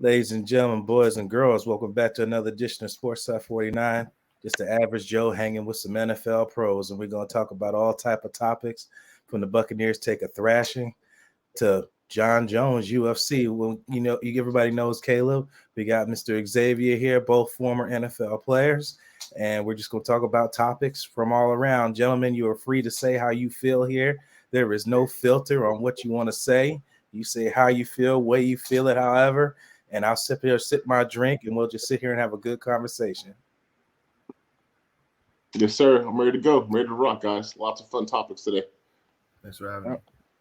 Ladies and gentlemen, boys and girls, welcome back to another edition of Sports Side 49. Just the average Joe hanging with some NFL pros, and we're going to talk about all type of topics from the Buccaneers take a thrashing to John Jones, UFC. Well, everybody knows Caleb. We got Mr. Xavier here, both former NFL players, and we're just going to talk about topics from all around. Gentlemen, you are free to say how you feel here. There is no filter on what you want to say. You say how you feel, way you feel it, however, and I'll sit here, sip my drink, and we'll just sit here and have a good conversation. Yes, sir. I'm ready to go. I'm ready to rock, guys. Lots of fun topics today. Thanks for having me.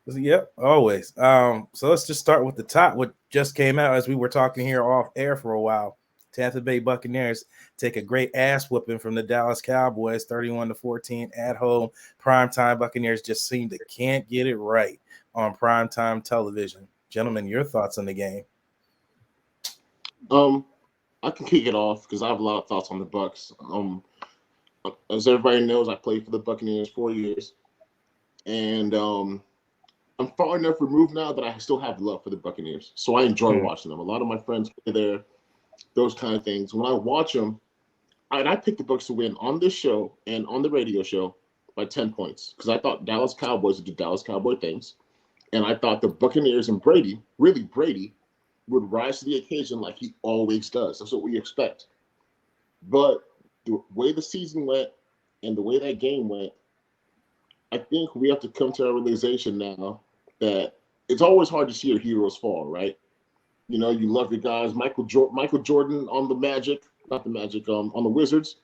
Yep, always. So let's just start with the top. What just came out as we were talking here off air for a while. Tampa Bay Buccaneers take a great ass whooping from the Dallas Cowboys, 31-14 at home. Primetime Buccaneers just seem to can't get it right on primetime television. Gentlemen, your thoughts on the game? I can kick it off because I have a lot of thoughts on the Bucs. As everybody knows, I played for the Buccaneers 4 years, and I'm far enough removed now that I still have love for the Buccaneers. So I enjoy watching them. A lot of my friends play there, those kind of things. When I watch them, I picked the Bucs to win on this show and on the radio show by 10 points because I thought Dallas Cowboys would do Dallas Cowboy things, and I thought the Buccaneers and Brady, would rise to the occasion like he always does. That's what we expect. But the way the season went and the way that game went, I think we have to come to a realization now that it's always hard to see your heroes fall, right? You know, you love your guys. Michael Jordan on the Magic, not the Magic, on the Wizards,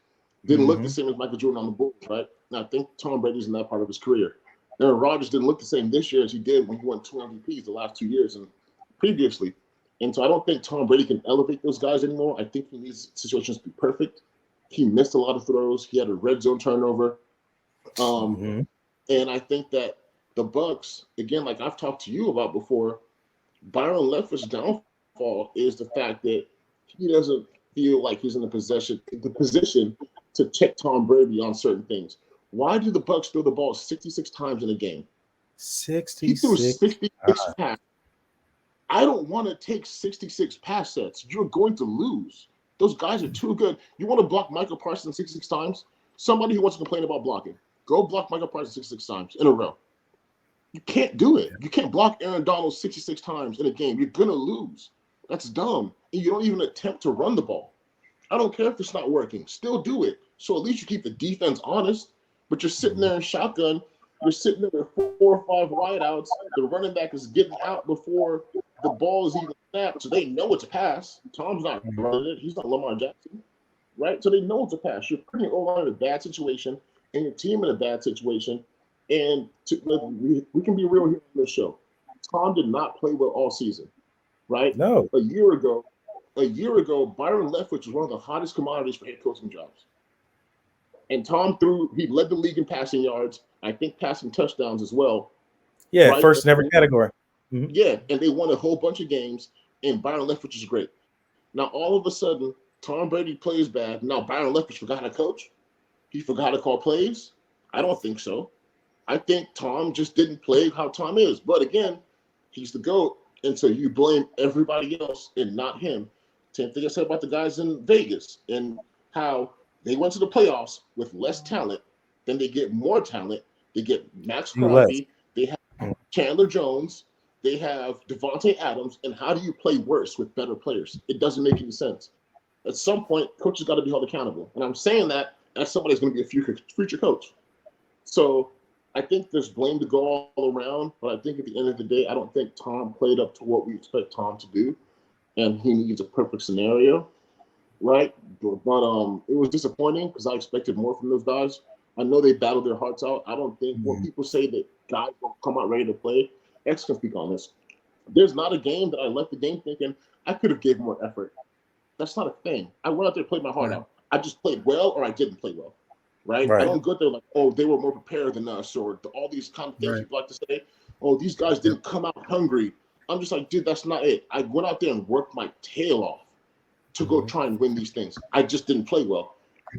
didn't look the same as Michael Jordan on the Bulls, right? And I think Tom Brady's in that part of his career. Aaron Rodgers didn't look the same this year as he did when he won 2 MVPs the last 2 years and previously. And so I don't think Tom Brady can elevate those guys anymore. I think he needs situations to be perfect. He missed a lot of throws. He had a red zone turnover. And I think that the Bucs, again, like I've talked to you about before, Byron Leftwich's downfall is the fact that he doesn't feel like he's in the position to check Tom Brady on certain things. Why do the Bucs throw the ball 66 times in a game? 66. He threw 66 passes. I don't want to take 66 pass sets. You're going to lose. Those guys are too good. You want to block Michael Parsons 66 times? Somebody who wants to complain about blocking, go block Michael Parsons 66 times in a row. You can't do it. You can't block Aaron Donald 66 times in a game. You're going to lose. That's dumb. And you don't even attempt to run the ball. I don't care if it's not working. Still do it. So at least you keep the defense honest. But you're sitting there in shotgun. You're sitting there with 4 or 5 wideouts. The running back is getting out before the ball is even snapped, so they know it's a pass. Tom's not running it. He's not Lamar Jackson, right? So they know it's a pass. You're putting your O-line in a bad situation and your team in a bad situation. And we can be real here on this show. Tom did not play well all season, right? No. A year ago, Byron Leftwich was one of the hottest commodities for head coaching jobs. And he led the league in passing yards, I think passing touchdowns as well. Yeah, right? First in every category. Yeah, and they won a whole bunch of games, and Byron Leftwich is great. Now, all of a sudden, Tom Brady plays bad. Now, Byron Leftwich forgot how to coach? He forgot how to call plays? I don't think so. I think Tom just didn't play how Tom is. But again, he's the GOAT, and so you blame everybody else and not him. Same thing I said about the guys in Vegas and how they went to the playoffs with less talent, then they get more talent. They get Max Crosby. They have Chandler Jones. They have Devontae Adams. And how do you play worse with better players? It doesn't make any sense. At some point, coaches got to be held accountable. And I'm saying that as somebody's going to be a future coach. So I think there's blame to go all around. But I think at the end of the day, I don't think Tom played up to what we expect Tom to do. And he needs a perfect scenario. Right, but it was disappointing because I expected more from those guys. I know they battled their hearts out. I don't think when people say that guys don't come out ready to play, X can speak on this. There's not a game that I left the game thinking I could have gave more effort. That's not a thing. I went out there and played my heart out. I just played well or I didn't play well. Right? I don't go there like, oh, they were more prepared than us or all these kind of things people like to say. Oh, these guys didn't come out hungry. I'm just like, dude, that's not it. I went out there and worked my tail off to go try and win these things. I just didn't play well.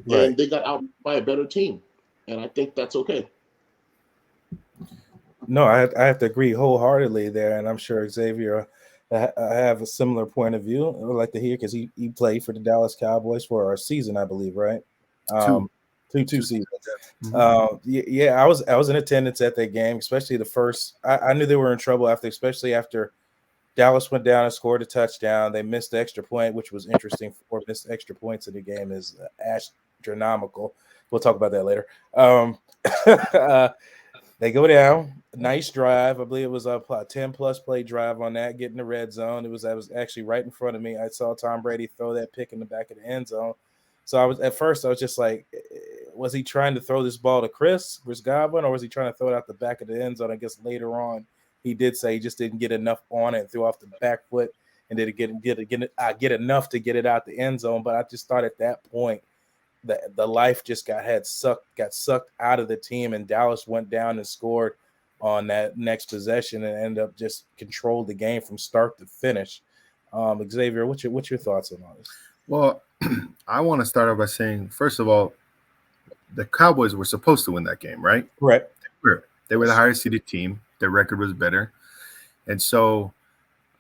And they got out by a better team. And I think that's okay. No, I have to agree wholeheartedly there. And I'm sure Xavier I have a similar point of view. I would like to hear because he played for the Dallas Cowboys for our season, I believe, right? Two. Two seasons. Mm-hmm. Yeah, I was in attendance at that game, especially the first. I knew they were in trouble especially after Dallas went down and scored a touchdown. They missed the extra point, which was interesting. 4 missed extra points in the game is astronomical. We'll talk about that later. They go down. Nice drive. I believe it was a 10-plus play drive on that, getting the red zone. I was actually right in front of me. I saw Tom Brady throw that pick in the back of the end zone. So I was just like, was he trying to throw this ball to Chris Godwin, or was he trying to throw it out the back of the end zone? I guess later on he did say he just didn't get enough on it, threw off the back foot, and didn't get enough to get it out the end zone. But I just thought at that point, the life just got sucked out of the team, and Dallas went down and scored on that next possession and ended up just controlled the game from start to finish. Xavier, what's your thoughts on all this? Well, I want to start off by saying, first of all, the Cowboys were supposed to win that game, right? Correct. They were the higher seeded team. Their record was better. And so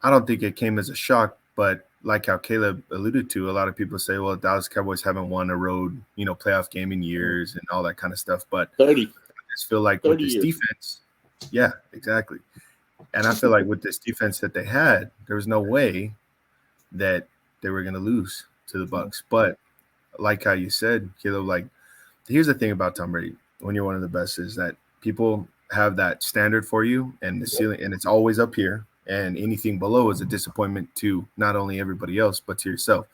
I don't think it came as a shock, but like how Caleb alluded to, a lot of people say, well, Dallas Cowboys haven't won a road, playoff game in years and all that kind of stuff. But 30. I just feel like with this years. defense, yeah, exactly. And I feel like with this defense that they had, there was no way that they were going to lose to the Bucs. But like how you said, Caleb, like, here's the thing about Tom Brady when you're one of the best is that people have that standard for you and the ceiling, and it's always up here. And anything below is a disappointment to not only everybody else, but to yourself.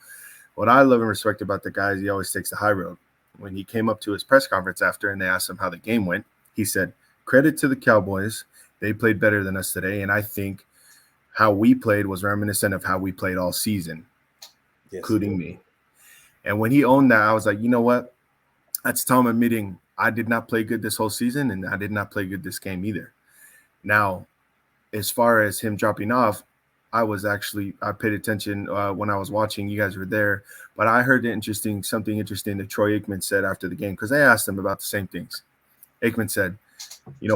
What I love and respect about the guy is he always takes the high road. When he came up to his press conference after and they asked him how the game went, he said, credit to the Cowboys. They played better than us today. And I think how we played was reminiscent of how we played all season, including me. And when he owned that, I was like, you know what? That's Tom admitting I did not play good this whole season and I did not play good this game either. Now, as far as him dropping off, I paid attention when I was watching. You guys were there, but I heard something interesting that Troy Aikman said after the game because they asked him about the same things. Aikman said,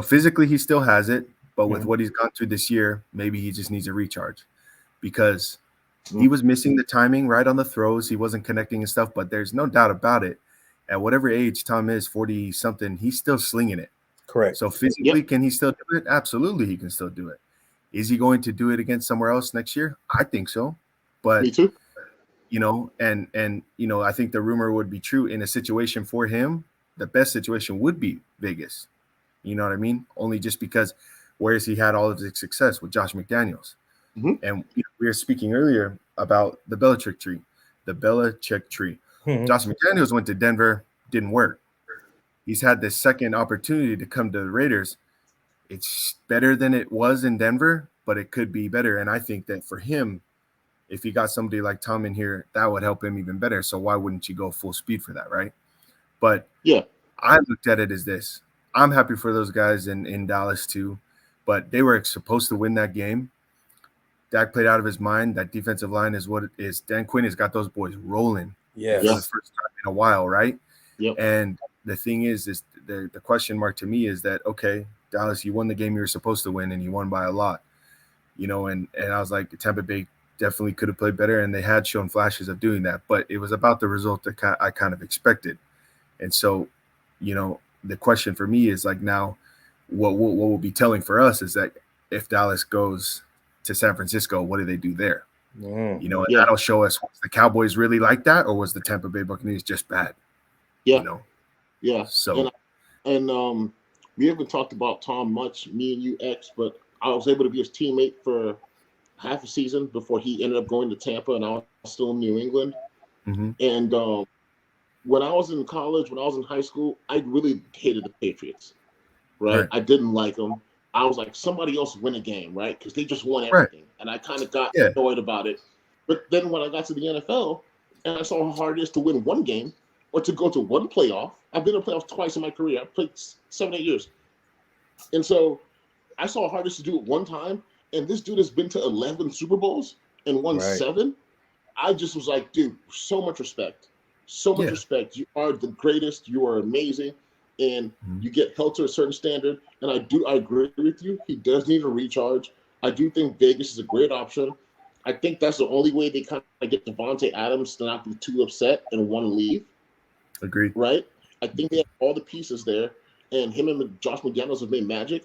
physically he still has it, but with what he's gone through this year, maybe he just needs a recharge because he was missing the timing right on the throws. He wasn't connecting and stuff, but there's no doubt about it. At whatever age Tom is, 40-something, he's still slinging it. Correct. So physically, Can he still do it? Absolutely, he can still do it. Is he going to do it against somewhere else next year? I think so. But me too. I think the rumor would be true in a situation for him. The best situation would be Vegas. You know what I mean? Only just because whereas he had all of his success with Josh McDaniels. Mm-hmm. And we were speaking earlier about the Belichick tree. Josh McDaniels went to Denver, didn't work. He's had this second opportunity to come to the Raiders. It's better than it was in Denver, but it could be better. And I think that for him, if he got somebody like Tom in here, that would help him even better. So why wouldn't you go full speed for that, right? But yeah, I looked at it as this. I'm happy for those guys in Dallas too, but they were supposed to win that game. Dak played out of his mind. That defensive line is what it is. Dan Quinn has got those boys rolling. Yeah. For the first time in a while, right? Yep. And the thing is the question mark to me is that, okay, Dallas, you won the game you were supposed to win, and you won by a lot, and I was like, Tampa Bay definitely could have played better, and they had shown flashes of doing that, but it was about the result that I kind of expected. And so, the question for me is like now, what will be telling for us is that if Dallas goes to San Francisco, what do they do there? And that'll show us was the Cowboys really like that, or was the Tampa Bay Buccaneers just bad? Yeah. Yeah. So, and we haven't talked about Tom much, me and you, X, but I was able to be his teammate for half a season before he ended up going to Tampa, and I was still in New England. Mm-hmm. And when I was in college, when I was in high school, I really hated the Patriots, right? I didn't like them. I was like, somebody else win a game, right? Because they just won everything. Right. And I kind of got annoyed about it. But then when I got to the NFL and I saw how hard it is to win one game or to go to one playoff, I've been in playoffs twice in my career. I've played 7-8 years. And so I saw how hard it is to do it one time. And this dude has been to 11 Super Bowls and won 7. I just was like, dude, so much respect. So much respect. You are the greatest. You are amazing. And you get held to a certain standard. And I agree with you. He does need a recharge. I do think Vegas is a great option. I think that's the only way they kind of get Devontae Adams to not be too upset and want to leave. Agreed. Right? I think they have all the pieces there, and him and Josh McDaniels have made magic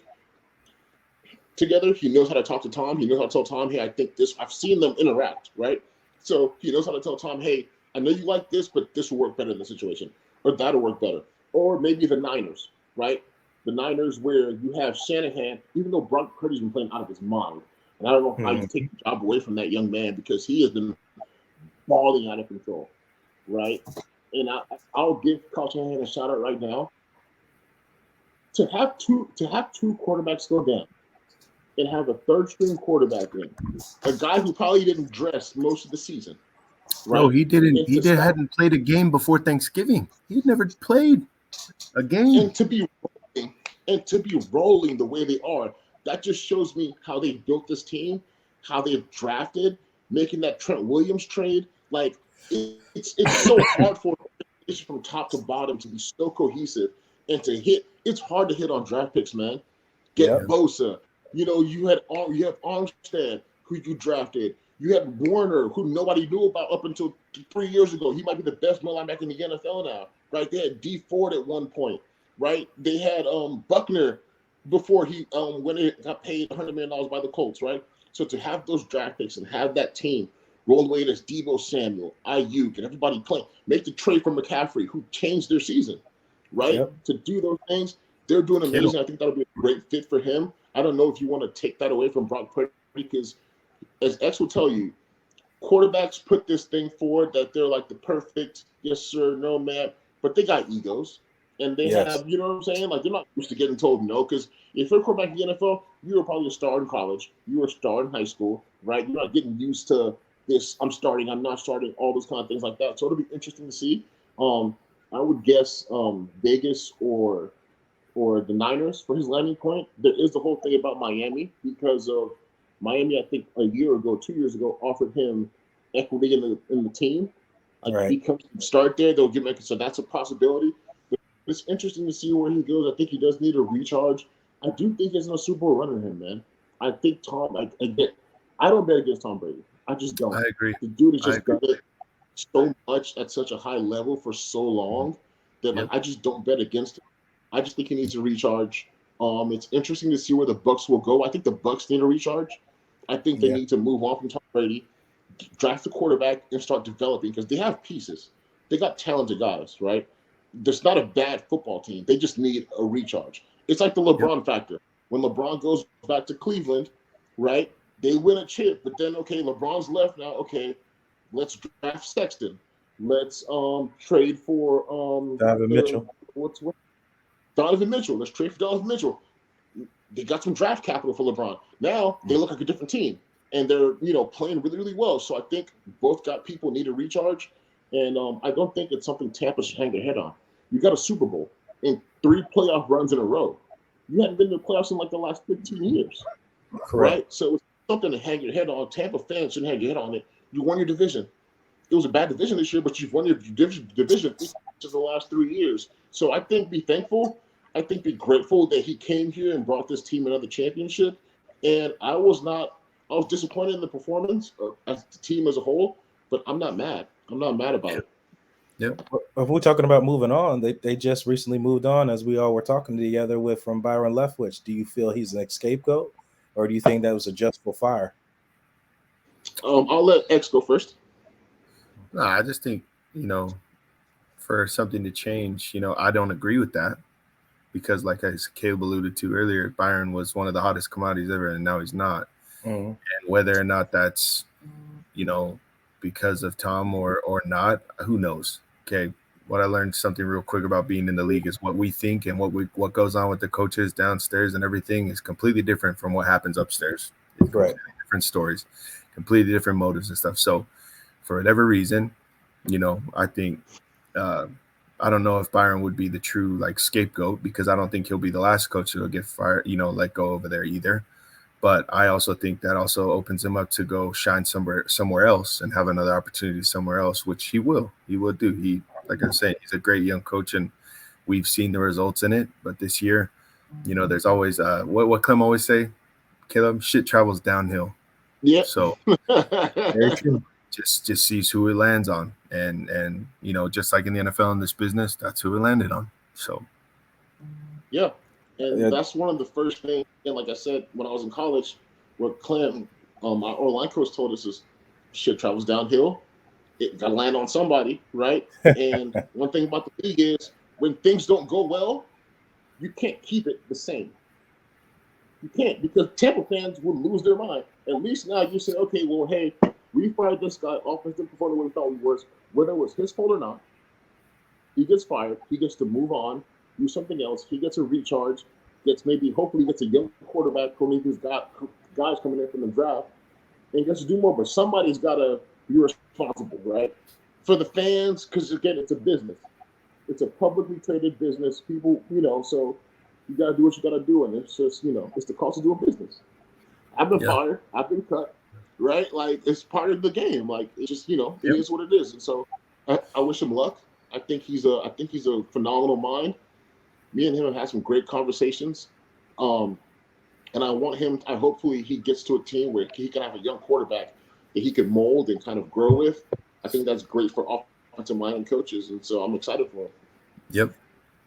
together. He knows how to talk to Tom. He knows how to tell Tom, hey, I think this. I've seen them interact, right? So he knows how to tell Tom, hey, I know you like this, but this will work better in the situation, or that'll work better. Or maybe the Niners, right? The Niners where you have Shanahan, even though Brock Purdy's been playing out of his mind, and I don't know how you take the job away from that young man because he has been balling out of control, right? And I'll give Kyle Shanahan a shout out right now. To have two quarterbacks go down and have a third string quarterback in, a guy who probably didn't dress most of the season. Right? No, he didn't. Hadn't played a game before Thanksgiving. He'd never played a game. And to be rolling the way they are, that just shows me how they built this team, how they've drafted, making that Trent Williams trade. Like it's so hard for from top to bottom to be so cohesive and to hit. It's hard to hit on draft picks, man. Get Bosa. You have Armstead, who you drafted. You had Warner, who nobody knew about up until 3 years ago. He might be the best middle linebacker in the NFL now, right? They had D Ford at one point, right? They had Buckner before he when he got paid $100 million by the Colts, right? So to have those draft picks and have that team roll away as Deebo Samuel, Ayuk, and everybody playing, make the trade for McCaffrey, who changed their season, right? Yep. To do those things, they're doing amazing. I think that'll be a great fit for him. I don't know if you want to take that away from Brock Purdy because, as X will tell you, quarterbacks put this thing forward that they're like the perfect yes sir, no ma'am, but they got egos. And they have, you know what I'm saying? Like, they're not used to getting told no, because if you're a quarterback in the NFL, you were probably a star in college. You were a star in high school, right? You're not getting used to this, I'm starting, I'm not starting, all those kind of things like that. So it'll be interesting to see. I would guess Vegas or the Niners for his landing point. There is the whole thing about Miami, because of Miami, I think a year ago, 2 years ago, offered him equity in the team. Like, he comes to start there, they'll give him, so that's a possibility. It's interesting to see where he goes. I think he does need a recharge. I do think there's no Super Bowl runner in him, man. I think Tom, I don't bet against Tom Brady. I just don't. I agree. The dude has just done it so much at such a high level for so long that I just don't bet against him. I just think he needs a recharge. It's interesting to see where the Bucs will go. I think the Bucs need a recharge. I think they need to move on from Tom Brady, draft the quarterback, and start developing, because they have pieces. They got talented guys, right? There's not a bad football team. They just need a recharge. It's like the LeBron factor. When LeBron goes back to Cleveland, right, they win a chip, but then, okay, LeBron's left now. Okay, let's draft Sexton. Let's trade for Donovan Mitchell. Donovan Mitchell. Let's trade for Donovan Mitchell. They got some draft capital for LeBron. Now they look like a different team, and they're playing really, really well. So I think both people need a recharge, and I don't think it's something Tampa should hang their head on. You got a Super Bowl and 3 playoff runs in a row. You hadn't been to the playoffs in like the last 15 years. Correct. Right? So it's something to hang your head on. Tampa fans shouldn't hang your head on it. You won your division. It was a bad division this year, but you've won your division for the last 3 years. So I think be thankful. I think be grateful that he came here and brought this team another championship. And I was disappointed in the performance as the team as a whole, but I'm not mad. I'm not mad about it. Yep. If we're talking about moving on, they just recently moved on, as we all were talking together with, from Byron Leftwich. Do you feel he's an scapegoat, or do you think that was a justifiable fire? I'll let X go first. No, I just think, for something to change, I don't agree with that, because like Caleb alluded to earlier, Byron was one of the hottest commodities ever, and now he's not. Mm-hmm. And whether or not that's, because of Tom or not, who knows? Okay, what I learned something real quick about being in the league is what we think and what goes on with the coaches downstairs and everything is completely different from what happens upstairs. It's different stories, completely different motives and stuff. So for whatever reason, I think I don't know if Byron would be the true scapegoat, because I don't think he'll be the last coach that'll get fired, let go over there either. But I also think that also opens him up to go shine somewhere else and have another opportunity somewhere else, which he will. He will do. He, like I said, he's a great young coach, and we've seen the results in it. But this year, there's always what Clem always say, Caleb, shit travels downhill. Yeah. So Very true. just sees who it lands on, and just like in the NFL in this business, that's who it landed on. So Yeah. And Yeah. that's one of the first things, and like I said, when I was in college, what Clem, our line coach told us is shit travels downhill. It got to land on somebody, right? And one thing about the league is when things don't go well, you can't keep it the same. You can't, because Tampa fans would lose their mind. At least now you say, okay, well, hey, we fired this guy, offensive performer, what we thought he was, whether it was his fault or not. He gets fired. He gets to move on, do something else. He gets a recharge. Hopefully gets a young quarterback. Maybe he's got guys coming in from the draft, and gets to do more. But somebody's got to be responsible, right? For the fans, because again, it's a business. It's a publicly traded business. People, so you got to do what you got to do, and it's just, it's the cost of doing business. I've been fired. I've been cut, right? Like, it's part of the game. Like, it's just, it is what it is. And so I wish him luck. I think he's a phenomenal mind. Me and him have had some great conversations. And hopefully he gets to a team where he can have a young quarterback that he can mold and kind of grow with. I think that's great for offensive line and coaches. And so I'm excited for him. Yep.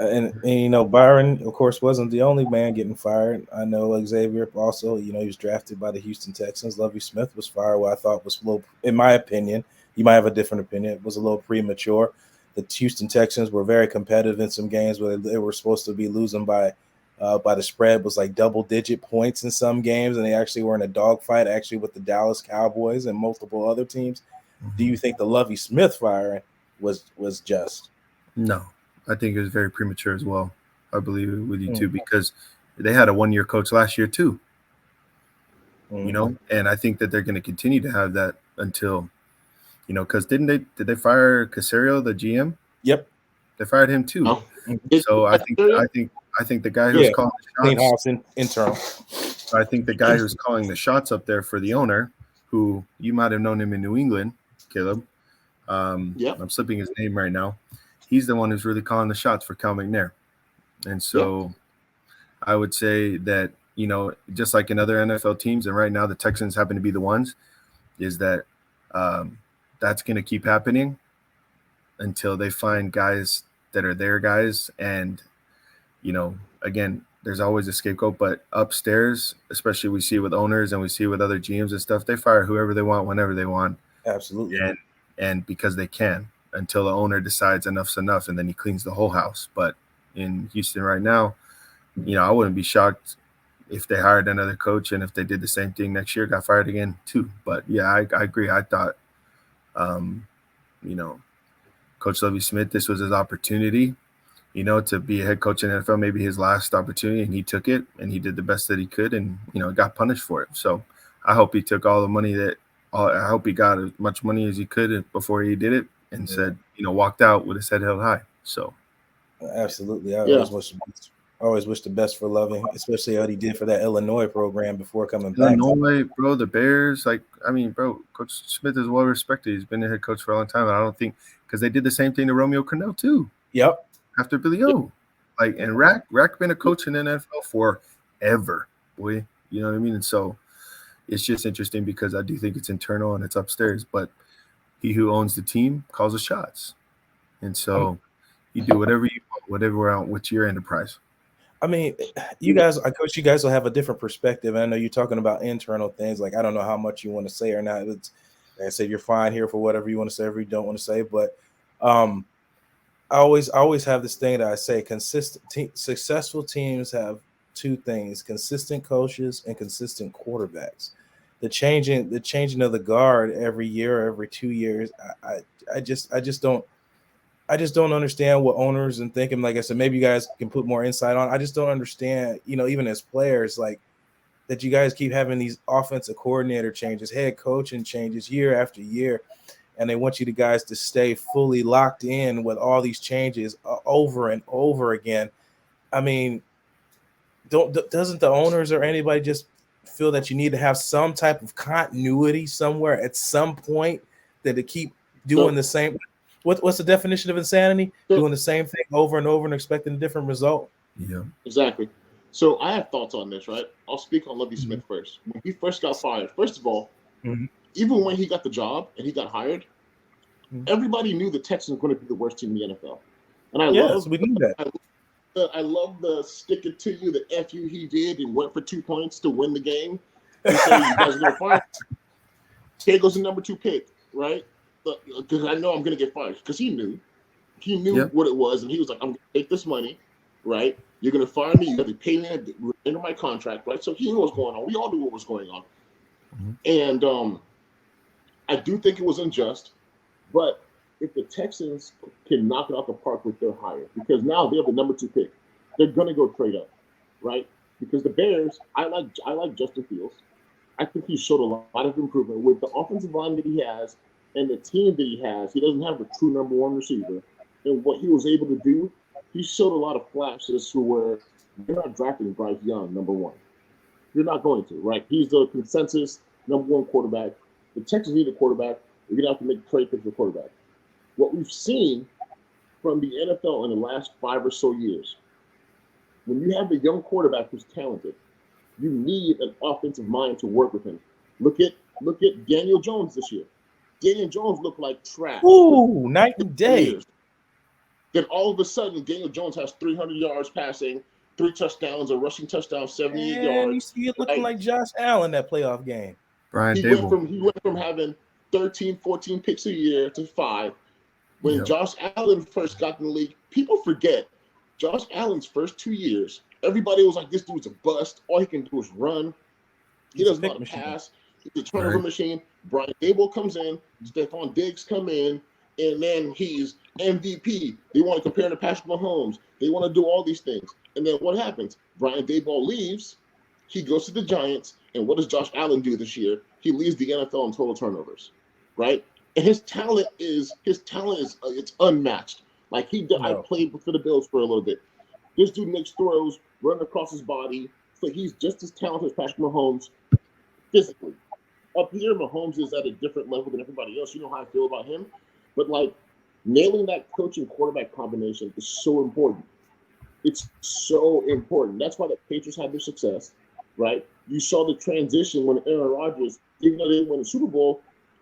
And Byron, of course, wasn't the only man getting fired. I know Xavier also, he was drafted by the Houston Texans. Lovie Smith was fired, what I thought was a little, in my opinion, you might have a different opinion, it was a little premature. The Houston Texans were very competitive in some games where they were supposed to be losing by the spread, was like double-digit points in some games, and they actually were in a dogfight actually with the Dallas Cowboys and multiple other teams. Mm-hmm. Do you think the Lovie Smith firing was just? No. I think it was very premature as well. I believe with you too, because they had a one-year coach last year too. And I think that they're going to continue to have that until, because did they fire Caserio, the GM? Yep, they fired him too. Oh. So I think the guy who's calling the shots, internal. I think the guy who's calling the shots up there for the owner, who you might have known him in New England, Caleb. I'm slipping his name right now. He's the one who's really calling the shots for Cal McNair. And so I would say that, just like in other NFL teams, and right now the Texans happen to be the ones, is that that's going to keep happening until they find guys that are their guys. And, again, there's always a scapegoat, but upstairs, especially we see with owners and we see with other GMs and stuff, they fire whoever they want, whenever they want. Absolutely. And because they can, until the owner decides enough's enough, and then he cleans the whole house. But in Houston right now, I wouldn't be shocked if they hired another coach and if they did the same thing next year, got fired again too. But yeah, I agree. I thought, Coach Lovie Smith, this was his opportunity, to be a head coach in the NFL, maybe his last opportunity, and he took it and he did the best that he could, and, got punished for it. So I hope he took all the money I hope he got as much money as he could before he did it, and said, walked out with his head held high. So absolutely. I always wish the best for Loving, especially what he did for that Illinois program before coming back. Illinois, bro, the Bears, Coach Smith is well respected. He's been a head coach for a long time. I don't think, because they did the same thing to Romeo Crennel too. Yep. After Billy O. And Rack been a coach in the NFL forever, boy. You know what I mean? And so it's just interesting because I do think it's internal and it's upstairs, but he who owns the team calls the shots. And so you do whatever you want, whatever with your enterprise. I mean, you guys will have a different perspective. I know you're talking about internal things. Like, I don't know how much you want to say or not. It's, like I said, you're fine here for whatever you want to say, whatever you don't want to say. But I always have this thing that I say: successful teams have two things: consistent coaches and consistent quarterbacks. The changing of the guard every year, every 2 years, I just don't understand what owners and thinking. Like I said, maybe you guys can put more insight on. I just don't understand, even as players, like that you guys keep having these offensive coordinator changes, head coaching changes year after year, and they want you guys to stay fully locked in with all these changes over and over again. I mean, doesn't the owners or anybody just feel that you need to have some type of continuity somewhere at some point, that to keep doing the same? What's the definition of insanity? Doing the same thing over and over and expecting a different result. Yeah, exactly. So I have thoughts on this, right? I'll speak on Lovie Smith first. When he first got fired, first of all, Mm-hmm. Even when he got the job and he got hired, everybody knew the Texans were going to be the worst team in the NFL. And We knew that. I love the stick it to you, the F you he did and went for 2 points to win the game. He said, you guys are going to fire. Here goes the number 2 pick, right? Because I know I'm going to get fired. Because he knew. He knew what it was. And he was like, I'm going to take this money, right? You're going to fire me. You have to pay me into my contract, right? So he knew what was going on. We all knew what was going on. And I do think it was unjust. But if the Texans can knock it out the park with their hire, because now they have the number 2 pick, they're going to go trade up, right? Because the Bears, I like Justin Fields. I think he showed a lot of improvement with the offensive line that he has and the team that he has. He doesn't have a true number 1 receiver. And what he was able to do, he showed a lot of flashes to where you're not drafting Bryce Young, number 1. You're not going to, right? He's the consensus number 1 quarterback. The Texans need a quarterback. You're going to have to make trade picks for quarterback. What we've seen from the NFL in the last 5 or so years, when you have a young quarterback who's talented, you need an offensive mind to work with him. Look at Daniel Jones this year. Daniel Jones looked like trash. Ooh, night and day. Then all of a sudden, Daniel Jones has 300 yards passing, 3 touchdowns, a rushing touchdown, 78 yards. You see it looking like Josh Allen that playoff game. He went from having 13, 14 picks a year to 5. When Josh Allen first got in the league, people forget Josh Allen's first 2 years, everybody was like, this dude's a bust. All he can do is run. He doesn't know how to pass. He's a turnover machine. Brian Dable comes in. Stephon Diggs come in. And then he's MVP. They want to compare him to Patrick Mahomes. They want to do all these things. And then what happens? Brian Dable leaves. He goes to the Giants. And what does Josh Allen do this year? He leads the NFL in total turnovers, right? And his talent is it's unmatched. Like I played for the Bills for a little bit. This dude makes throws, running across his body. So he's just as talented as Patrick Mahomes physically. Up here, Mahomes is at a different level than everybody else. You know how I feel about him. But, like, nailing that coach and quarterback combination is so important. It's so important. That's why the Patriots had their success, right? You saw the transition when Aaron Rodgers, even though they didn't win the Super Bowl,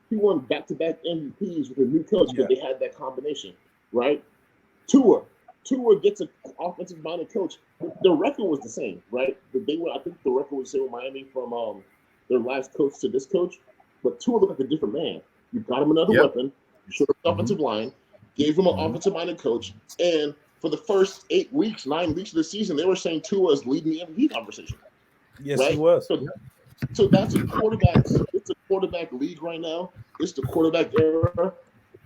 he won back-to-back MVPs with a new coach because they had that combination, right? Tua gets an offensive-minded coach. The record was the same, right? I think the record was the same with Miami from their last coach to this coach. But Tua looked like a different man. You got him another weapon. You showed him the offensive line. Gave him an offensive-minded coach. And for the first 9 weeks of the season, they were saying Tua is leading the MVP conversation. Yes, right? He was. So that's it's a quarterback league right now. It's the quarterback era.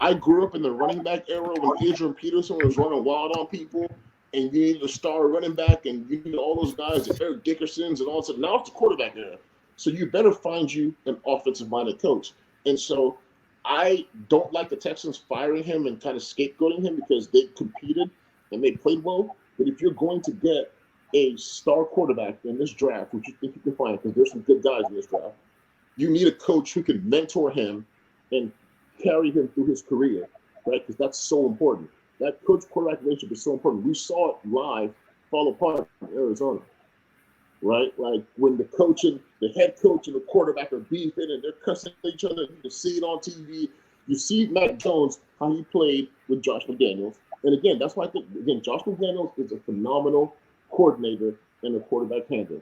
I grew up in the running back era when Adrian Peterson was running wild on people, and you needed a star running back, and you needed all those guys, the Eric Dickersons and all that. Now it's the quarterback era. So you better find you an offensive-minded coach. And so I don't like the Texans firing him and kind of scapegoating him because they competed and they played well. But if you're going to get a star quarterback in this draft, which you think you can find, because there's some good guys in this draft, you need a coach who can mentor him and carry him through his career, right? Because that's so important. That coach-quarterback relationship is so important. We saw it live fall apart in Arizona, right? Like when the head coach and the quarterback are beefing and they're cussing at each other. You can see it on TV. You see Mac Jones, how he played with Josh McDaniels. And again, that's why I think, Josh McDaniels is a phenomenal coordinator and a quarterback handler.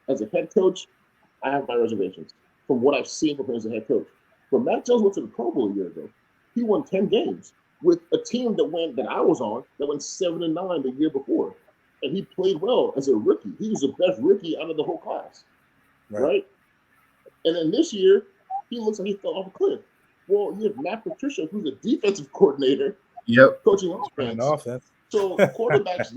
As a head coach, I have my reservations from what I've seen from him as a head coach. But Mac Jones went to the Pro Bowl a year ago. He won 10 games with a team that I was on that went 7-9 the year before. And he played well as a rookie. He was the best rookie out of the whole class, right? And then this year, he looks like he fell off a cliff. Well, you have Matt Patricia, who's a defensive coordinator, coaching offense. So quarterbacks,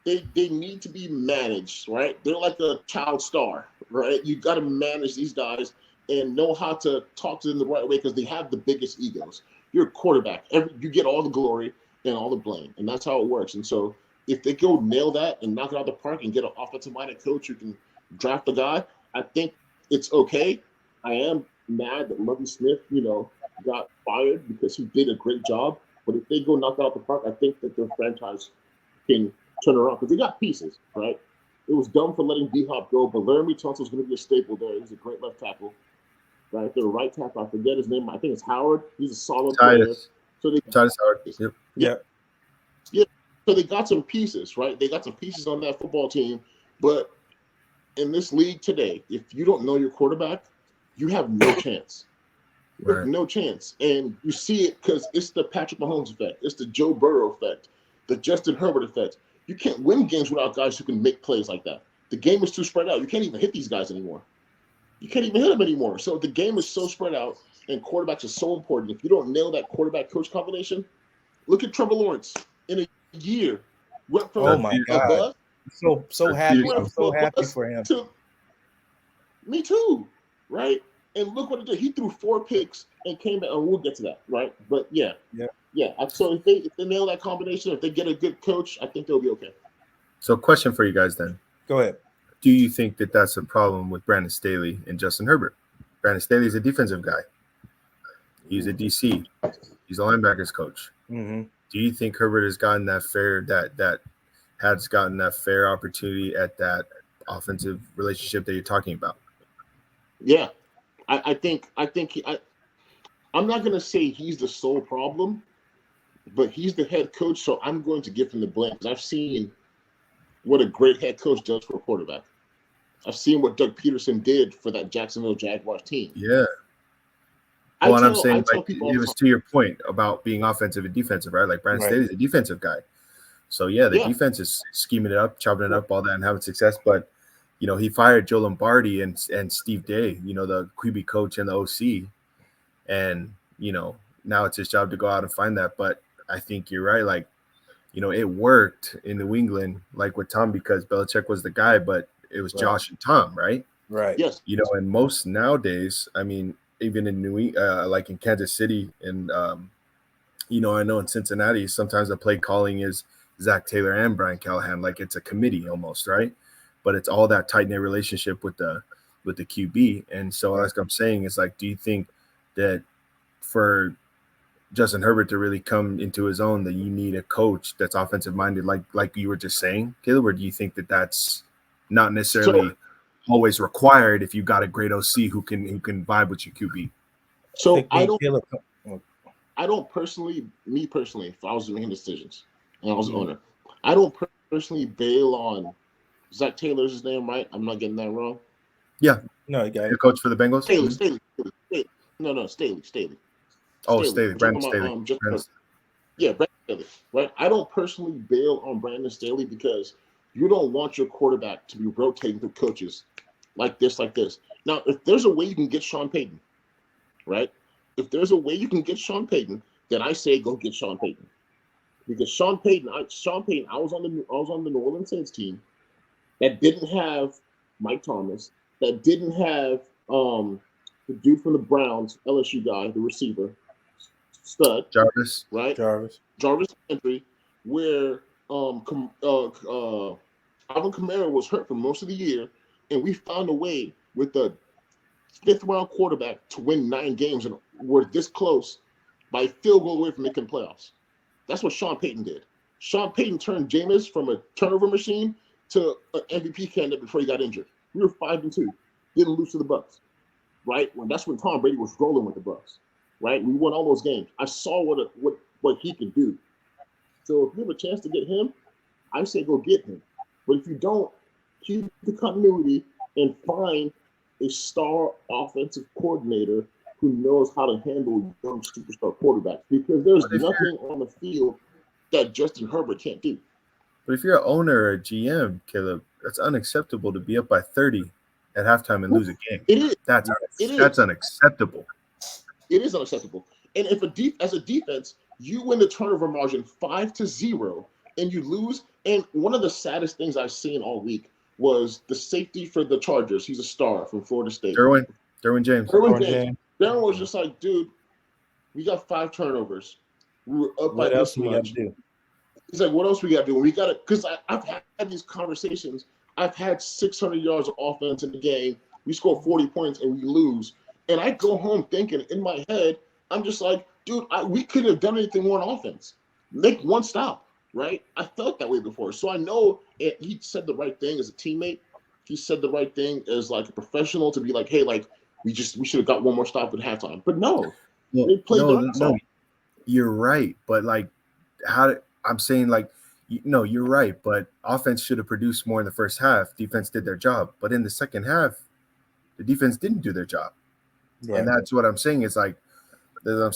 they need to be managed, right? They're like a child star, right? You got to manage these guys and know how to talk to them the right way because they have the biggest egos. You're a quarterback. You get all the glory and all the blame, and that's how it works. And so if they go nail that and knock it out of the park and get an offensive-minded coach who can draft the guy, I think it's okay. I am mad that Lovie Smith, got fired because he did a great job. But if they go knock it out the park, I think that their franchise can turn around because they got pieces, right? It was dumb for letting D-Hop go, but Laramie Tunsil's going to be a staple there. He's a great left tackle. right? Their right tackle, I forget his name. I think it's Howard. He's a solid player. So Titus Howard. Yep. Yeah. So they got some pieces, right? They got some pieces on that football team. But in this league today, if you don't know your quarterback, you have no chance. You have no chance. And you see it because it's the Patrick Mahomes effect. It's the Joe Burrow effect. The Justin Herbert effect. You can't win games without guys who can make plays like that. The game is too spread out. You can't even hit these guys anymore. You can't even hit them anymore. So the game is so spread out, and quarterbacks are so important. If you don't nail that quarterback-coach combination, look at Trevor Lawrence. In a year, went from oh my God, so happy. I'm so happy for him. Me too, right? And look what it did. He threw 4 picks and came back. And we'll get to that, right? But yeah. So if they nail that combination, if they get a good coach, I think they'll be okay. So, question for you guys then. Go ahead. Do you think that that's a problem with Brandon Staley and Justin Herbert? Brandon Staley is a defensive guy. He's a DC. He's a linebackers coach. Mm-hmm. Do you think Herbert has gotten that fair opportunity at that offensive relationship that you're talking about? Yeah, I think I'm not going to say he's the sole problem, but he's the head coach, so I'm going to give him the blame because I've seen what a great head coach does for a quarterback. I've seen what Doug Peterson did for that Jacksonville Jaguars team. Yeah. Well, and I'm saying, like, it was to your point about being offensive and defensive, right? Like, Brandon Staley's a defensive guy. So, yeah, the defense is scheming it up, chopping it up, all that, and having success. But, you know, he fired Joe Lombardi and Steve Day, you know, the QB coach and the OC. And, you know, now it's his job to go out and find that. But I think you're right. Like, you know, it worked in New England, like with Tom, because Belichick was the guy, but it was Josh and Tom, right? Right. Yes. You know, and most nowadays, I mean, even in like in Kansas City and, you know, I know in Cincinnati, sometimes the play calling is Zach Taylor and Brian Callahan, like it's a committee almost, right? But it's all that tight-knit relationship with the QB. And so that's what I'm saying is, like, do you think that for Justin Herbert to really come into his own, that you need a coach that's offensive minded, like you were just saying, Caleb, or do you think that that's not necessarily always required if you got a great OC who can vibe with your QB? So I don't personally, if I was making decisions and I was an owner, I don't personally bail on Zach Taylor's his name, right? I'm not getting that wrong. Yeah. No, you got the coach for the Bengals. Staley. No, Staley. Oh, Staley. Brandon Staley. Brandon Staley, right? I don't personally bail on Brandon Staley because you don't want your quarterback to be rotating through coaches like this. Now, if there's a way you can get Sean Payton, right? If there's a way you can get Sean Payton, then I say go get Sean Payton. Because Sean Payton, I was on the New Orleans Saints team that didn't have Mike Thomas, that didn't have the dude from the Browns, LSU guy, the receiver, stud Jarvis, right? Jarvis Entry, where Alvin Kamara was hurt for most of the year, and we found a way with the 5th round quarterback to win 9 games, and we're this close by a field goal away from making playoffs. That's what Sean Payton did. Sean Payton turned Jameis from a turnover machine to an MVP candidate before he got injured. We were 5-2, didn't lose to the Bucs, right? That's when Tom Brady was rolling with the Bucs, right? We won all those games. I saw what he could do. So if you have a chance to get him, I say go get him. But if you don't, keep the continuity and find a star offensive coordinator who knows how to handle young superstar quarterbacks, because there's nothing on the field that Justin Herbert can't do. But if you're an owner or a GM, Caleb, that's unacceptable to be up by 30 at halftime and lose a game. It is. That's unacceptable. It is unacceptable. And if as a defense, you win the turnover margin 5-0 and you lose. And one of the saddest things I've seen all week was the safety for the Chargers. He's a star from Florida State. Derwin James. Derwin was just like, dude, we got 5 turnovers. We were up by this much. What else we got to do? He's like, what else we got to do? We got to, because I've had these conversations. I've had 600 yards of offense in the game. We score 40 points and we lose. And I go home thinking in my head, I'm just like, dude, we couldn't have done anything more on offense. Make one stop, right? I felt that way before. So I know he said the right thing as a teammate. He said the right thing as like a professional to be like, hey, like, We should have got one more stop at halftime. But no, Well, they played their ass off. you're right. But like, I'm saying, like, you're right. But offense should have produced more in the first half. Defense did their job. But in the second half, the defense didn't do their job. Right. And that's what I'm saying. It's like, the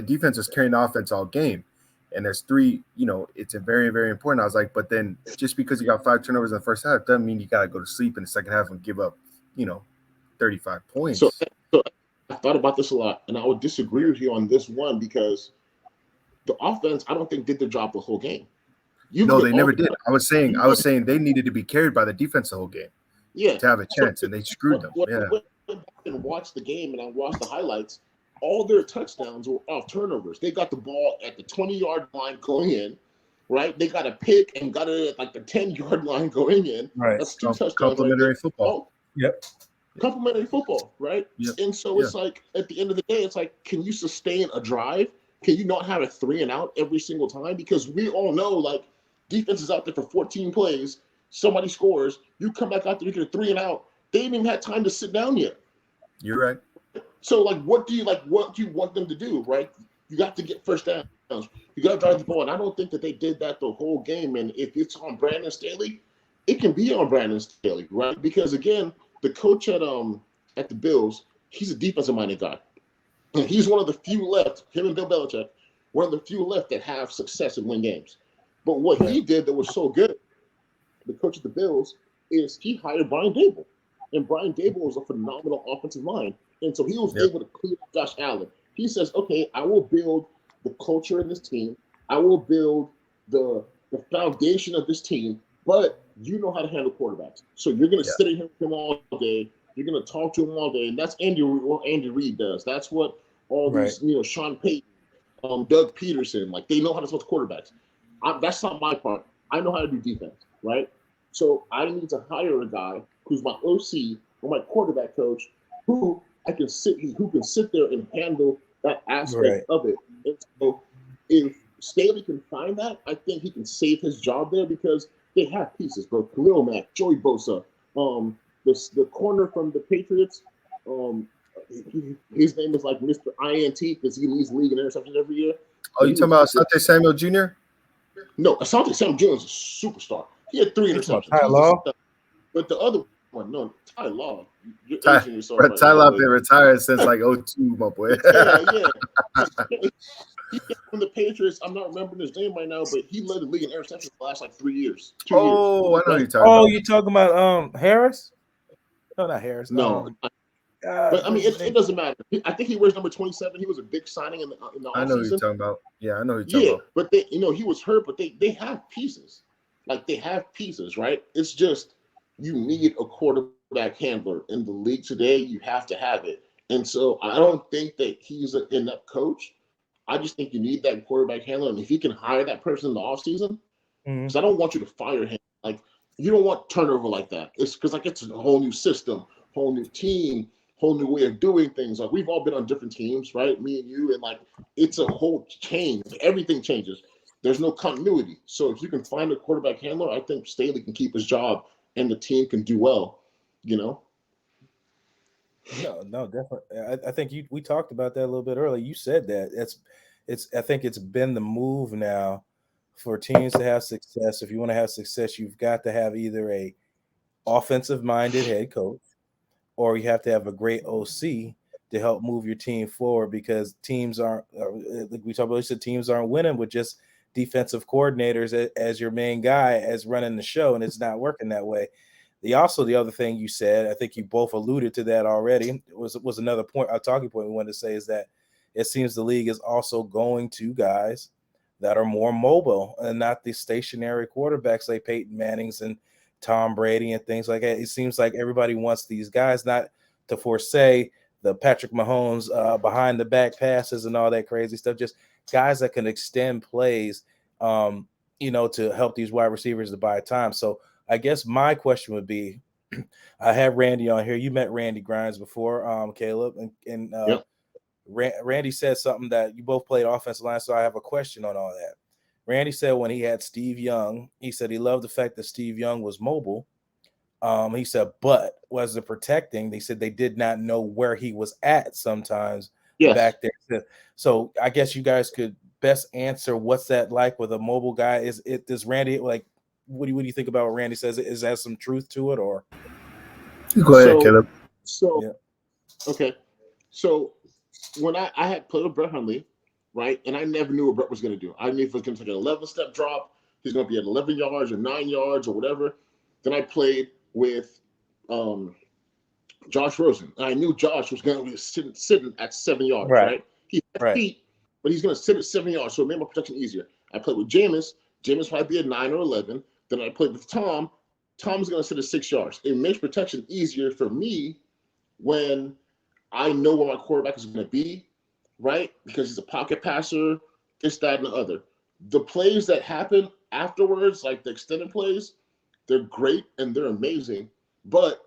defense was carrying the offense all game. And there's three, it's a very, very important. I was like, but then just because you got 5 turnovers in the first half doesn't mean you got to go to sleep in the second half and give up, 35 points. So I thought about this a lot, and I would disagree with you on this one because the offense, I don't think, did their job the whole game. No, they never did. I was saying they needed to be carried by the defense the whole game. Yeah. To have a chance, and they screwed them. Yeah. I went back and watched the game, and I watched the highlights. All their touchdowns were off turnovers. They got the ball at the 20-yard line going in, right? They got a pick and got it at like the 10-yard line going in. Right. That's 2 touchdowns. Complimentary football. Yep. Complimentary football, right? Yep. And so it's like, at the end of the day, it's like, can you sustain a drive? Can you not have a 3 and out every single time? Because we all know, like, defense is out there for 14 plays. Somebody scores. You come back out there, you get a 3 and out. They ain't even had time to sit down yet. You're right. So, like, what do you want them to do, right? You got to get first downs. You got to drive the ball. And I don't think that they did that the whole game. And if it's on Brandon Staley, it can be on Brandon Staley, right? Because, again, the coach at the Bills, he's a defensive-minded guy. And he's one of the few left, him and Bill Belichick, one of the few left that have success and win games. But what he did that was so good, the coach of the Bills, is he hired Brian Dable. And Brian Dable was a phenomenal offensive line. And so he was able to clear Josh Allen. He says, okay, I will build the culture in this team. I will build the foundation of this team, but you know how to handle quarterbacks. So you're going to sit in here with him all day. You're going to talk to him all day. And that's what Andy Reid does. That's what all these, Sean Payton, Doug Peterson, like, they know how to talk to quarterbacks. That's not my part. I know how to do defense, right? So I need to hire a guy who's my OC or my quarterback coach who can sit there and handle that aspect of it. And so if Staley can find that, I think he can save his job there because they have pieces, bro. Khalil Mack, Joey Bosa, the corner from the Patriots, his name is like Mr. INT because he leads the league in interceptions every year. Oh, you talking about Asante Samuel Jr.? No, Asante Samuel Jr. is a superstar. He had 3 interceptions. Ty Law? But the other one, no, Ty Law. Ty Law been retired since like 2002, my boy. Yeah. He from the Patriots. I'm not remembering his name right now, but he led the league in interceptions the last like 3 years. 2 years. I know you're talking about. Oh, you talking about Harris? No, not Harris. No. But I mean, it doesn't matter. I think he wears number 27. He was a big signing in the offseason. I know who you're talking about. Yeah, I know who you're talking about. But they, he was hurt, but they have pieces. Like, they have pieces, right? It's just you need a quarterback handler in the league today. You have to have it. And so I don't think that he's an enough coach. I just think you need that quarterback handler. And if you can hire that person in the offseason, because I don't want you to fire him. Like, you don't want turnover like that. It's because, like, it's a whole new system, whole new team, whole new way of doing things. Like, we've all been on different teams, right? Me and you, and like, it's a whole change. Everything changes. There's no continuity. So if you can find a quarterback handler, I think Staley can keep his job and the team can do well, No, definitely. I think we talked about that a little bit earlier. You said that I think it's been the move now for teams to have success. If you want to have success, you've got to have either a offensive-minded head coach, or you have to have a great OC to help move your team forward, because teams aren't, like we talked about, teams aren't winning with just defensive coordinators as your main guy as running the show, and it's not working that way. The other thing you said, I think you both alluded to that already, was another point, a talking point we wanted to say, is that it seems the league is also going to guys that are more mobile and not the stationary quarterbacks like Peyton Manning's and Tom Brady and things like that. It seems like everybody wants these guys, not to forsay the Patrick Mahomes behind the back passes and all that crazy stuff, just guys that can extend plays, to help these wide receivers to buy time. So I guess my question would be, I have Randy on here. You met Randy Grimes before, Caleb, and yep. Randy said something that you both played offensive line, so I have a question on all that. Randy said when he had Steve Young, he said he loved the fact that Steve Young was mobile, He said, but was the protecting? They said they did not know where he was at sometimes back there. So I guess you guys could best answer what's that like with a mobile guy. Is it this Randy like? What do you think about what Randy says? Is that some truth to it or? Go ahead, Caleb. Okay. So when I had played with Brett Hundley, right, and I never knew what Brett was going to do. I knew if he was going to take an 11-step drop, he's going to be at 11 yards or 9 yards or whatever. Then I played with Josh Rosen. And I knew Josh was going to be sitting at 7 yards, right? He has feet, but he's going to sit at 7 yards, so it made my protection easier. I played with Jameis. Jameis might be at 9 or 11. Then I played with Tom. Tom's going to sit at 6 yards. It makes protection easier for me when I know where my quarterback is going to be, right? Because he's a pocket passer, this, that, and the other. The plays that happen afterwards, like the extended plays, they're great and they're amazing. But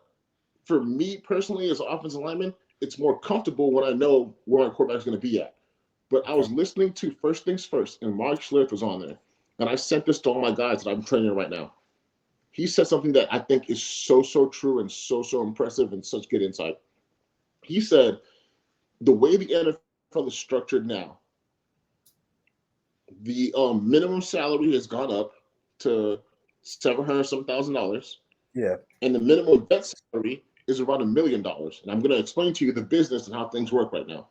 for me personally, as an offensive lineman, it's more comfortable when I know where my quarterback is going to be at. But I was listening to First Things First, and Mark Schlereth was on there. And I sent this to all my guys that I'm training right now. He said something that I think is so true and so impressive and such good insight. He said, the way the NFL is structured now, the minimum salary has gone up to $700,000. Yeah. And the minimum vet salary is around $1 million. And I'm going to explain to you the business and how things work right now.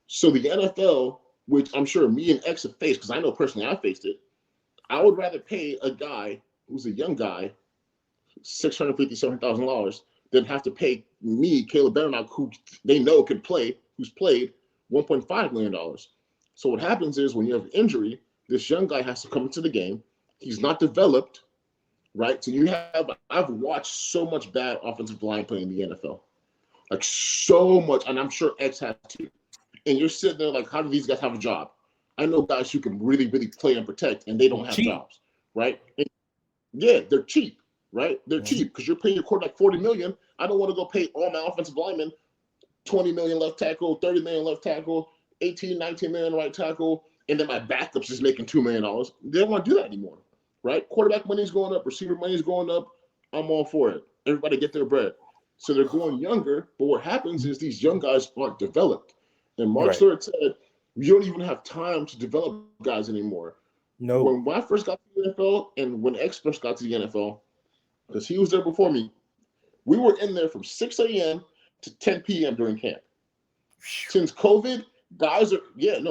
So the NFL, which I'm sure me and X have faced, because I know personally I faced it, I would rather pay a guy who's a young guy $650,000, $700,000 than have to pay me, Caleb Benenoch, who they know can play, who's played $1.5 million. So what happens is when you have injury, this young guy has to come into the game. He's not developed, right? So I've watched so much bad offensive line play in the NFL. Like so much, and I'm sure X has too. And you're sitting there like, how do these guys have a job? I know guys who can really play and protect, and they don't have jobs, right? And yeah, they're cheap, right? They're cheap because you're paying your quarterback $40 million. I don't want to go pay all my offensive linemen $20 million left tackle, $30 million left tackle, 18, 19 million right tackle, and then my backups is making $2 million. They don't want to do that anymore, right? Quarterback money's going up, receiver money's going up. I'm all for it. Everybody get their bread. So they're going younger, but what happens is these young guys aren't developed. And Mark Stewart said, you don't even have time to develop guys anymore. No. When I first got to the NFL and when X first got to the NFL, because he was there before me, we were in there from 6 a.m. to 10 p.m. during camp. Since COVID, guys are,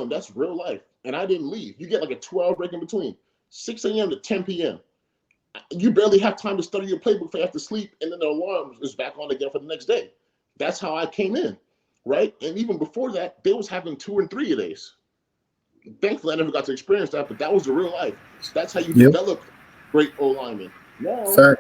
that's real life. And I didn't leave. You get like a 2-hour break in between, 6 a.m. to 10 p.m. You barely have time to study your playbook before you have to sleep, and then the alarm is back on again for the next day. That's how I came in, right? And even before that, they was having 2 and 3 days. Thankfully, I never got to experience that, but that was the real life. That's how you develop great O-linemen. Now,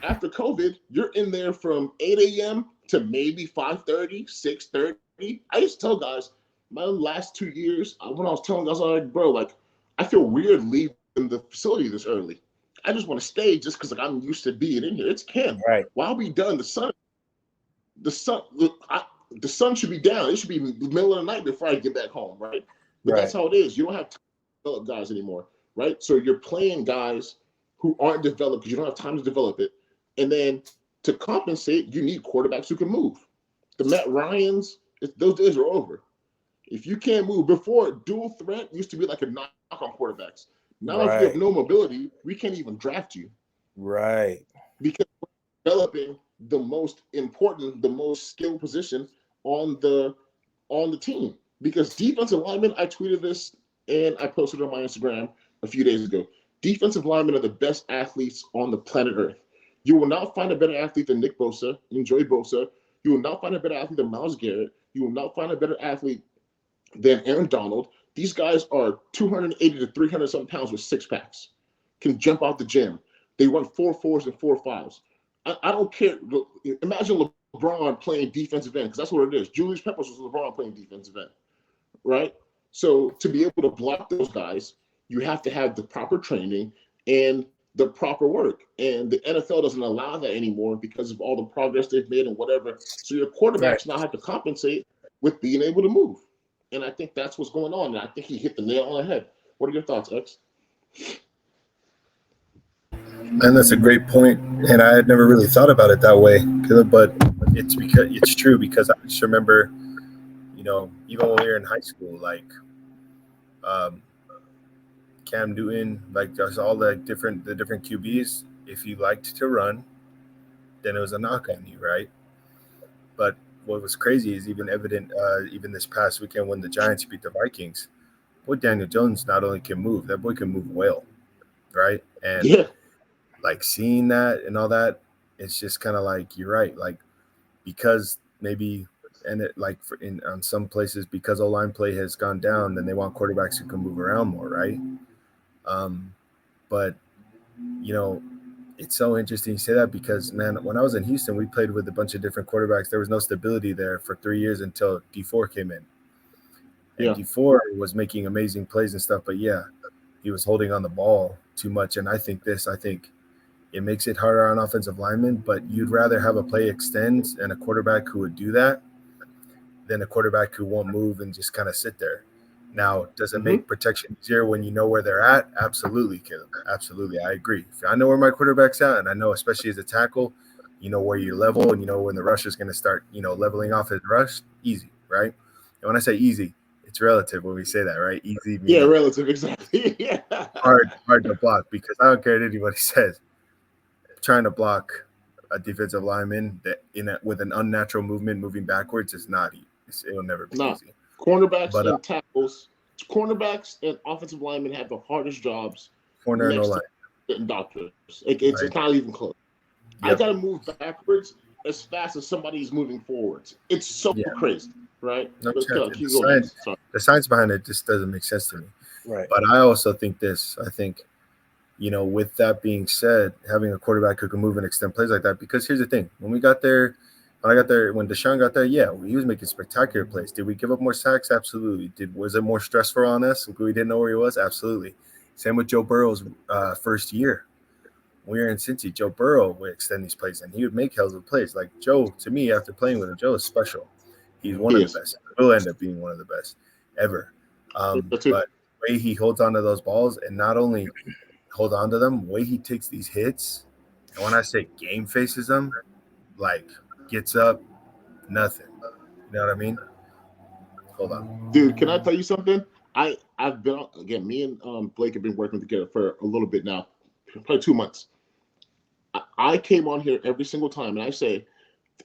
after COVID, you're in there from 8 a.m. to maybe 5:30, 6:30. I used to tell guys, my last 2 years, when I was telling guys, I was like, bro, like, I feel weird leaving the facility this early. I just want to stay just because I'm used to being in here. It's camp. Right. Well, I'll be done. The sun should be down. It should be middle of the night before I get back home, right? But that's how it is. You don't have time to develop guys anymore, right? So you're playing guys who aren't developed because you don't have time to develop it. And then to compensate, you need quarterbacks who can move. The Matt Ryans, those days are over. If you can't move, before dual threat used to be like a knock on quarterbacks. Now if you have no mobility, we can't even draft you. Right. Because we're developing the most important, the most skilled position on the team. Because defensive linemen, I tweeted this and I posted it on my Instagram a few days ago. Defensive linemen are the best athletes on the planet Earth. You will not find a better athlete than Nick Bosa, Joey Bosa. You will not find a better athlete than Myles Garrett. You will not find a better athlete than Aaron Donald. These guys are 280 to 300 something pounds with 6-packs, can jump out the gym. They run 4.4s and 4.5s. I don't care. Imagine LeBron playing defensive end, because that's what it is. Julius Peppers was LeBron playing defensive end, right? So to be able to block those guys, you have to have the proper training and the proper work. And the NFL doesn't allow that anymore because of all the progress they've made and whatever. So your quarterbacks now have to compensate with being able to move. And I think that's what's going on. And I think he hit the nail on the head. What are your thoughts, X? And that's a great point, and I had never really thought about it that way. But it's true because I just remember, even when we were in high school, like um, Cam Newton, like there's all the different QBs. If you liked to run, then it was a knock on you, right? But what was crazy is even evident, even this past weekend when the Giants beat the Vikings. Boy, Daniel Jones not only can move, that boy can move well, right? And Yeah. like seeing that and all that, it's just kind of like you're right, like because maybe and it like in on some places because O-line play has gone down, then they want quarterbacks who can move around more, right? But it's so interesting you say that because man, when I was in Houston, we played with a bunch of different quarterbacks. There was no stability there for 3 years until D4 came in, and D4 was making amazing plays and stuff. But yeah, he was holding on the ball too much, and I think it makes it harder on offensive linemen, but you'd rather have a play extend and a quarterback who would do that than a quarterback who won't move and just kind of sit there. Now, does it make protection easier when you know where they're at? Absolutely, Caleb. Absolutely. I agree. If I know where my quarterback's at, and I know especially as a tackle, you know where you level and you know when the rush is going to start, leveling off his rush, easy, right? And when I say easy, it's relative when we say that, right? Easy. Yeah, relative, exactly. Yeah. Hard to block because I don't care what anybody says. Trying to block a defensive lineman with an unnatural movement, moving backwards, is not easy. It'll never be easy. Cornerbacks and tackles, cornerbacks and offensive linemen have the hardest jobs. Corner and O-line. And doctors. It's Right. not even close. Yep. I got to move backwards as fast as somebody's moving forwards. It's so crazy, right? No, the science behind it just doesn't make sense to me. Right. But I also think this. I think, with that being said, having a quarterback who can move and extend plays like that, because here's the thing. When Deshaun got there, yeah, he was making spectacular plays. Did we give up more sacks? Absolutely. Was it more stressful on us? We didn't know where he was? Absolutely. Same with Joe Burrow's first year. We were in Cincy. Joe Burrow would extend these plays, and he would make hells of plays. Like Joe, to me, after playing with him, Joe is special. He's one of the best. Will end up being one of the best ever. But the way he holds onto those balls, and not only hold on to them, the way he takes these hits, and when I say game faces them, like gets up, nothing. You know what I mean? Hold on. Dude, can I tell you something? I've been, again, me and Blake have been working together for a little bit now, probably 2 months. I came on here every single time, and I say,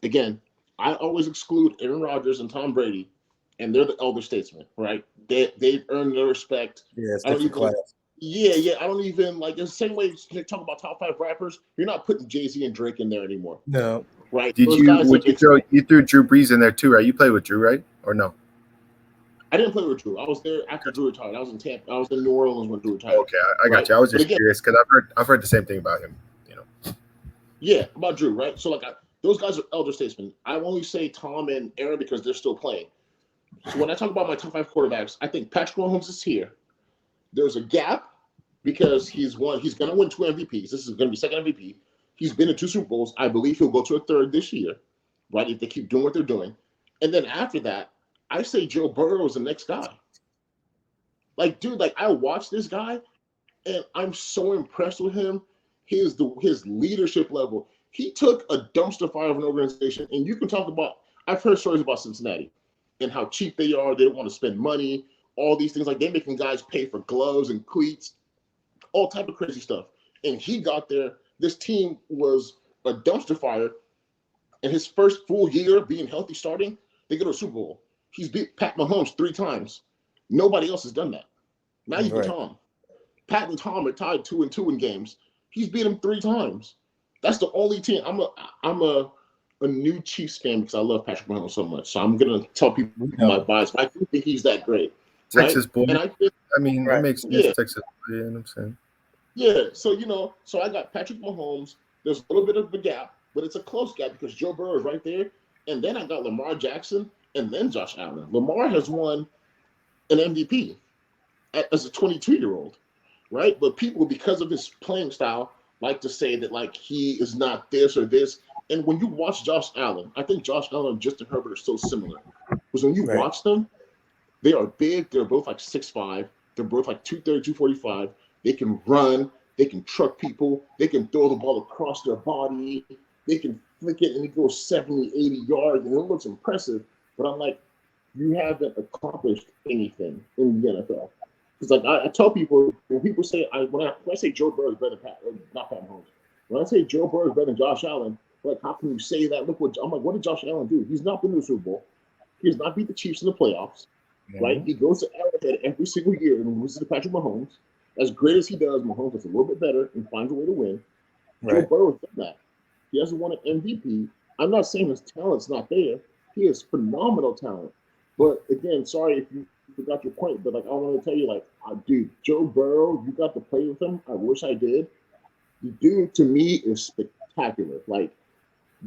again, I always exclude Aaron Rodgers and Tom Brady, and they're the elder statesmen, right? They've earned their respect. Yeah, it's different class. Yeah. I don't even like. It's the same way you talk about top 5 rappers. You're not putting Jay-Z and Drake in there anymore. No. Right? You threw Drew Brees in there too, right? You played with Drew, right? Or no? I didn't play with Drew. I was there after Drew retired. I was in Tampa. I was in New Orleans when Drew retired. Okay, I got you. I was just curious because I've heard the same thing about him. Yeah, about Drew, right? So like those guys are elder statesmen. I only say Tom and Aaron because they're still playing. So when I talk about my top 5 quarterbacks, I think Patrick Mahomes is here. There's a gap because he's going to win 2 MVPs. This is going to be second MVP. He's been in 2 Super Bowls. I believe he'll go to a third this year, right? If they keep doing what they're doing. And then after that, I say Joe Burrow is the next guy. Like, dude, I watch this guy, and I'm so impressed with him. His leadership level. He took a dumpster fire of an organization, and you can talk about. I've heard stories about Cincinnati and how cheap they are. They don't want to spend money. All these things, like they're making guys pay for gloves and cleats, all type of crazy stuff. And he got there. This team was a dumpster fire, and his first full year being healthy, starting, they go to a Super Bowl. He's beat Pat Mahomes 3 times. Nobody else has done that. Not even Tom. Pat and Tom are tied 2-2 in games. He's beat him 3 times. That's the only team. I'm a new Chiefs fan because I love Patrick Mahomes so much. So I'm gonna tell people my bias. But I do think he's that great. Texas boy. And it makes sense. Texas boy. You know what I'm saying? Yeah. So so I got Patrick Mahomes. There's a little bit of a gap, but it's a close gap because Joe Burrow is right there. And then I got Lamar Jackson and then Josh Allen. Lamar has won an MVP as a 22-year-old. Right? But people, because of his playing style, like to say that he is not this or this. And when you watch Josh Allen, I think Josh Allen and Justin Herbert are so similar. Because when you watch them, they are big. They're both 6'5". They're both 230, 245. They can run. They can truck people. They can throw the ball across their body. They can flick it and it goes 70, 80 yards, and it looks impressive. But I'm like, you haven't accomplished anything in the NFL. Because like I tell people, when people say when I say Joe Burrow is better than not Pat Mahomes, when I say Joe Burrow is better than Josh Allen, like how can you say that? Look what I'm like. What did Josh Allen do? He's not been to the Super Bowl. He has not beat the Chiefs in the playoffs. Right? He goes to Arrowhead every single year and loses to Patrick Mahomes. As great as he does, Mahomes is a little bit better and finds a way to win. Joe Burrow has done that. He hasn't won an MVP. I'm not saying his talent's not there. He has phenomenal talent. But again, sorry if you forgot your point, but like I want to tell you, like, dude, Joe Burrow, you got to play with him. I wish I did. The dude to me is spectacular. Like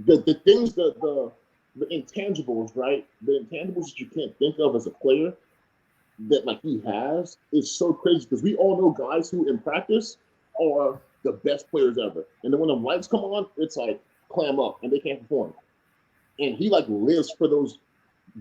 the things that the intangibles, right? The intangibles that you can't think of as a player that like he has is so crazy because we all know guys who in practice are the best players ever. And then when the lights come on, it's like clam up and they can't perform. And he like lives for those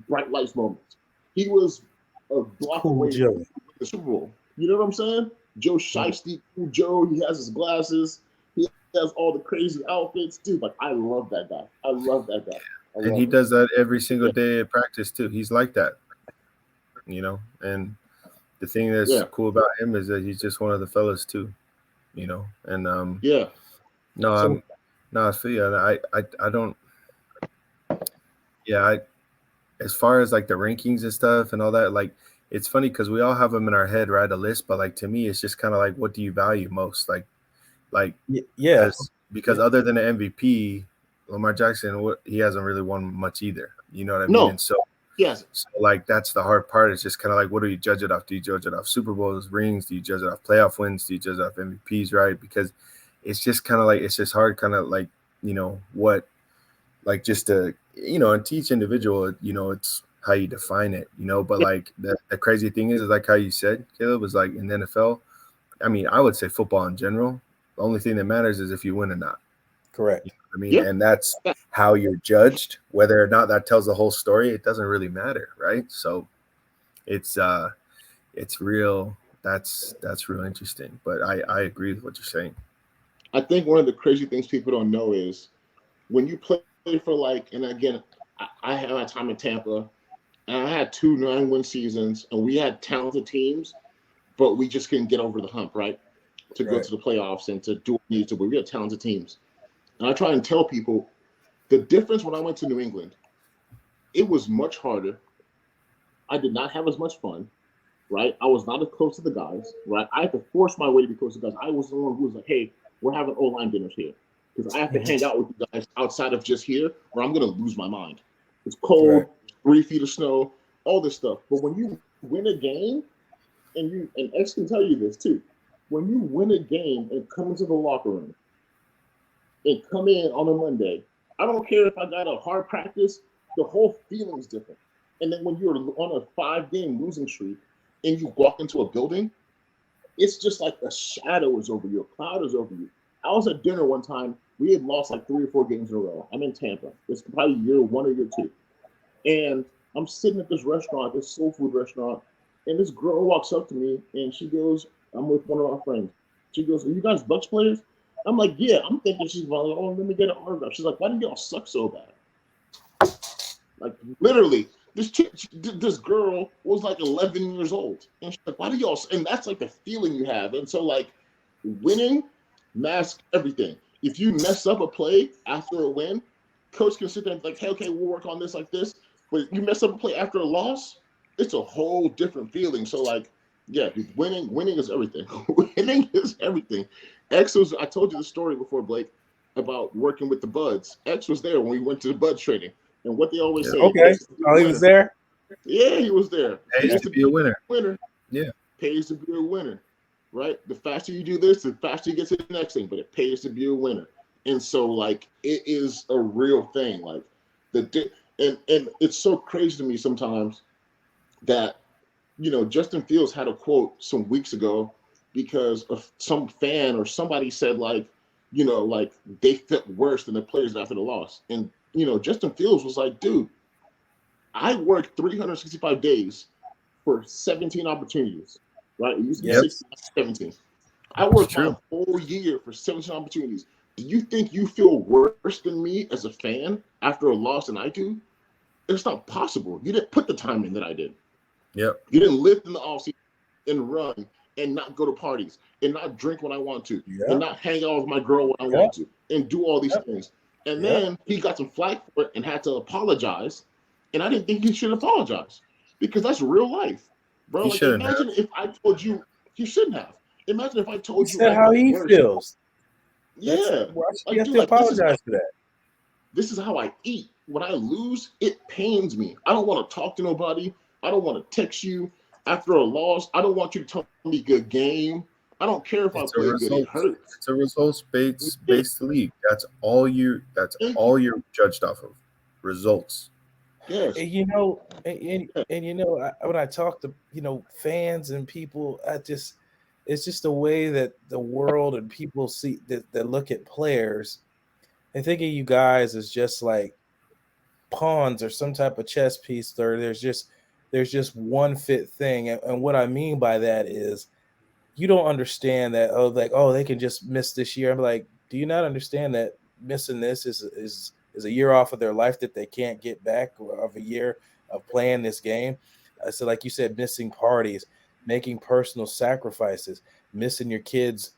bright lights moments. He was a block away from the Super Bowl. You know what I'm saying? Joe Shiesty, cool Joe, he has his glasses. He has all the crazy outfits. Dude, like I love that guy. I love that guy. And he does that every single day at practice too. He's like that. You know, and the thing that's cool about him is that he's just one of the fellas too, you know. And I feel you. I don't. Yeah, as far as like the rankings and stuff and all that, like it's funny because we all have them in our head, right? A list, but like to me, it's just kind of like, what do you value most? Like because other than the MVP, Lamar Jackson, he hasn't really won much either. You know what I mean? And so. Yes. So like that's the hard part. It's just kind of like, what do you judge it off? Do you judge it off Super Bowls, rings? Do you judge it off playoff wins? Do you judge it off MVPs? Right? Because it's just kind of like it's just hard, kind of like what, like just to and to each individual, it's how you define it, But like the crazy thing is like how you said, Caleb, was like in the NFL. I mean, I would say football in general. The only thing that matters is if you win or not. Correct. I mean, and that's how you're judged. Whether or not that tells the whole story, it doesn't really matter, right? So it's real. That's real interesting. But I agree with what you're saying. I think one of the crazy things people don't know is when you play for like, and again, I had my time in Tampa, and I had 2 9-win seasons, and we had talented teams, but we just couldn't get over the hump, right? To go to the playoffs and to do what we needed to. But we had talented teams. And I try and tell people the difference when I went to New England, it was much harder. I did not have as much fun, right? I was not as close to the guys, right? I had to force my way to be close to the guys. I was the one who was like, hey, we're having O-line dinners here. Because I have to hang out with you guys outside of just here, or I'm going to lose my mind. It's cold, 3 feet of snow, all this stuff. But when you win a game, and X can tell you this too, when you win a game and come into the locker room, and come in on a Monday, I don't care if I got a hard practice, the whole feeling is different. And then when you're on a 5-game losing streak and you walk into a building, it's just like a shadow is over you, a cloud is over you. I was at dinner one time, we had lost like 3 or 4 games in a row. I'm in Tampa. It's probably year 1 or year 2. And I'm sitting at this restaurant, this soul food restaurant, and this girl walks up to me and she goes, I'm with one of my friends. She goes, are you guys Bucs players? I'm like, yeah. I'm thinking she's like, oh, let me get an autograph. She's like, why do y'all suck so bad? Like, literally, this girl was like 11 years old. And she's like, why do y'all? And that's like the feeling you have. And so, like, winning masks everything. If you mess up a play after a win, coach can sit there and be like, hey, okay, we'll work on this like this. But you mess up a play after a loss, it's a whole different feeling. So, like, yeah, winning is everything. Winning is everything. I told you the story before, Blake, about working with the Buds. X was there when we went to the Buds training. And what they always say. Okay. Oh, he was there? Yeah, he was there. Pays to be a winner. Yeah. Pays to be a winner. Right? The faster you do this, the faster you get to the next thing. But it pays to be a winner. And so, like, it is a real thing. Like, and it's so crazy to me sometimes that, Justin Fields had a quote some weeks ago because of some fan or somebody said, like, like they felt worse than the players after the loss. And, Justin Fields was like, dude, I worked 365 days for 17 opportunities, right? It used to be 16, 17. I worked my whole year for 17 opportunities. Do you think you feel worse than me as a fan after a loss than I do? It's not possible. You didn't put the time in that I did. Yep. You didn't live in the offseason and run and not go to parties and not drink when I want to and not hang out with my girl when I want to and do all these things. And then he got some flack for it and had to apologize. And I didn't think he should apologize because that's real life, bro. Like, imagine if I told you he shouldn't have. Imagine if I told you how he feels. Yeah. Why should you have to apologize for that? This is how I eat. When I lose, it pains me. I don't want to talk to nobody. I don't want to text you after a loss. I don't want you to tell me good game. I don't care if I play good. It hurts. It's a results-based league. That's all you're judged off of. Results. Yes. And when I talk to fans and people, it's just the way that the world and people see that look at players. They think of you guys as just like pawns or some type of chess piece, or there's just one fit thing. And what I mean by that is you don't understand that, they can just miss this year. I'm like, do you not understand that missing this is a year off of their life that they can't get back, of a year of playing this game? So like you said, missing parties, making personal sacrifices, missing your kids'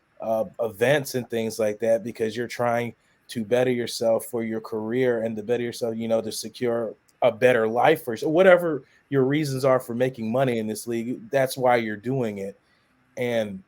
events and things like that because you're trying to better yourself for your career and to better yourself, to secure a better life for whatever your reasons are for making money in this league. That's why you're doing it. And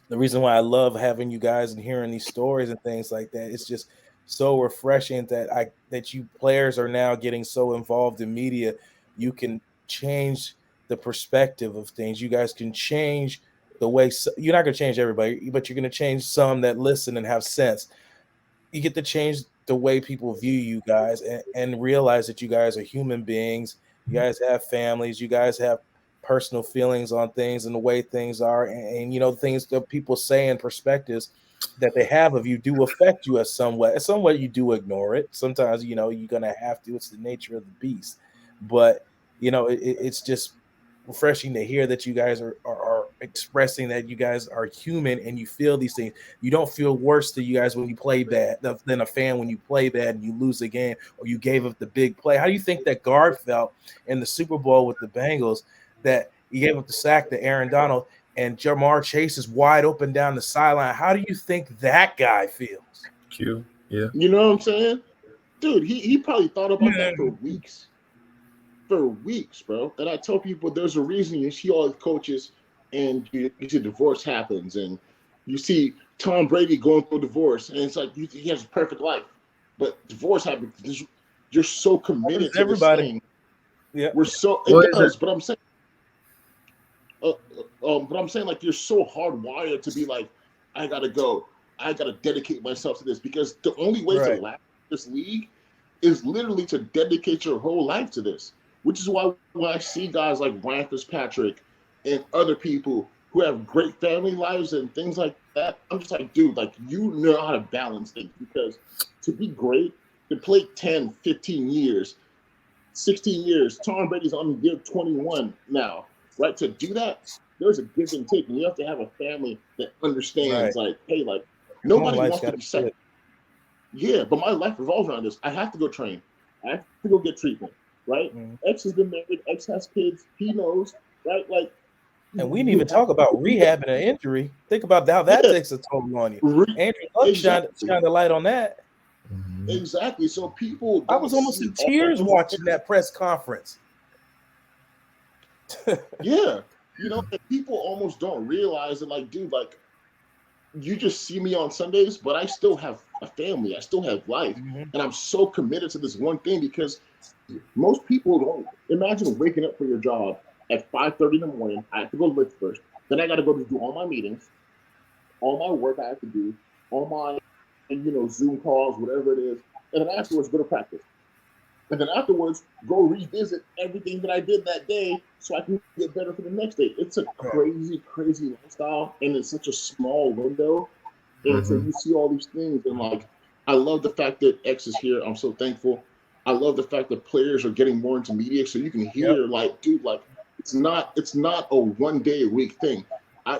the reason why I love having you guys and hearing these stories and things like that, it's just so refreshing that you players are now getting so involved in media. You can change the perspective of things. You guys can change the way you're not going to change everybody, but you're going to change some that listen and have sense. You get to change the way people view you guys and realize that you guys are human beings. You guys have families. You guys have personal feelings on things and the way things are. And things that people say and perspectives that they have of you do affect you as somewhat you do ignore it. Sometimes, you're going to have to. It's the nature of the beast. But, it's just refreshing to hear that you guys are expressing that you guys are human and you feel these things. You don't feel worse to you guys when you play bad than a fan when you play bad and you lose a game or you gave up the big play. How do you think that guard felt in the Super Bowl with the Bengals that he gave up the sack to Aaron Donald and Jamar Chase is wide open down the sideline? How do you think that guy feels? Q, yeah. You know what I'm saying? Dude, he probably thought about that for weeks. For weeks, bro. And I tell people there's a reason you see all the coaches and you see divorce happens and you see Tom Brady going through a divorce and it's like he has a perfect life. But divorce happens because you're so committed to everybody. This thing. Yeah. We're so it does, but I'm saying like you're so hardwired to be like, I gotta go. I gotta dedicate myself to this because the only way to last this league is literally to dedicate your whole life to this. Which is why when I see guys like Ryan Fitzpatrick and other people who have great family lives and things like that, I'm just like, dude, like you know how to balance things because to be great, to play 10, 15 years, 16 years, Tom Brady's on year 21 now, right? To do that, there's a give and take. And you have to have a family that understands, like, hey, like nobody wants to be second. Yeah, but my life revolves around this. I have to go train. I have to go get treatment. Right? X has been married. X has kids. He knows, right? Like, and we didn't even talk about rehab and an injury. Think about how that takes a toll on you. Andrew Luck shined the light on that. Exactly. So people, I was almost in tears watching that press conference. Yeah, people almost don't realize that, like, dude, like, you just see me on Sundays, but I still have a family. I still have life, and I'm so committed to this one thing because. Most people don't imagine waking up for your job at 5:30 in the morning. I have to go lift first. Then I got to go to do all my meetings, all my work I have to do, all my, Zoom calls, whatever it is. And then afterwards, go to practice. And then afterwards, go revisit everything that I did that day so I can get better for the next day. It's a crazy, crazy lifestyle. And it's such a small window. And so you see all these things. And like, I love the fact that X is here. I'm so thankful. I love the fact that players are getting more into media, so you can hear, like, dude, like it's not a 1 day a week thing.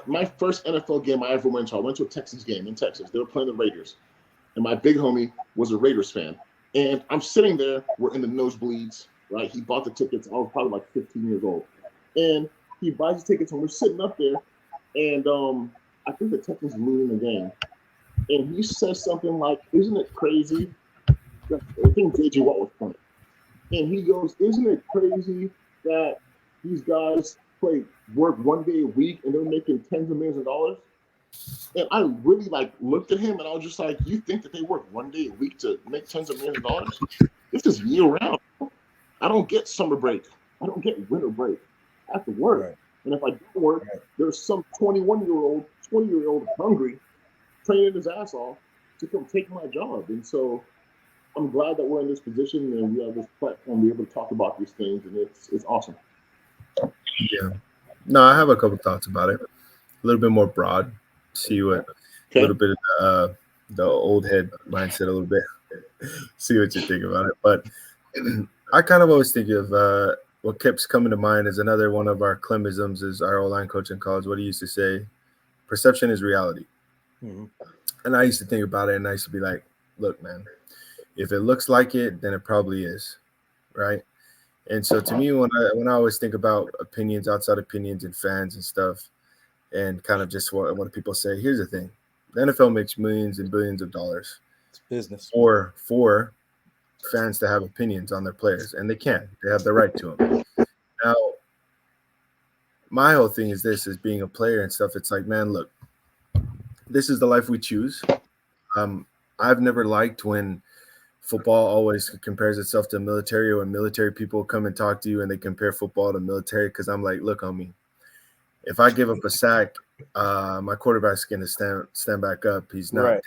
my first NFL game I ever went to, I went to a Texans game in Texas. They were playing the Raiders. And my big homie was a Raiders fan. And I'm sitting there, we're in the nosebleeds, right? He bought the tickets. I was probably like 15 years old. And he buys the tickets, and we're sitting up there. And I think the Texans are losing the game. And he says something like, "Isn't it crazy?" I think J.J. Watt was playing. And he goes, "Isn't it crazy that these guys work one day a week and they're making tens of millions of dollars?" And I really looked at him and I was just like, "You think that they work one day a week to make tens of millions of dollars? This is year round. I don't get summer break. I don't get winter break. I have to work. Right. And if I don't work, there's some 21-year-old, 20-year-old hungry, training his ass off to come take my job." And so I'm glad that we're in this position and we have this platform to be able to talk about these things, and it's awesome. Yeah. No, I have a couple thoughts about it. A little bit more broad. See what a little bit of the old head mindset a little bit. See what you think about it. But I kind of always think of what keeps coming to mind is another one of our Clemisms is our O-line coach in college. What he used to say, perception is reality. Mm-hmm. And I used to think about it, and I used to be like, look, man, if it looks like it, then it probably is, right? And so to me, when I always think about opinions, outside opinions and fans and stuff, and kind of just what people say, here's the thing. The NFL makes millions and billions of dollars. It's business. For fans to have opinions on their players, and they can. They have the right to them. Now, my whole thing is this, is being a player and stuff. It's like, man, look, this is the life we choose. I've never liked when football always compares itself to military, or when military people come and talk to you and they compare football to military, because I'm like, look, homie, if I give up a sack, my quarterback's going to stand back up. He's not. Right.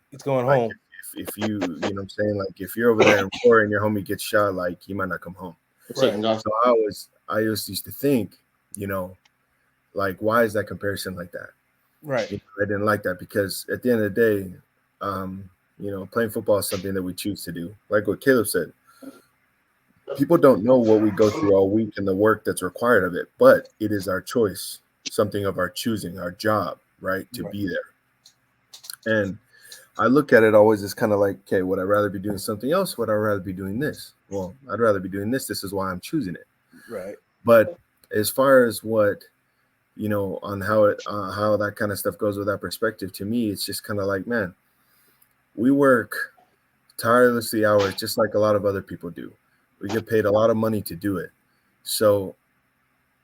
He's going home. If you know what I'm saying? Like, if you're over there in war and your homie gets shot, like, he might not come home. Right. So I always used to think, like, why is that comparison like that? Right. I didn't like that, because at the end of the day, playing football is something that we choose to do. Like what Caleb said, people don't know what we go through all week and the work that's required of it, but it is our choice, something of our choosing, our job, right, to be there. And I look at it always as kind of like, okay, would I rather be doing something else? Would I rather be doing this? Well, I'd rather be doing this. This is why I'm choosing it. Right. But as far as what, on how that kind of stuff goes with that perspective, to me, it's just kind of like, man, we work tirelessly hours just like a lot of other people do. We get paid a lot of money to do it. So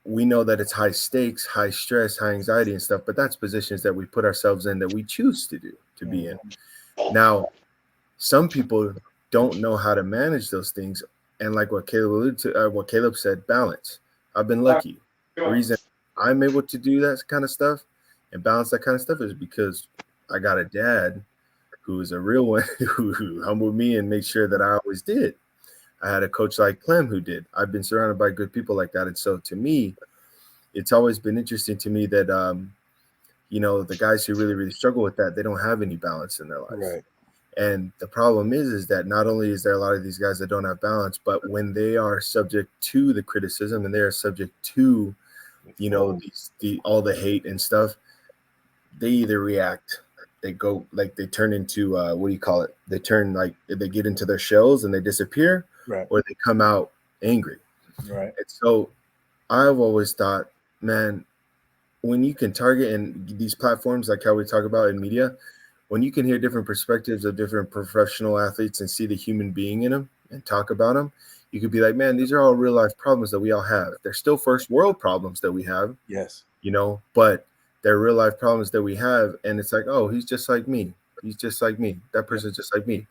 we know that it's high stakes, high stress, high anxiety and stuff, but that's positions that we put ourselves in that we choose to be in. Now, some people don't know how to manage those things. And like what Caleb alluded to, what Caleb said, balance. I've been lucky. The reason I'm able to do that kind of stuff and balance that kind of stuff is because I got a dad who is a real one who humbled me and made sure that I always did. I had a coach like Clem who did. I've been surrounded by good people like that. And so to me, it's always been interesting to me that, the guys who really, really struggle with that, they don't have any balance in their life. Right. And the problem is that not only is there a lot of these guys that don't have balance, but when they are subject to the criticism and they are subject to, all the hate and stuff, they either react, they go like they turn into what do you call it? They turn like they get into their shells and they disappear, right? Or they come out angry, right? And so I've always thought, man, when you can target in these platforms like how we talk about in media, when you can hear different perspectives of different professional athletes and see the human being in them and talk about them, you could be like, man, these are all real life problems that we all have. They're still first world problems that we have. Yes. But they're real life problems that we have. And it's like, oh, he's just like me. He's just like me. That person's just like me.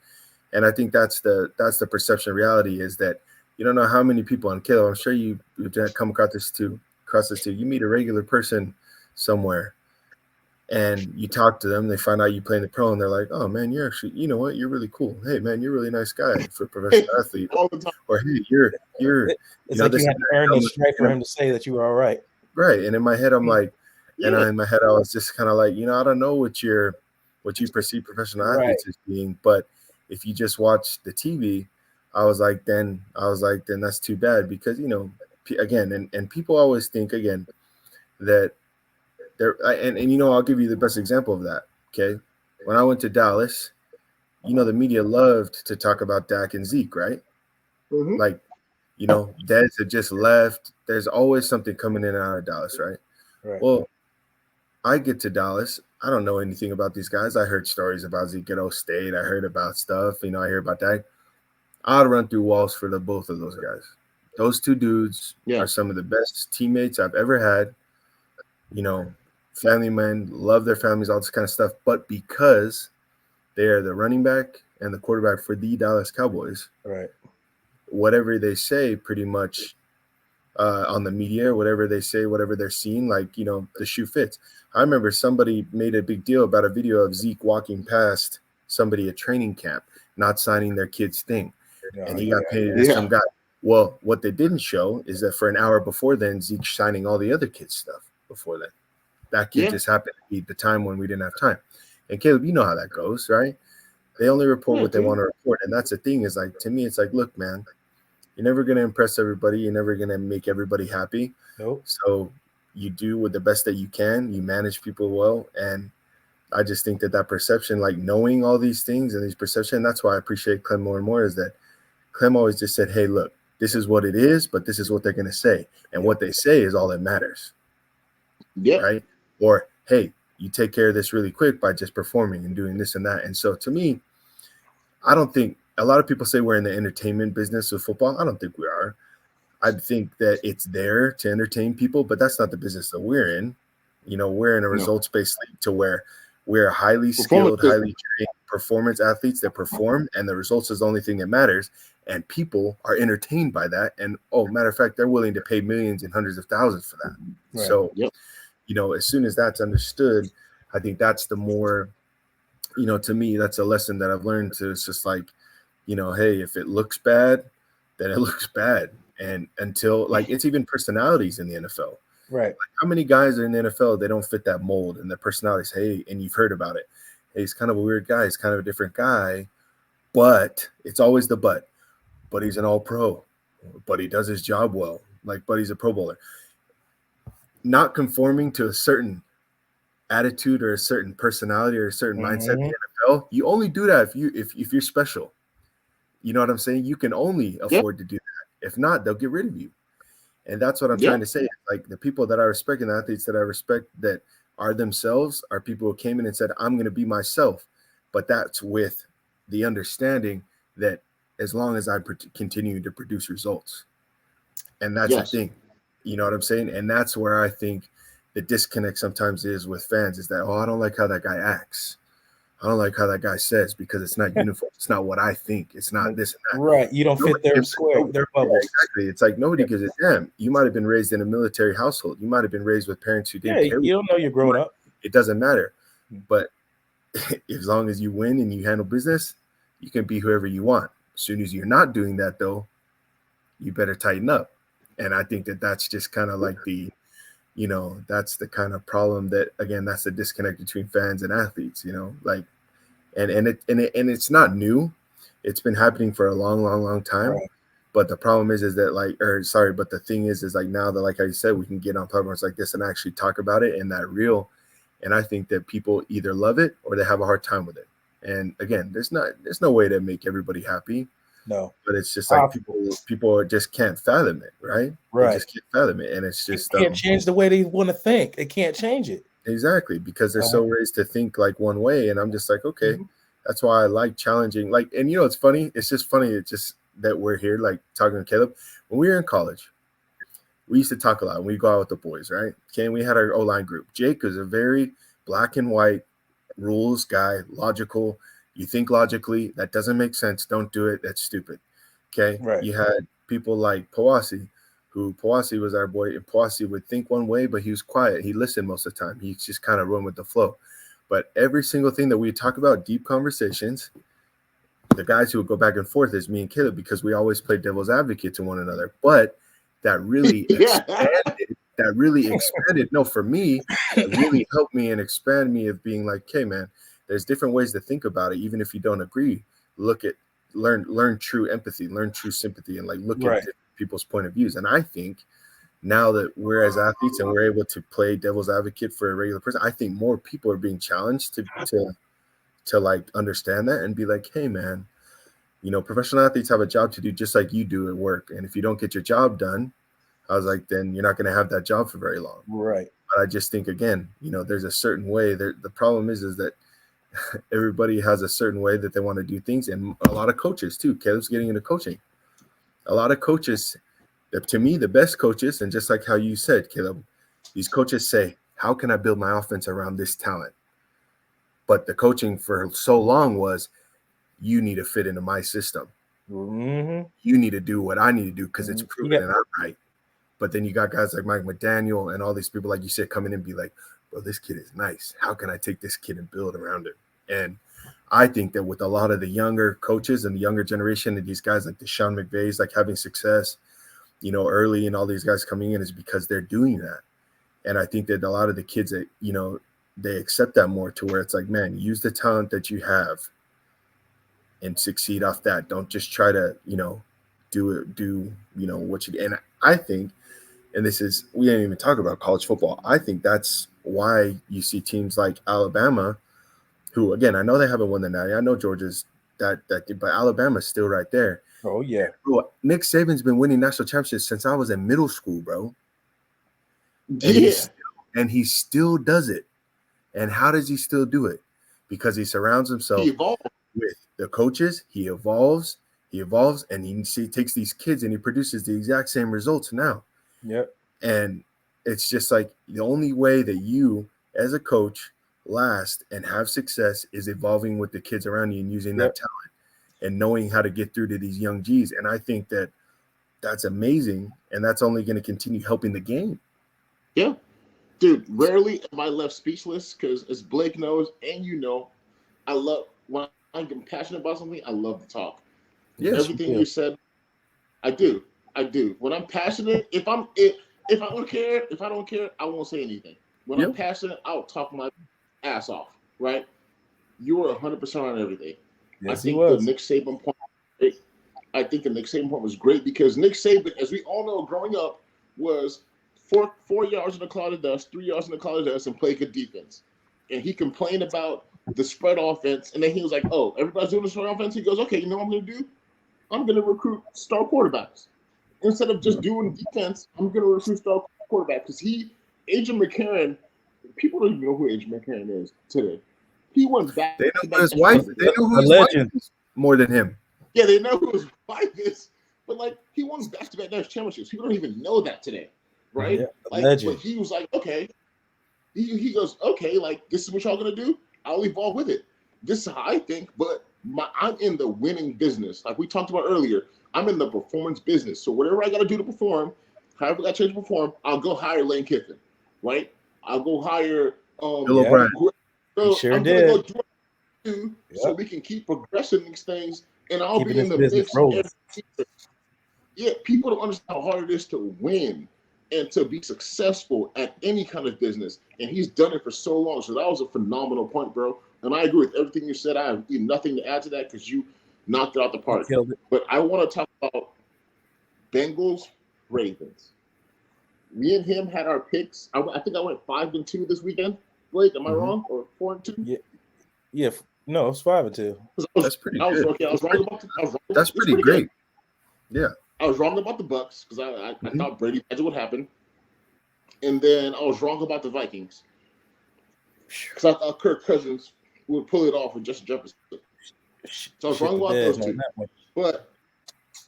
And I think that's the perception of reality, is that you don't know how many people, and Caleb, I'm sure you've come across this too. You meet a regular person somewhere and you talk to them, they find out you play in the pro, and they're like, oh man, you're actually, you know what, you're really cool. Hey man, you're a really nice guy for a professional athlete. All the time. Or hey, you're it's like you had to earn this straight for him to say that you were all right. Right. And in my head, I'm like, in my head, I was just kind of like, I don't know what you perceive professional athletes as being, but if you just watch the TV, I was like, then that's too bad, because, again, and people always think, again, that And I'll give you the best example of that. Okay, when I went to Dallas, the media loved to talk about Dak and Zeke, right? Mm-hmm. Like, Dez had just left. There's always something coming in and out of Dallas, right? Right. Well, I get to Dallas. I don't know anything about these guys. I heard stories about Zeke at State. I heard about stuff. I hear about Dak. I'd run through walls for the both of those guys. Those two dudes are some of the best teammates I've ever had. Family men, love their families, all this kind of stuff. But because they are the running back and the quarterback for the Dallas Cowboys, right, whatever they say pretty much on the media, whatever they say, whatever they're seeing, the shoe fits. I remember somebody made a big deal about a video of Zeke walking past somebody at training camp, not signing their kid's thing. And he got painted as some guy. Well, what they didn't show is that for an hour before then, Zeke signing all the other kids' stuff before then. That kid just happened to be the time when we didn't have time. And Caleb, you know how that goes, right? They only report what they want to report. And that's the thing is to me, it's look, man, you're never going to impress everybody. You're never going to make everybody happy. Nope. So you do with the best that you can. You manage people well. And I just think that perception, knowing all these things and these perception, that's why I appreciate Clem more and more, is that Clem always just said, hey, look, this is what it is, but this is what they're going to say. And what they say is all that matters. Yeah. Right? Or, hey, you take care of this really quick by just performing and doing this and that. And so to me, I don't think a lot of people say we're in the entertainment business of football. I don't think we are. I think that it's there to entertain people, but that's not the business that we're in. We're in a results-based league to where we're highly skilled, highly trained performance athletes that perform, and the results is the only thing that matters. And people are entertained by that. And, matter of fact, they're willing to pay millions and hundreds of thousands for that. Right. So, as soon as that's understood, I think that's the more, to me, that's a lesson that I've learned to. It's just hey, if it looks bad, then it looks bad. And until it's even personalities in the NFL. Right. How many guys are in the NFL, they don't fit that mold and their personalities? Hey, and you've heard about it. Hey, he's kind of a weird guy. He's kind of a different guy, but it's always the but he's an all-pro, but he does his job well. But he's a Pro Bowler. Not conforming to a certain attitude or a certain personality or a certain mindset in the NFL, you only do that if you're special. You know what I'm saying? You can only afford to do that. If not, they'll get rid of you. And that's what I'm trying to say. The people that I respect and the athletes that I respect that are themselves are people who came in and said, I'm going to be myself. But that's with the understanding that as long as I continue to produce results. And that's the thing. You know what I'm saying? And that's where I think the disconnect sometimes is with fans is that, I don't like how that guy acts. I don't like how that guy says because it's not uniform. It's not what I think. It's not this and that. Right. You don't fit their square, their bubble. Yeah, exactly. It's nobody gives a damn. You might have been raised in a military household. You might have been raised with parents who didn't care. You don't know you're growing up. It doesn't matter. But as long as you win and you handle business, you can be whoever you want. As soon as you're not doing that, though, you better tighten up. And I think that that's just kind of the, that's the kind of problem that, again, that's the disconnect between fans and athletes, and it's not new. It's been happening for a long time. Right. But the problem is that but the thing is now that, like I said, we can get on platforms like this and actually talk about it and that real. And I think that people either love it or they have a hard time with it. And again, there's no way to make everybody happy. No, but it's just people just can't fathom it, right? They just can't fathom it, and it's just can't change the way they want to think. They can't change it exactly because they're so raised to think one way. And I'm just okay, that's why I like challenging. And it's funny. It's just funny. It's just that we're here talking to Caleb. When we were in college, we used to talk a lot. We go out with the boys, right? Okay, and we had our O-line group. Jake is a very black and white rules guy, logical. You think logically, that doesn't make sense. Don't do it. That's stupid. Okay. Right. You had people like Powasi, who Powasi was our boy. And Powasi would think one way, but he was quiet. He listened most of the time. He just kind of run with the flow. But every single thing that we talk about, deep conversations, the guys who would go back and forth is me and Caleb because we always play devil's advocate to one another. But that really expanded. No, for me, it really helped me and expand me of being hey, man, there's different ways to think about it. Even if you don't agree, learn true empathy, learn true sympathy, and look at people's point of views. And I think now that we're as athletes and we're able to play devil's advocate for a regular person, I think more people are being challenged to like understand that and be like, hey man, professional athletes have a job to do just like you do at work. And if you don't get your job done, I was like, then you're not going to have that job for very long. Right. But I just think, again, there's a certain way there. The problem is that everybody has a certain way that they want to do things. And a lot of coaches too. Caleb's getting into coaching. A lot of coaches, to me, the best coaches, and just like how you said, Caleb, these coaches say, how can I build my offense around this talent? But the coaching for so long was, you need to fit into my system. Mm-hmm. You need to do what I need to do because it's proven and I'm right. But then you got guys like Mike McDaniel and all these people, like you said, coming in and be like, bro, this kid is nice. How can I take this kid and build around him? And I think that with a lot of the younger coaches and the younger generation and these guys like Deshaun McVay's like having success, early, and all these guys coming in is because they're doing that. And I think that a lot of the kids that, they accept that more to where it's like, man, use the talent that you have and succeed off that. Don't just try to, do what you, and I think, and we didn't even talk about college football. I think that's why you see teams like Alabama, who, again, I know they haven't won the Natty. I know Georgia's that but Alabama's still right there. Oh, yeah. Bro, Nick Saban's been winning national championships since I was in middle school, bro. Yeah. And he still does it. And how does he still do it? Because he surrounds himself with the coaches. He evolves, and he takes these kids and he produces the exact same results now. Yep. And it's just like the only way that you, as a coach, last and have success is evolving with the kids around you and using that talent and knowing how to get through to these young G's. And I think that that's amazing, and that's only going to continue helping the game. Yeah. Dude, rarely am I left speechless because, as Blake knows, and I love when I'm passionate about something. I love to talk. Yes, everything you said, I do. When I'm passionate, if I don't care, I won't say anything. When I'm passionate, I'll talk my ass off. Right? You were 100% on everything. Yes, I think the Nick Saban point. I think the Nick Saban point was great because Nick Saban, as we all know, growing up, was 4 yards in a cloud of dust, 3 yards in a cloud of dust, and play good defense. And he complained about the spread offense, and then he was like, "Oh, everybody's doing the spread offense." He goes, "Okay, you know what I'm going to do? I'm going to recruit star quarterbacks instead of just doing defense. I'm going to recruit star quarterbacks because Adrian McCarron. People don't even know who Adrian McCarron is today. He went back. They know who his wife. They know who his wife is more than him. Yeah, they know who his wife is, but like he won back-to-back national championships. People don't even know that today. Right? Yeah, but he was like, okay. He goes, okay, like this is what y'all gonna do. I'll evolve with it. This is how I think, but I'm in the winning business. Like we talked about earlier, I'm in the performance business. So whatever I gotta do to perform, however I gotta change to perform, I'll go hire Lane Kiffin, right? I'll go hire Bill O'Brien. Sure I'm did. gonna go do so we can keep progressing these things, and I'll be in the mix. Yeah, people don't understand how hard it is to win and to be successful at any kind of business. And he's done it for so long. So that was a phenomenal point, bro. And I agree with everything you said. I have nothing to add to that because you knocked it out the park. But I want to talk about Bengals, Ravens. Me and him had our picks. I think I went 5-2 this weekend. Blake, am I wrong? Or 4-2? Yeah. No, it's 5-2. That's pretty good. Okay, I was wrong about that's pretty great. Yeah. I was wrong about the Bucks because I thought Brady Badger would happen. And then I was wrong about the Vikings because I thought Kirk Cousins would pull it off with Justin Jefferson. So I was wrong about those two. But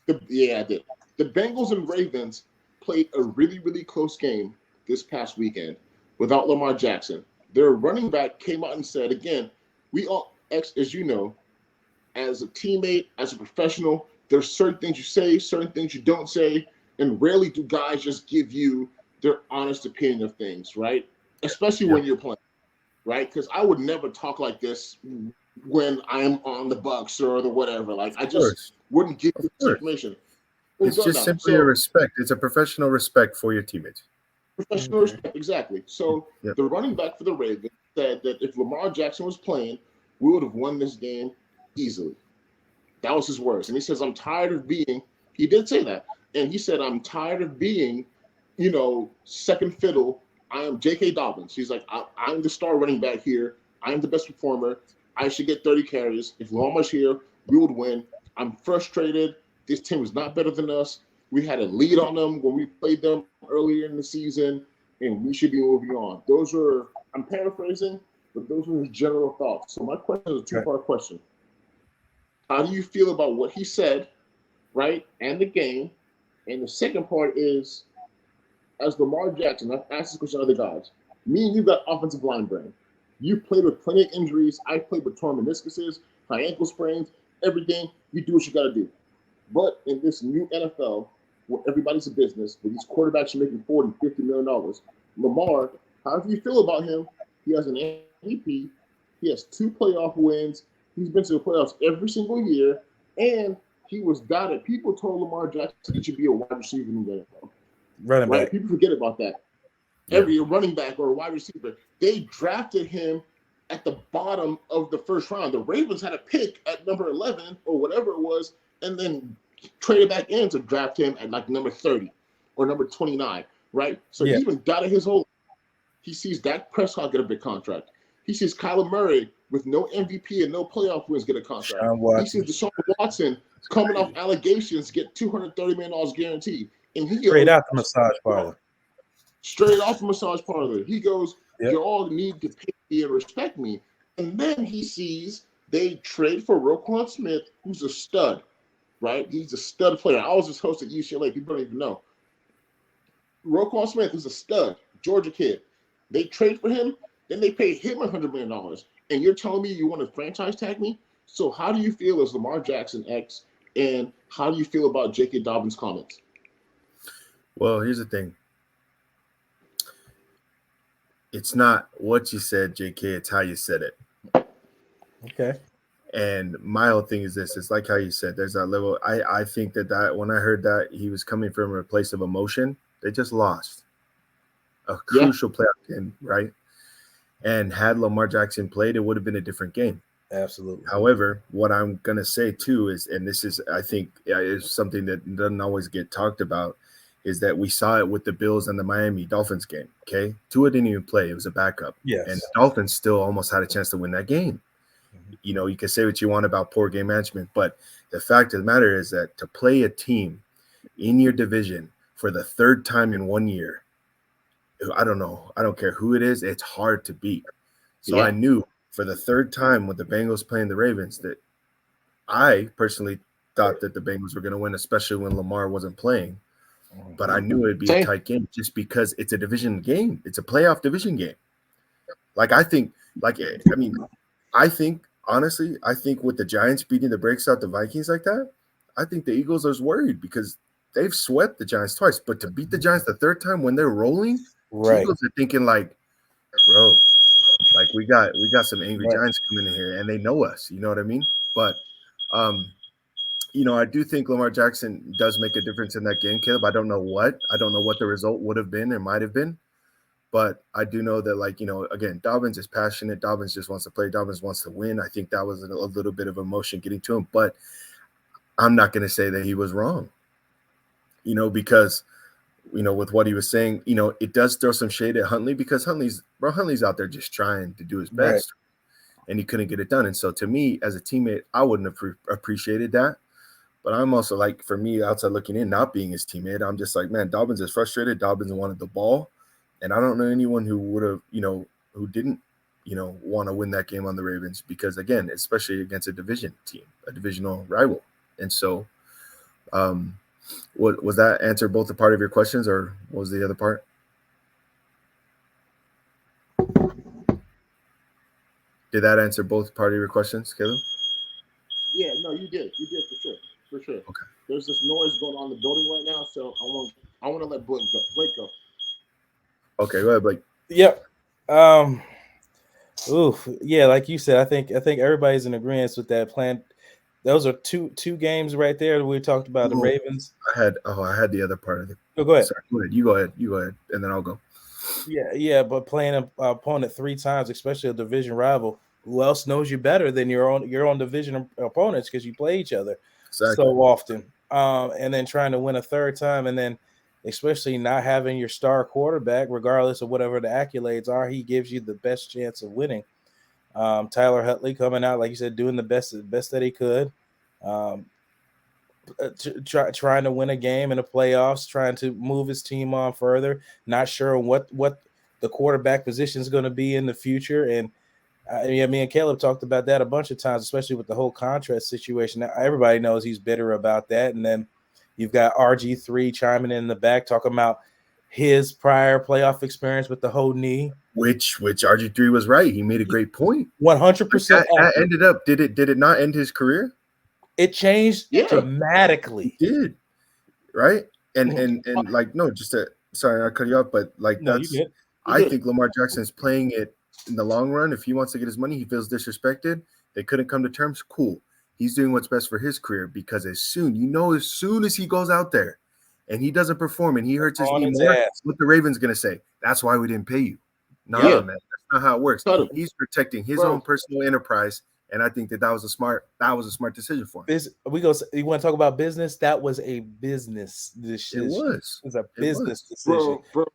I did. The Bengals and Ravens played a really, really close game this past weekend without Lamar Jackson. Their running back came out and said, again, we all, as you know, as a teammate, as a professional, there's certain things you say, certain things you don't say, and rarely do guys just give you their honest opinion of things, right? Especially when you're playing, right? Because I would never talk like this when I'm on the Bucks or the whatever. Like I just wouldn't give you this information. It's just simply a respect. It's a professional respect for your teammates. Professional respect, exactly. So the running back for the Ravens said that if Lamar Jackson was playing, we would have won this game easily. That was his words. And he says, I'm tired of being, he did say that. And he said, I'm tired of being second fiddle. I am J.K. Dobbins. He's like, I'm the star running back here. I am the best performer. I should get 30 carries. If Lamar's here, we would win. I'm frustrated. This team is not better than us. We had a lead on them when we played them earlier in the season, and we should be moving on. I'm paraphrasing, but those are his general thoughts. So my question is a two-part question. How do you feel about what he said, right, and the game? And the second part is, as Lamar Jackson, I've asked this question to other guys. Me and you got offensive line brain. You played with plenty of injuries. I played with torn meniscuses, high ankle sprains, everything. You do what you got to do. But in this new NFL, where everybody's a business, where these quarterbacks are making $40, $50 million, Lamar, how do you feel about him? He has an MVP. He has 2 playoff wins. He's been to the playoffs every single year. And he was doubted. People told Lamar Jackson he should be a wide receiver in the NFL. Running back. People forget about that. Every running back or a wide receiver, they drafted him at the bottom of the first round. The Ravens had a pick at number 11 or whatever it was, and then traded back in to draft him at like number 30 or number 29, right? So he even doubted his whole. He sees Dak Prescott get a big contract. He sees Kyler Murray with no MVP and no playoff wins get a contract. He sees Deshaun Watson coming off allegations get $230 million guaranteed. And he straight out the massage parlor. Straight off the massage parlor. He goes, y'all need to pay me and respect me. And then he sees they trade for Roquan Smith, who's a stud, right? He's a stud player. I was his host at UCLA. People don't even know. Roquan Smith is a stud, Georgia kid. They trade for him, then they pay him $100 million. And you're telling me you want to franchise tag me? So how do you feel as Lamar Jackson X, and how do you feel about J.K. Dobbins' comments? Well, here's the thing. It's not what you said, JK, it's how you said it. Okay. And my whole thing is this. It's like how you said, there's that level. I think that when I heard that he was coming from a place of emotion, they just lost a crucial playoff game, right? And had Lamar Jackson played, it would have been a different game. Absolutely. However, what I'm going to say too is, and this is, I think, is something that doesn't always get talked about, is that we saw it with the Bills and the Miami Dolphins game, okay? Tua didn't even play. It was a backup. Yes. And the Dolphins still almost had a chance to win that game. Mm-hmm. You know, you can say what you want about poor game management, but the fact of the matter is that to play a team in your division for the 3rd time in 1 year, I don't know. I don't care who it is. It's hard to beat. So I knew for the 3rd time with the Bengals playing the Ravens that I personally thought that the Bengals were going to win, especially when Lamar wasn't playing. But I knew it'd be a tight game just because it's a division game. It's a playoff division game. Honestly, I think with the Giants beating the brakes out the Vikings like that, I think the Eagles are worried because they've swept the Giants twice. But to beat the Giants the 3rd time when they're rolling, the Eagles are thinking like, bro, like we got some angry Giants coming in here and they know us. You know what I mean? But you know, I do think Lamar Jackson does make a difference in that game, Caleb. I don't know what the result would have been. It might have been. But I do know that, like, you know, again, Dobbins is passionate. Dobbins just wants to play. Dobbins wants to win. I think that was a little bit of emotion getting to him. But I'm not going to say that he was wrong, you know, because, you know, with what he was saying, you know, it does throw some shade at Huntley because Huntley's out there just trying to do his best. And he couldn't get it done. And so to me, as a teammate, I wouldn't have appreciated that. But I'm also like, for me, outside looking in, not being his teammate, I'm just like, man, Dobbins is frustrated. Dobbins wanted the ball. And I don't know anyone who would have, you know, who didn't, you know, want to win that game on the Ravens because, again, especially against a division team, a divisional rival. And so what was that answer both a part of your questions or what was the other part? Did that answer both part of your questions, Caleb? Yeah, no, you did. You did for sure. Okay. There's this noise going on in the building right now, so I want to let Blake go. Okay, go ahead, Blake. Yep. Yeah, like you said, I think everybody's in agreement with that plan. Those are two games right there that we talked about. The Ravens. I had the other part of it. Oh, go ahead. Sorry, go ahead. You go ahead, and then I'll go. Yeah, but playing an opponent 3 times, especially a division rival, who else knows you better than your own division opponents because you play each other so often. And then trying to win a 3rd time, and then especially not having your star quarterback, regardless of whatever the accolades are, he gives you the best chance of winning. Tyler Huntley coming out, like you said, doing the best that he could. Trying to win a game in the playoffs, trying to move his team on further, not sure what the quarterback position is going to be in the future. And me and Caleb talked about that a bunch of times, especially with the whole contract situation. Now, everybody knows he's bitter about that. And then you've got RG3 chiming in the back, talking about his prior playoff experience with the whole knee. Which RG3 was right. He made a great point. 100%. That ended up, did it not end his career? It changed dramatically. It did, right? And like, no, sorry, I cut you off, but like I think Lamar Jackson is playing it in the long run. If he wants to get his money, he feels disrespected. They couldn't come to terms. Cool. He's doing what's best for his career, because as soon as he goes out there and he doesn't perform and he hurts his knee more, what the Ravens going to say? That's why we didn't pay you. No, man, that's not how it works. He's protecting his own personal enterprise. And I think that was a smart decision for him. You want to talk about business? That was a business decision. It was a business decision. Bro,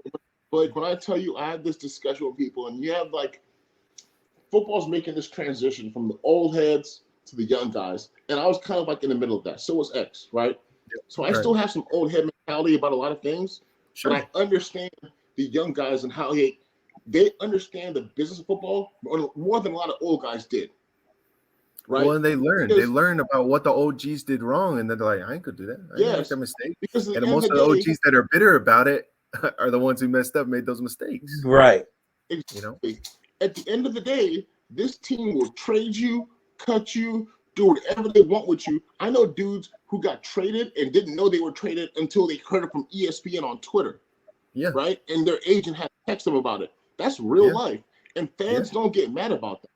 like when I tell you, I had this discussion with people, and you have like football's making this transition from the old heads to the young guys, and I was kind of like in the middle of that. So was X, right? Yeah, so I still have some old head mentality about a lot of things, but I understand the young guys and how they understand the business of football more than a lot of old guys did. Right. Well, and they learn about what the OGs did wrong, and they're like, I ain't gonna do that. I didn't make that mistake. And most of the OGs that are bitter about it are the ones who messed up, made those mistakes. Right. You know, at the end of the day, this team will trade you, cut you, do whatever they want with you. I know dudes who got traded and didn't know they were traded until they heard it from ESPN on Twitter. Yeah. Right. And their agent had to text them about it. That's real life. And fans don't get mad about that.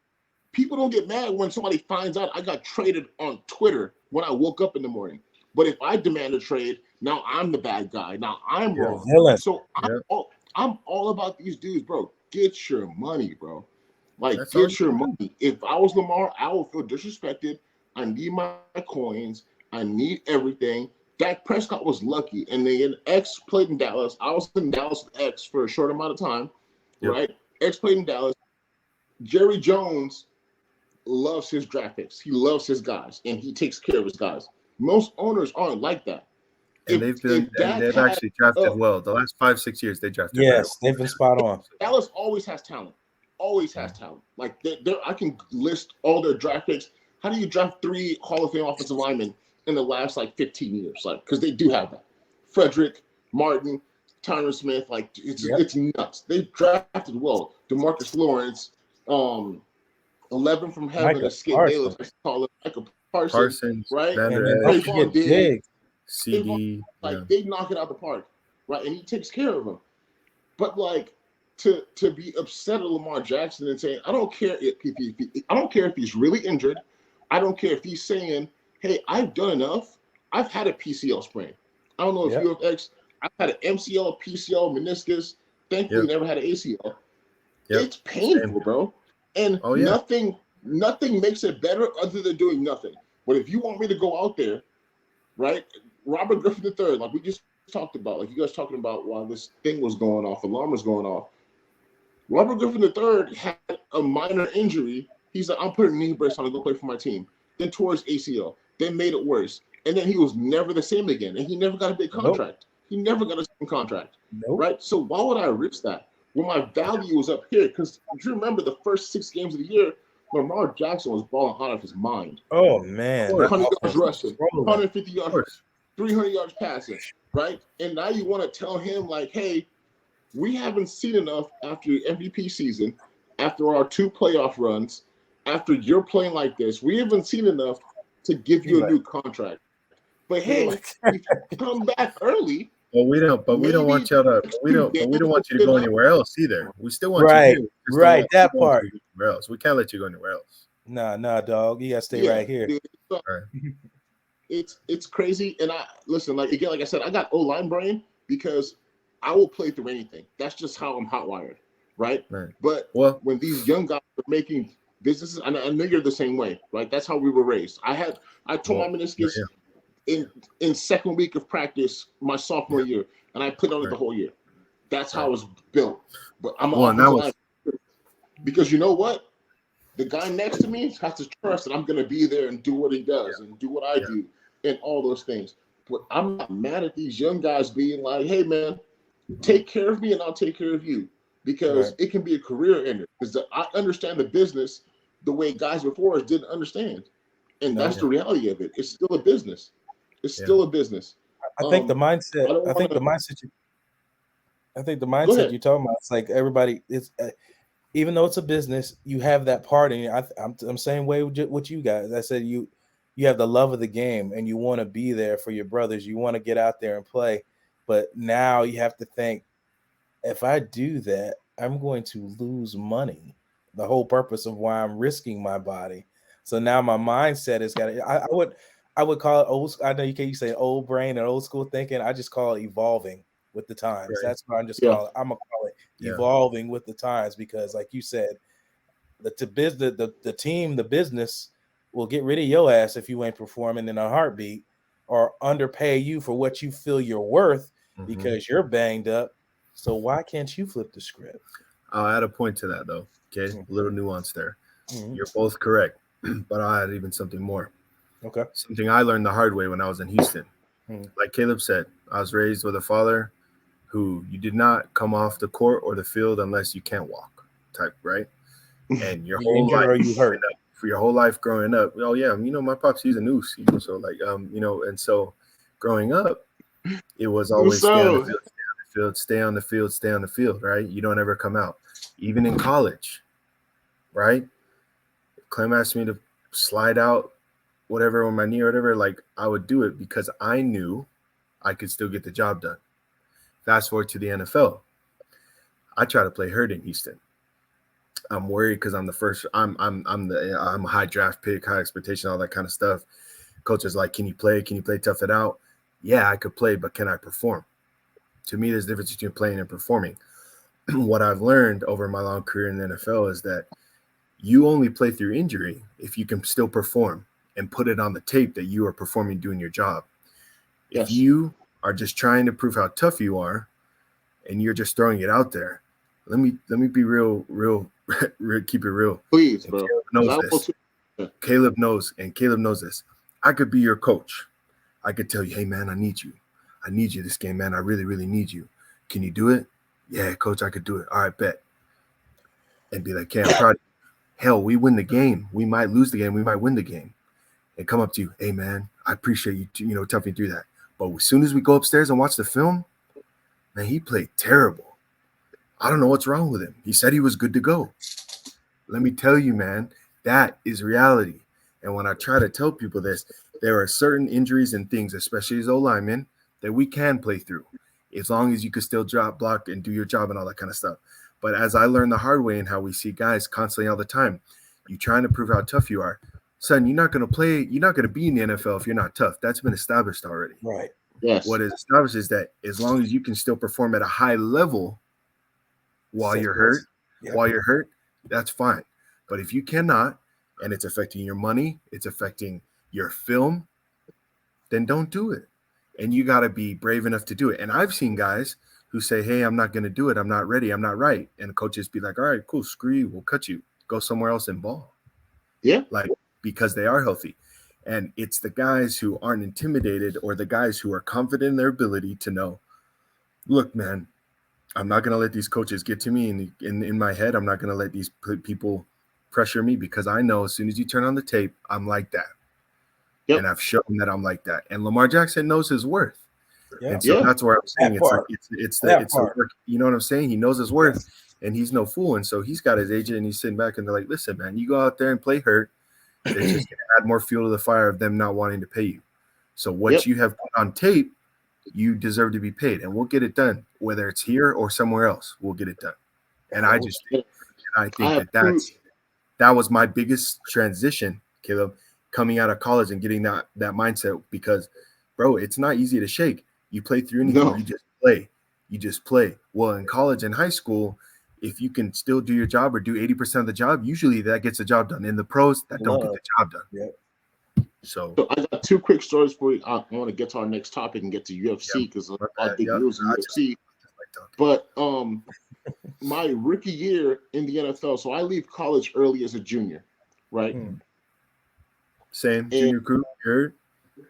People don't get mad when somebody finds out I got traded on Twitter when I woke up in the morning. But if I demand a trade, now I'm the bad guy. Now I'm wrong. So I'm all about these dudes, bro. Get your money, bro. Like, get your money. If I was Lamar, I would feel disrespected. I need my coins. I need everything. Dak Prescott was lucky. And then X played in Dallas. I was in Dallas with X for a short amount of time, right? X played in Dallas. Jerry Jones loves his draft picks. He loves his guys, and he takes care of his guys. Most owners aren't like that. And they've actually drafted well. The last 5-6 years, they drafted well. They've been spot on. Dallas always has talent. Always has talent. Like, I can list all their draft picks. How do you draft 3 Hall of Fame offensive linemen in the last, 15 years? Like, because they do have that. Frederick, Martin, Tyron Smith, it's nuts. They drafted well. DeMarcus Lawrence, 11 from heaven, Skip Bayless, I call it Michael Parsons, right? And Diggs, CD, they knock it out the park, right? And he takes care of them. But to be upset at Lamar Jackson and saying, I don't care if he's really injured. I don't care if he's saying, hey, I've done enough. I've had a PCL sprain. I don't know if you have X. I've had an MCL, PCL, meniscus. Thankfully, never had an ACL. It's painful, bro. And nothing makes it better other than doing nothing. But if you want me to go out there, right, Robert Griffin III, like we just talked about, like you guys talking about while this thing was going off, alarm was going off. Robert Griffin III had a minor injury. He's like, I'm putting a knee brace on to go play for my team. Then tore his ACL. Then made it worse. And then he was never the same again. And he never got a big contract. He never got a second contract. Right? So why would I risk that? Well, my value was up here because if you remember the first 6 games of the year, Lamar Jackson was balling out of his mind. Oh, man. 100 yards rushing, 150 yards, 300 yards passing, right? And now you want to tell him, like, hey, we haven't seen enough after MVP season, after our 2 playoff runs, after you're playing like this. We haven't seen enough to give you a new contract. But, hey, if you come back early, But we don't want you to. We don't want you to go anywhere else either. We still want you to. Right. That part. Anywhere else. We can't let you go anywhere else. Nah, dog. You gotta stay right here. Dude, it's crazy. And I listen, like I said, I got O-line brain because I will play through anything. That's just how I'm hot-wired, right? But when these young guys are making businesses, I know you're the same way, right? That's how we were raised. I tore my meniscus in second week of practice my sophomore year, and I put on it the whole year. That's how I was built. But I'm an offensive line because you know what? The guy next to me has to trust that I'm going to be there and do what he does and do what I do and all those things. But I'm not mad at these young guys being like, hey, man, take care of me and I'll take care of you, because it can be a career ender. Because I understand the business the way guys before us didn't understand. And that's the reality of it. It's still a business. It's still a business. I think the mindset. I think the mindset you're talking about. It's like everybody. It's even though it's a business, you have that part. And I'm saying way with you guys. I said you have the love of the game, and you want to be there for your brothers. You want to get out there and play. But now you have to think, if I do that, I'm going to lose money. The whole purpose of why I'm risking my body. So now my mindset has got to. I would call it old. I know you say old brain and old school thinking. I just call it evolving with the times. Right. That's what I'm just calling it. I'm gonna call it evolving with the times, because, like you said, the team, the business will get rid of your ass if you ain't performing in a heartbeat, or underpay you for what you feel you're worth because you're banged up. So why can't you flip the script? I'll add a point to that though. Okay, a little nuance there. You're both correct, but I'll add even something more. Okay. Something I learned the hard way when I was in Houston. Like Caleb said, I was raised with a father who you did not come off the court or the field unless you can't walk type, right? And your whole life, for your whole life growing up, oh yeah, my pops, he's a noose, so like, and so growing up, it was always stay on the field, right? You don't ever come out. Even in college, right? Clem asked me to slide out whatever on my knee or whatever, like I would do it because I knew I could still get the job done. Fast forward to the NFL. I try to play hurt in Houston. I'm worried because I'm the first. I'm a high draft pick, high expectation, all that kind of stuff. Coach is like, can you play? Can you play tough it out? Yeah, I could play, but can I perform? To me, there's a difference between playing and performing. What I've learned over my long career in the NFL is that you only play through injury if you can still perform and put it on the tape that you are performing, doing your job. Yes. If you are just trying to prove how tough you are and you're just throwing it out there, let me be real, keep it real. Please, bro. Caleb knows this. I could be your coach. I could tell you, hey, man, I need you. I need you this game, man. I really, really need you. Can you do it? Yeah, coach, I could do it. All right, bet. And be like, okay, I'm proud of you. Hell, we win the game. We might lose the game. We might win the game. And come up to you, hey, man, I appreciate you, toughing me through that. But as soon as we go upstairs and watch the film, man, he played terrible. I don't know what's wrong with him. He said he was good to go. Let me tell you, man, that is reality. And when I try to tell people this, there are certain injuries and things, especially as O-linemen, that we can play through as long as you can still drop, block, and do your job and all that kind of stuff. But as I learned the hard way and how we see guys constantly all the time, you trying to prove how tough you are. Son, you're not going to play. You're not going to be in the NFL if you're not tough. That's been established already. Right. Yes. What is established is that as long as you can still perform at a high level while you're hurt, that's fine. But if you cannot, and it's affecting your money, it's affecting your film, then don't do it. And you got to be brave enough to do it. And I've seen guys who say, hey, I'm not going to do it. I'm not ready. I'm not right. And coaches be like, all right, cool. Screw you. We'll cut you. Go somewhere else and ball. Yeah. Because they are healthy. And it's the guys who aren't intimidated or the guys who are confident in their ability to know, look, man, I'm not going to let these coaches get to me in my head. I'm not going to let these people pressure me because I know as soon as you turn on the tape, I'm like that. Yep. And I've shown that I'm like that. And Lamar Jackson knows his worth. Yeah. And so that's where I'm saying it's the work. You know what I'm saying? He knows his worth and he's no fool. And so he's got his agent and he's sitting back and they're like, listen, man, you go out there and play hurt. It's just going to add more fuel to the fire of them not wanting to pay you. So what you have put on tape, you deserve to be paid. And we'll get it done. Whether it's here or somewhere else, we'll get it done. And I think that was my biggest transition, Caleb, coming out of college and getting that mindset because, bro, it's not easy to shake. You play through anything. No. You just play. Well, in college and high school, if you can still do your job or do 80% of the job, usually that gets the job done. In the pros, that don't get the job done. Yeah. So I got two quick stories for you. I want to get to our next topic and get to UFC because a lot of big news in UFC. But my rookie year in the NFL, so I leave college early as a junior, right? Same junior crew. You heard?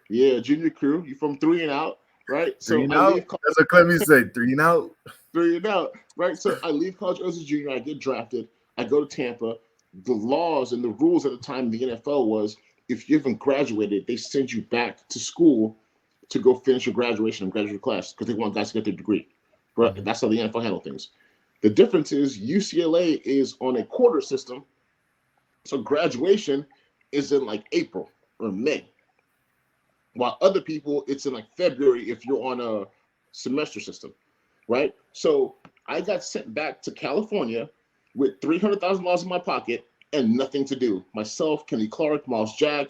Yeah, junior crew. You from 3 and out, right? Three So and I out. leave college. That's what Clemmy said. 3 and out. 3 and out, right? So I leave college as a junior. I get drafted. I go to Tampa. The laws and the rules at the time in the NFL was if you haven't graduated, they send you back to school to go finish your graduation and graduate class because they want guys to get their degree. Right? Mm-hmm. That's how the NFL handle things. The difference is UCLA is on a quarter system, so graduation is in like April or May, while other people it's in like February if you're on a semester system, right? So I got sent back to California with $300,000 in my pocket and nothing to do. Myself, Kenny Clark, Miles Jack,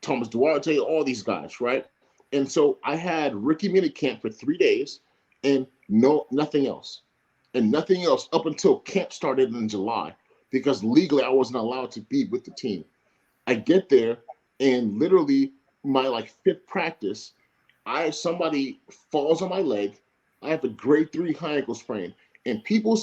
Thomas Duarte, all these guys, right? And so I had rookie minicamp for 3 days and nothing else. And nothing else up until camp started in July because legally I wasn't allowed to be with the team. I get there and literally my like fifth practice, somebody falls on my leg. I have a grade 3 high ankle sprain, and people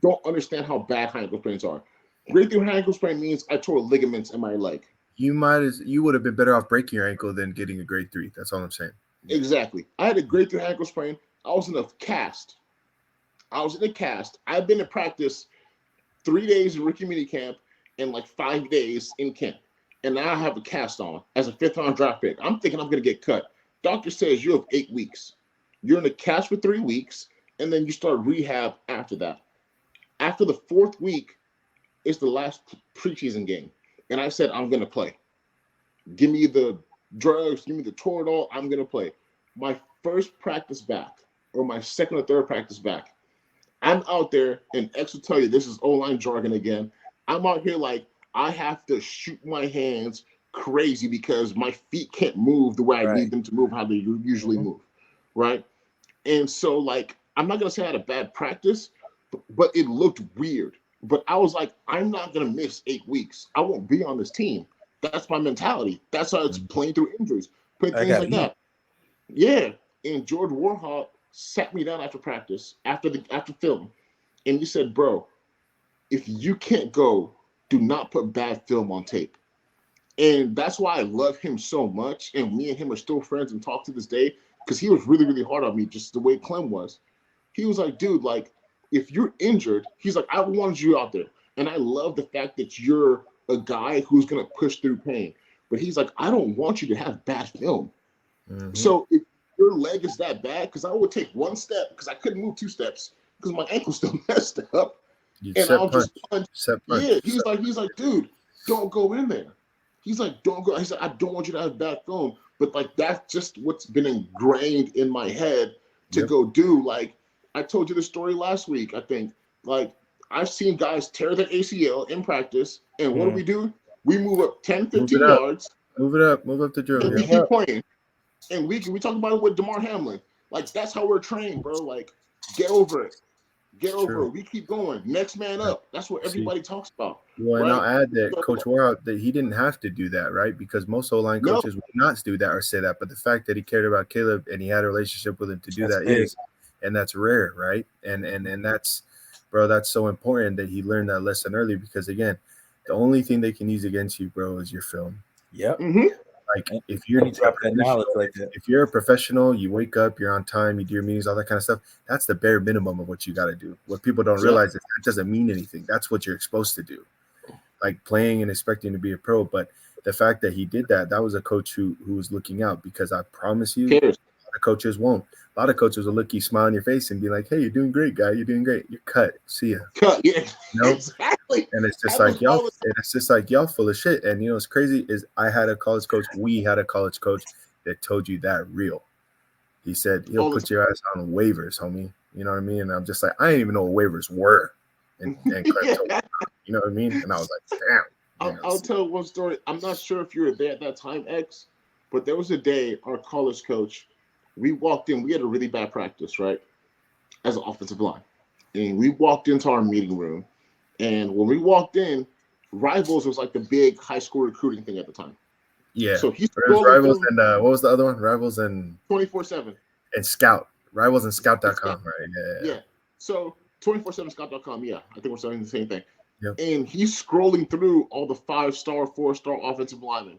don't understand how bad high ankle sprains are. Grade 3 high ankle sprain means I tore ligaments in my leg. You would have been better off breaking your ankle than getting a grade 3. That's all I'm saying. Exactly. I had a grade 3 ankle sprain. I was in a cast. I've been in practice 3 days in rookie minicamp and like 5 days in camp. And now I have a cast on as a 5th-round draft pick. I'm thinking I'm going to get cut. Doctor says you have 8 weeks. You're in a cast for 3 weeks, and then you start rehab after that. After the 4th week is the last preseason game. And I said, I'm going to play. Give me the drugs, give me the Toradol, I'm going to play. My first practice back, or my second or third practice back, I'm out there, and X will tell you, this is O-line jargon again. I'm out here like I have to shoot my hands crazy because my feet can't move the way I need them to move, how they usually move, right? And so, like, I'm not going to say I had a bad practice, but it looked weird. But I was like, I'm not going to miss 8 weeks. I won't be on this team. That's my mentality. That's how it's playing through injuries, playing things like that. Yeah. And George Warhol sat me down after practice, after film, and he said, bro, if you can't go, do not put bad film on tape. And that's why I love him so much. And me and him are still friends and talk to this day because he was really, really hard on me, just the way Clem was. He was like, dude, like, if you're injured, he's like, I wanted you out there. And I love the fact that you're a guy who's going to push through pain. But he's like, I don't want you to have bad film. Mm-hmm. So if your leg is that bad, because I would take 1 step, because I couldn't move 2 steps, because my ankle's still messed up. And I'll just punch. Yeah, he's like, dude, don't go in there. He's like, don't go. He's like, I don't want you to have bad film. But like, that's just what's been ingrained in my head to go do. Like, I told you the story last week, I think. Like, I've seen guys tear their ACL in practice, and what do? We move up 10, 15 yards. Move up the drill. And we keep playing. And we talk about it with DeMar Hamlin. Like, that's how we're trained, bro. Like, get over it. Get over it. We keep going. Next man up. That's what everybody talks about. Well, and I'll add that Coach Warhol, that he didn't have to do that, right? Because most O-line coaches would not do that or say that. But the fact that he cared about Caleb and he had a relationship with him to do that is, and that's rare, right? And that's, bro, that's so important that he learned that lesson early because, again, the only thing they can use against you, bro, is your film. Yep. Mm-hmm. Like, if you're if you're a professional, you wake up, you're on time, you do your meetings, all that kind of stuff. That's the bare minimum of what you got to do. What people don't realize is that doesn't mean anything. That's what you're supposed to do, like playing and expecting to be a pro. But the fact that he did that was a coach who was looking out because I promise you, a lot of coaches won't. A lot of coaches will look you, smile in your face, and be like, "Hey, you're doing great, guy. You're doing great. You're cut. See ya." Cut, yeah, exactly. And it's just like y'all. And it's just like y'all full of shit. And you know what's crazy is we had a college coach that told you that real. He said he'll put your ass on waivers, homie. You know what I mean? And I'm just like, I didn't even know what waivers were. And Craig told me, you know what I mean? And I was like, damn. I'll tell one story. I'm not sure if you were there at that time, X, but there was a day our college coach. We walked in. We had a really bad practice, right, as an offensive line. And we walked into our meeting room. And when we walked in, Rivals was like the big high school recruiting thing at the time. Yeah. So he's There's scrolling Rivals through and what was the other one? Rivals and 24/7. Scout. Rivals and It's Scout.com, right? Yeah. Yeah. So 24/7scott.com. Yeah, I think we're saying the same thing. Yep. And he's scrolling through all the 5-star, 4-star offensive linemen,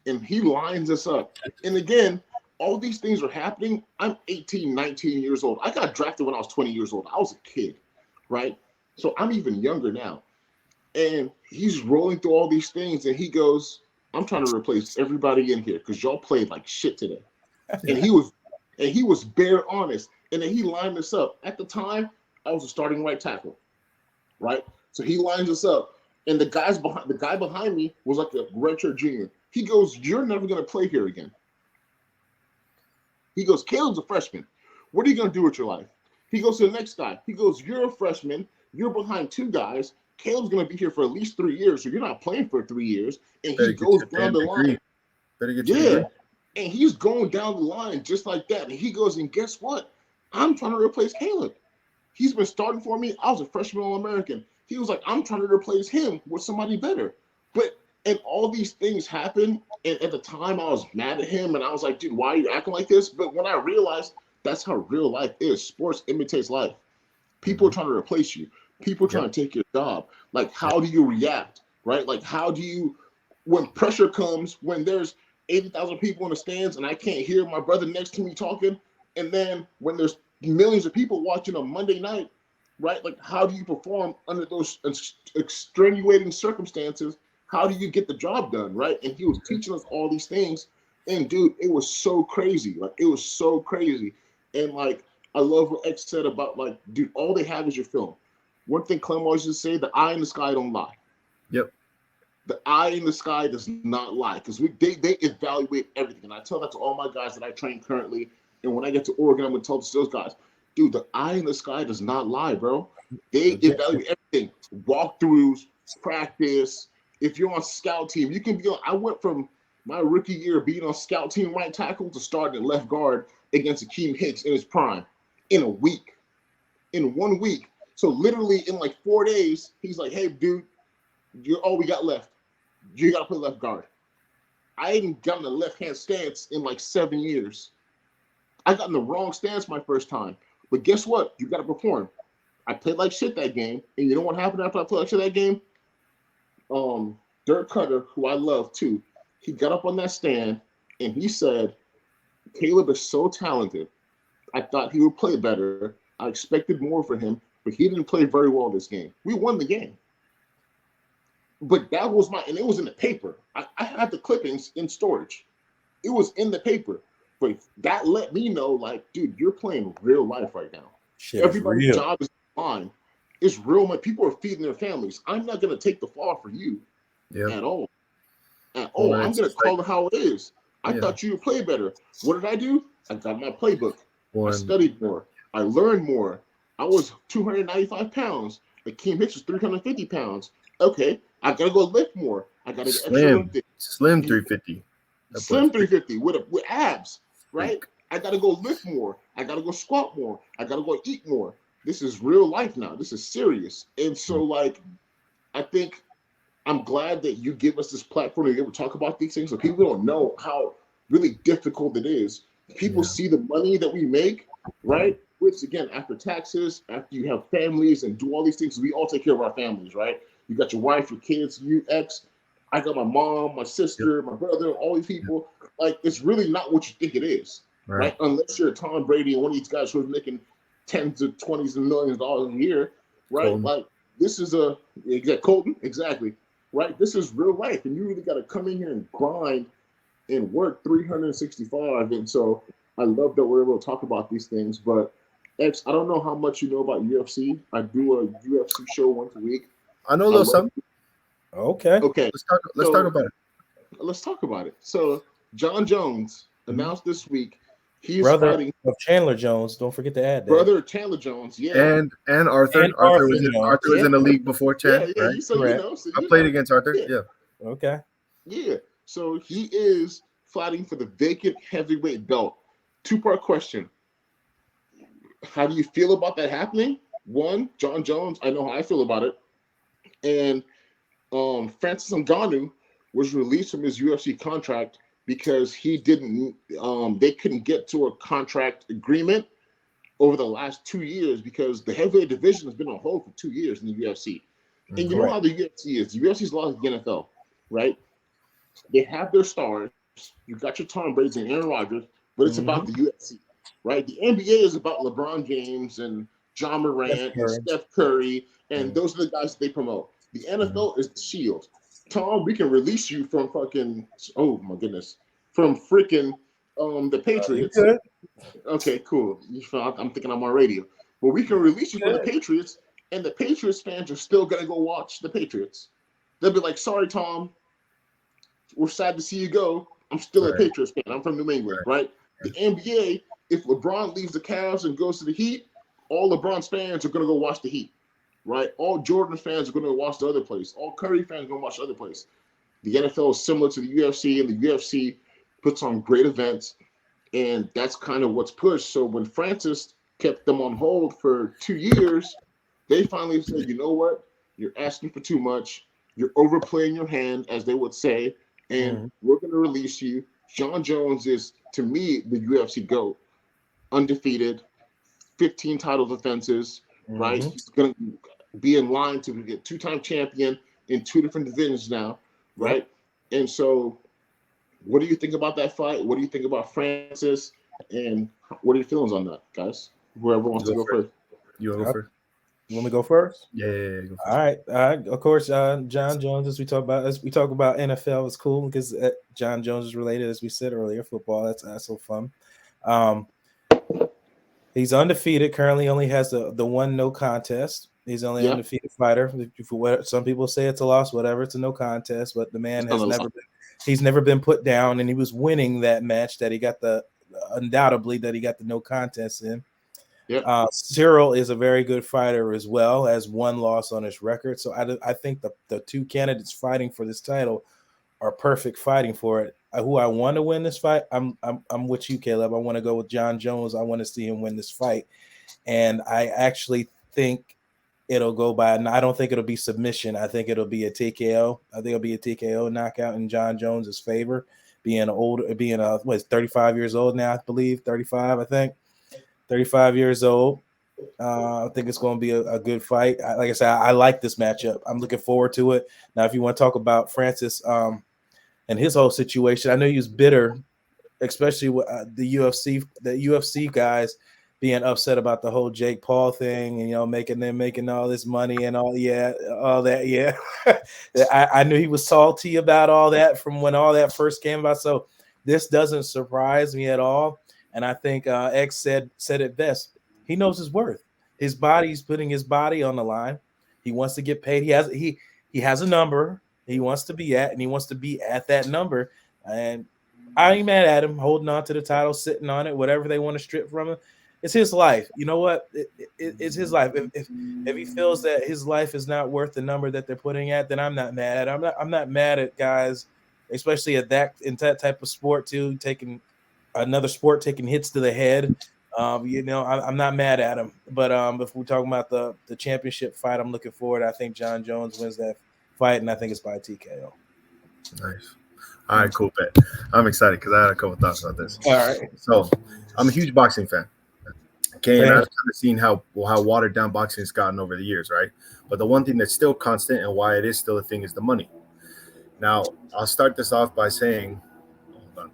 and he lines us up. And again, all these things are happening. I'm 18, 19 years old. I got drafted when I was 20 years old. I was a kid, right? So I'm even younger now. And he's rolling through all these things, and he goes, I'm trying to replace everybody in here because y'all played like shit today. And he was bare honest. And then he lined us up. At the time, I was a starting right tackle, right? So he lines us up, and the guy behind me was like a redshirt junior. He goes, "You're never gonna play here again." He goes, "Caleb's a freshman. What are you gonna do with your life?" He goes to the next guy. He goes, "You're a freshman. You're behind 2 guys. Caleb's gonna be here for at least 3 years, so you're not playing for 3 years." And he goes down the line. Better get your degree. And he's going down the line just like that. And he goes, and guess what? I'm trying to replace Caleb. He's been starting for me. I was a freshman All-American. He was like, I'm trying to replace him with somebody better. And all these things happen. And at the time, I was mad at him. And I was like, dude, why are you acting like this? But when I realized that's how real life is, sports imitates life. People are trying to replace you. People are trying to take your job. Like, how do you react, right? Like, how do you, when pressure comes, when there's 80,000 people in the stands and I can't hear my brother next to me talking, and then when there's millions of people watching on Monday night, right? Like, how do you perform under those extenuating circumstances? How do you get the job done, right? And he was teaching us all these things, and dude, it was so crazy. Like, it was so crazy. And like, I love what X said about, like, dude, all they have is your film. One thing Clem always used to say, the eye in the sky don't lie. Yep. The eye in the sky does not lie, because they evaluate everything. And I tell that to all my guys that I train currently. And when I get to Oregon, I'm going to tell those guys, dude, the eye in the sky does not lie, bro. They evaluate everything. Walkthroughs, practice. If you're on scout team, you can be on. I went from my rookie year being on scout team right tackle to starting at left guard against Akeem Hicks in his prime in a week. In 1 week. So literally in like 4 days, he's like, hey, dude, you're all we got left. You got to play left guard. I ain't gotten a left-hand stance in like 7 years. I got in the wrong stance my first time. But guess what? You got to perform. I played like shit that game. And you know what happened after I played like shit that game? Dirk Cutter, who I love too, he got up on that stand and he said, Caleb is so talented. I thought he would play better. I expected more for him, but he didn't play very well this game. We won the game. But that was and it was in the paper. I had the clippings in storage. It was in the paper. But that let me know, like, dude, you're playing real life right now. Shit, everybody's job is on. It's real. Like, people are feeding their families. I'm not going to take the fall for you at all. At all. Well, I'm going to call it how it is. I thought you would play better. What did I do? I got my playbook. I studied more. I learned more. I was 295 pounds. Akeem Hicks was 350 pounds. Okay, I got to go lift more. I got to get extra lifting. Slim 350. Slim 350 with abs, right? I got to go lift more. I got to go squat more. I got to go eat more. This is real life now. This is serious. And so, like, I think I'm glad that you give us this platform to be able to talk about these things, so people don't know how really difficult it is. People see the money that we make, right? Which, again, after taxes, after you have families and do all these things, we all take care of our families, right? You got your wife, your kids, you, ex. I got my mom, my sister, my brother, all these people. Like, it's really not what you think it is, right? Unless you're Tom Brady and one of these guys who's making tens of 20s of millions of dollars a year, right? Colton. Like, this is Colton, exactly, right? This is real life, and you really got to come in here and grind and work 365. And so I love that we're able to talk about these things. But X, I don't know how much you know about UFC. I do a UFC show once a week. I know a little something. Okay. Let's talk about it. Let's talk about it. So John Jones announced this week he's brother fighting of Chandler Jones. Don't forget to add that. Brother Chandler Jones, and Arthur. Arthur was in the league before Chan. Yeah, right? So I played against Arthur. Yeah. Okay. Yeah. So he is fighting for the vacant heavyweight belt. 2-part question. How do you feel about that happening? One, John Jones, I know how I feel about it. And Francis Ngannou, was released from his UFC contract because he didn't. They couldn't get to a contract agreement over the last 2 years because the heavyweight division has been on hold for 2 years in the UFC. And you know how the UFC is. The UFC is a lot like the NFL, right? They have their stars. You got your Tom Brady and Aaron Rodgers, but it's about the UFC, right? The NBA is about LeBron James and John Morant and Steph Curry, and those are the guys that they promote. The NFL is the Shield. Tom, we can release you from fucking, oh my goodness, from freaking the Patriots. Okay, cool. I'm thinking I'm on radio. But we can release you from the Patriots, and the Patriots fans are still going to go watch the Patriots. They'll be like, sorry, Tom. We're sad to see you go. I'm still a Patriots fan. I'm from New England, right? The NBA, if LeBron leaves the Cavs and goes to the Heat, all LeBron's fans are going to go watch the Heat, right? All Jordan fans are going to watch the other place. All Curry fans are going to watch the other place. The NFL is similar to the UFC, and the UFC puts on great events, and that's kind of what's pushed. So when Francis kept them on hold for 2 years, they finally said, you know what? You're asking for too much. You're overplaying your hand, as they would say, and we're going to release you. John Jones is, to me, the UFC GOAT. Undefeated, 15 title defenses, right? He's going to be in line to be a two-time champion in 2 different divisions now, right? And so what do you think about that fight? What do you think about Francis? And what are your feelings on that, guys? Whoever wants to go first. You want to go first? You want me to go first? Yeah. Go first. All right. Of course, John Jones. As we talk about NFL, is cool because John Jones is related, as we said earlier. Football, that's so fun. He's undefeated. Currently, only has the one no contest. He's only an undefeated fighter. Some people say it's a loss, whatever. It's a no contest, but the man has never been put down, and he was winning that match that he got undoubtedly that he got the no contest in. Cyril is a very good fighter as well, has one loss on his record. So I think the two candidates fighting for this title are perfect fighting for it. Who I want to win this fight, I'm with you, Caleb. I want to go with John Jones. I want to see him win this fight, and I actually think it'll go by. And I don't think it'll be submission. I think it'll be a TKO. I think it'll be a TKO knockout in John Jones's favor. Being 35 years old now, I believe 35. I think 35 years old. I think it's going to be a good fight. Like I said, I like this matchup. I'm looking forward to it. Now, if you want to talk about Francis and his whole situation, I know he was bitter, especially with the UFC guys being upset about the whole Jake Paul thing and, making all this money and all that. Yeah. I knew he was salty about all that from when all that first came about. So this doesn't surprise me at all. And I think X said it best. He knows his worth. His body's putting his body on the line. He wants to get paid. He has a number he wants to be at, and he wants to be at that number. And I ain't mad at him holding on to the title, sitting on it, whatever they want to strip from him. It's his life. You know what? It's his life. If he feels that his life is not worth the number that they're putting at, then I'm not mad at him. I'm not mad at guys, especially in that type of sport too, taking hits to the head. I'm not mad at him. But if we're talking about the championship fight, I'm looking forward. I think John Jones wins that fight, and I think it's by TKO. Nice. All right, cool, bet. I'm excited because I had a couple thoughts about this. All right. So I'm a huge boxing fan. Okay, and I've kind of seen how watered down boxing has gotten over the years, right? But the one thing that's still constant and why it is still a thing is the money. Now, I'll start this off by saying, hold on,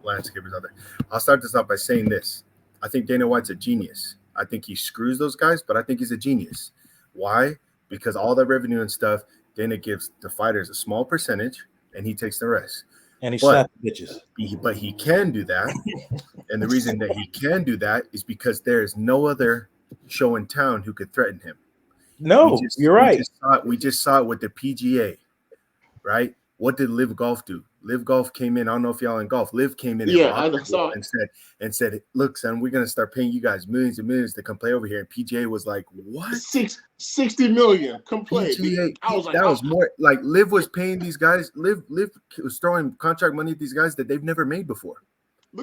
landscapers out there. I'll start this off by saying this. I think Dana White's a genius. I think he screws those guys, but I think he's a genius. Why? Because all the revenue and stuff, Dana gives the fighters a small percentage, and he takes the rest. And he slapped bitches. But he can do that. And the reason that he can do that is because there is no other show in town who could threaten him. No, you're right. We just saw it with the PGA, right? What did Live Golf do? Live Golf came in. I don't know if y'all in golf. Live came in and said, look, son, we're going to start paying you guys millions and millions to come play over here. And PGA was like, what? 60 million. Come play. That was more like Live was paying these guys. Live was throwing contract money at these guys that they've never made before.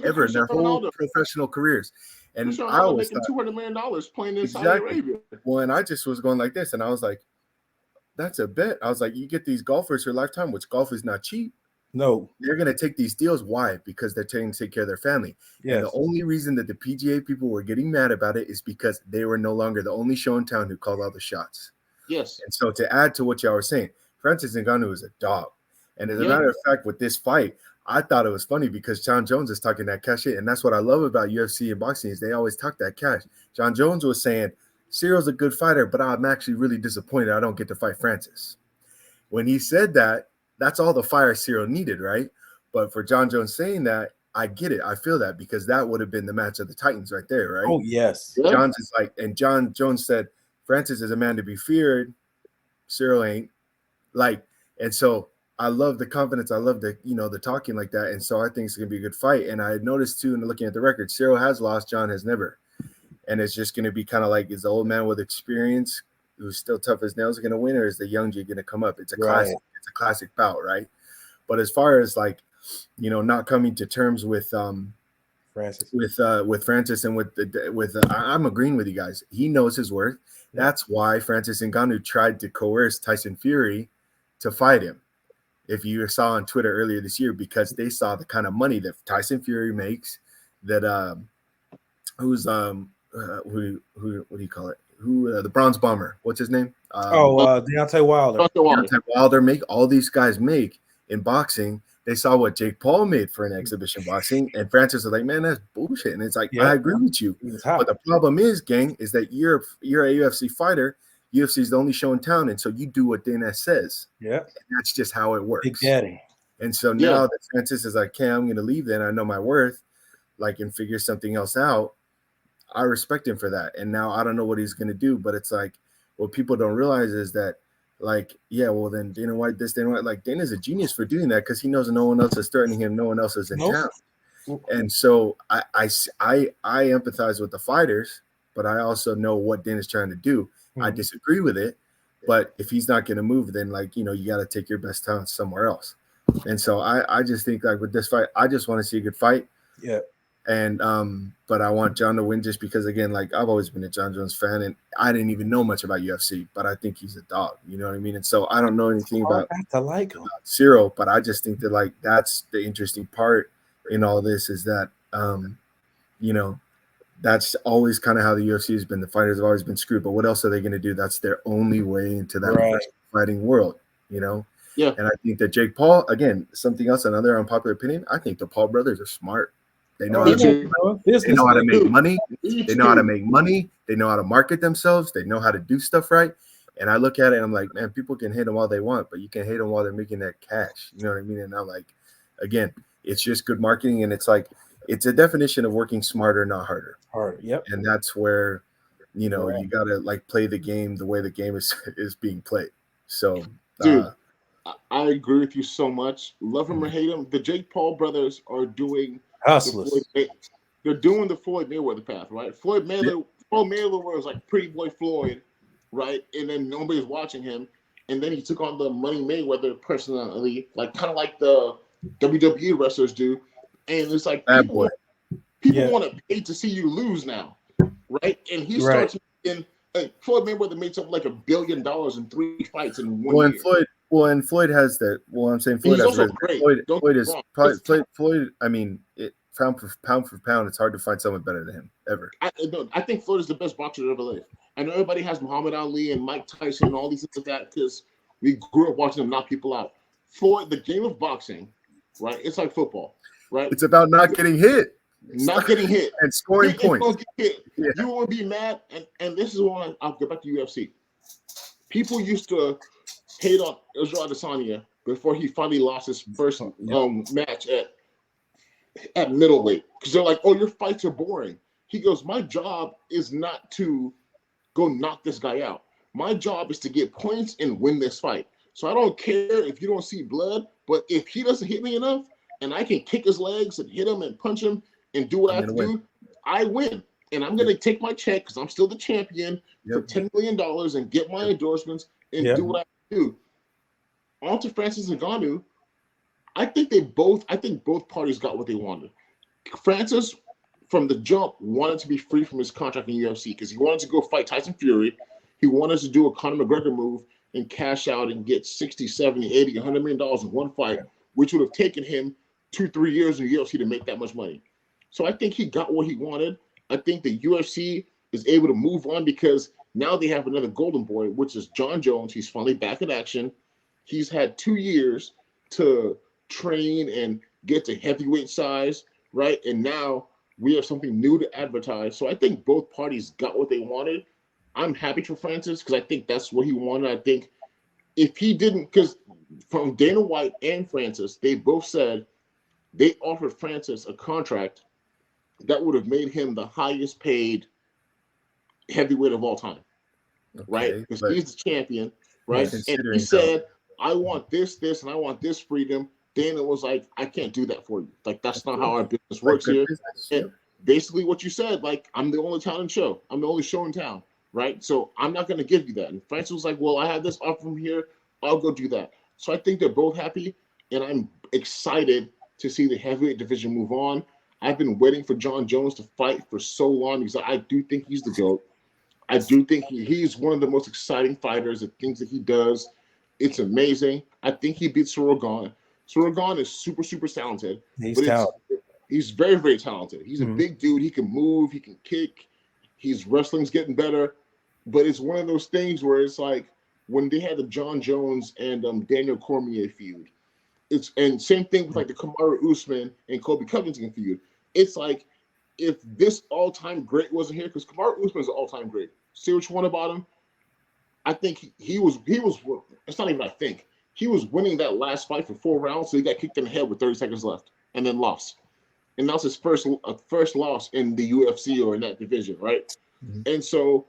Ever in their whole professional careers. And I was making $200 million playing in Saudi Arabia. Well, and I just was going like this, and I was like, that's a bet. I was like, you get these golfers for a lifetime, which golf is not cheap. No. They're going to take these deals. Why? Because they're trying to take care of their family. Yes. And the only reason that the PGA people were getting mad about it is because they were no longer the only show in town who called all the shots. Yes. And so to add to what y'all were saying, Francis Ngannou is a dog. And as a matter of fact, with this fight, I thought it was funny because John Jones is talking that cash shit. And that's what I love about UFC and boxing is they always talk that cash. John Jones was saying, Cyril's a good fighter, but I'm actually really disappointed I don't get to fight Francis. When he said that, that's all the fire Cyril needed, right? But for John Jones saying that, I get it. I feel that because that would have been the match of the Titans right there, right? Oh, yes. John's is like, and John Jones said, Francis is a man to be feared. Cyril ain't. Like, and so I love the confidence. I love the, the talking like that. And so I think it's going to be a good fight. And I noticed too, in looking at the record, Cyril has lost, John has never. And it's just going to be kind of like, is the old man with experience who's still tough as nails going to win, or is the young G going to come up? It's a classic. It's a classic bout, right? But as far as like, not coming to terms with Francis, with Francis and I'm agreeing with you guys. He knows his worth. That's why Francis Ngannou tried to coerce Tyson Fury to fight him. If you saw on Twitter earlier this year, because they saw the kind of money that Tyson Fury makes, that what do you call it? The bronze bomber? What's his name? Deontay Wilder. Deontay Wilder make all these guys make in boxing. They saw what Jake Paul made for an exhibition boxing, and Francis was like, "Man, that's bullshit." And it's like, I agree with you, but the problem is, gang, is that you're a UFC fighter. UFC is the only show in town, and so you do what Dana says. Yeah, and that's just how it works. Big Daddy. And so now that Francis is like, "Okay, I'm going to leave. Then I know my worth, like, and figure something else out." I respect him for that. And now I don't know what he's going to do, but it's like, what people don't realize is that, like, then Dana White, like, Dana's a genius for doing that because he knows no one else is threatening him, no one else is in town. And so I empathize with the fighters, but I also know what Dana's trying to do. I disagree with it, but if he's not going to move, then, like, you got to take your best talent somewhere else. And so I just think, like, with this fight, I just want to see a good fight. Yeah. And but I want John to win just because, again, like, I've always been a John Jones fan, and I didn't even know much about UFC, but I think he's a dog. You know what I mean? And so I don't know anything about Cyril, but I just think that, like, that's the interesting part in all this is that, that's always kind of how the UFC has been. The fighters have always been screwed, but what else are they going to do? That's their only way into that fighting world, Yeah. And I think that Jake Paul, again, something else, another unpopular opinion, I think the Paul brothers are smart. They know, how to make money. They know how to make money. They know how to market themselves. They know how to do stuff right. And I look at it and I'm like, man, people can hate them all they want, but you can hate them while they're making that cash. You know what I mean? And I'm like, again, it's just good marketing. And it's like, it's a definition of working smarter, not harder. Yep. And that's where, you got to, like, play the game the way the game is being played. So, dude, I agree with you so much. Love him or hate him. The Jake Paul brothers are doing they're doing the Floyd Mayweather path, right? Floyd Mayweather was like Pretty Boy Floyd, right? And then nobody's watching him. And then he took on the Money Mayweather personality, like kind of like the WWE wrestlers do. And it's like people want to pay to see you lose now, right? And he starts in Floyd Mayweather made something like $1 billion in 3 fights in 1 year. Floyd has that. Well, I'm saying Floyd has great. Floyd is probably Floyd. I mean, pound for pound, it's hard to find someone better than him ever. I think Floyd is the best boxer to ever live. I know everybody has Muhammad Ali and Mike Tyson and all these things like that because we grew up watching them knock people out. Floyd, the game of boxing, right? It's like football, right? It's about not getting hit. Not getting hit. And scoring points. Yeah. You will be mad. And this is why I'll get back to UFC. People used to hate on Israel Adesanya before he finally lost his first match at middleweight. Because they're like, oh, your fights are boring. He goes, my job is not to go knock this guy out. My job is to get points and win this fight. So I don't care if you don't see blood, but if he doesn't hit me enough and I can kick his legs and hit him and punch him and do what I have to do, I win. And I'm going to take my check because I'm still the champion for $10 million and get my endorsements and do what I have to do. On to Francis Ngannou. I think both parties got what they wanted. Francis, from the jump, wanted to be free from his contract in UFC because he wanted to go fight Tyson Fury. He wanted to do a Conor McGregor move and cash out and get 60, 70, 80, $100 million in one fight, which would have taken him 2-3 years in the UFC to make that much money. So I think he got what he wanted. I think the UFC is able to move on because now they have another golden boy, which is John Jones. He's finally back in action. He's had 2 years to train and get to heavyweight size, right? And now we have something new to advertise. So I think both parties got what they wanted. I'm happy for Francis because I think that's what he wanted. I think if he didn't, because from Dana White and Francis, they both said they offered Francis a contract that would have made him the highest paid heavyweight of all time, right? Because he's the champion, right? And he said, I want this, and I want this freedom. Dana was like, I can't do that for you. Like, that's not how our business works here. And basically what you said, like, I'm the only talent show. I'm the only show in town, right? So I'm not going to give you that. And Francis was like, well, I have this offer from here. I'll go do that. So I think they're both happy, and I'm excited to see the heavyweight division move on. I've been waiting for John Jones to fight for so long because I do think he's the GOAT. I do think he's one of the most exciting fighters. The things that he does, it's amazing. I think he beats Sorogan. Sorogan is super, super talented. He's talented. He's very, very talented. He's a big dude. He can move. He can kick. His wrestling's getting better. But it's one of those things where it's like when they had the John Jones and Daniel Cormier feud. And same thing with like the Kamaru Usman and Colby Covington feud. It's like if this all-time great wasn't here, because Kamaru Usman is an all-time great. See what you want about him? I think he was. It's not even I think. He was winning that last fight for 4 rounds, so he got kicked in the head with 30 seconds left and then lost. And that's his first loss in the UFC or in that division, right? Mm-hmm. And so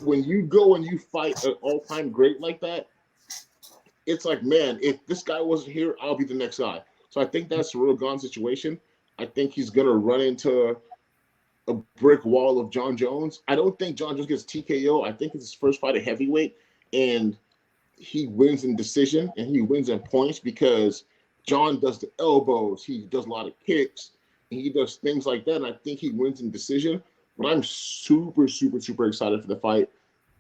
when you go and you fight an all-time great like that, it's like, man, if this guy wasn't here, I'll be the next guy. So I think that's a real gone situation. I think he's going to run into a brick wall of John Jones. I don't think John Jones gets TKO. I think it's his first fight at heavyweight, and he wins in decision, and he wins in points because John does the elbows. He does a lot of kicks, and he does things like that, and I think he wins in decision. But I'm super, super, super excited for the fight.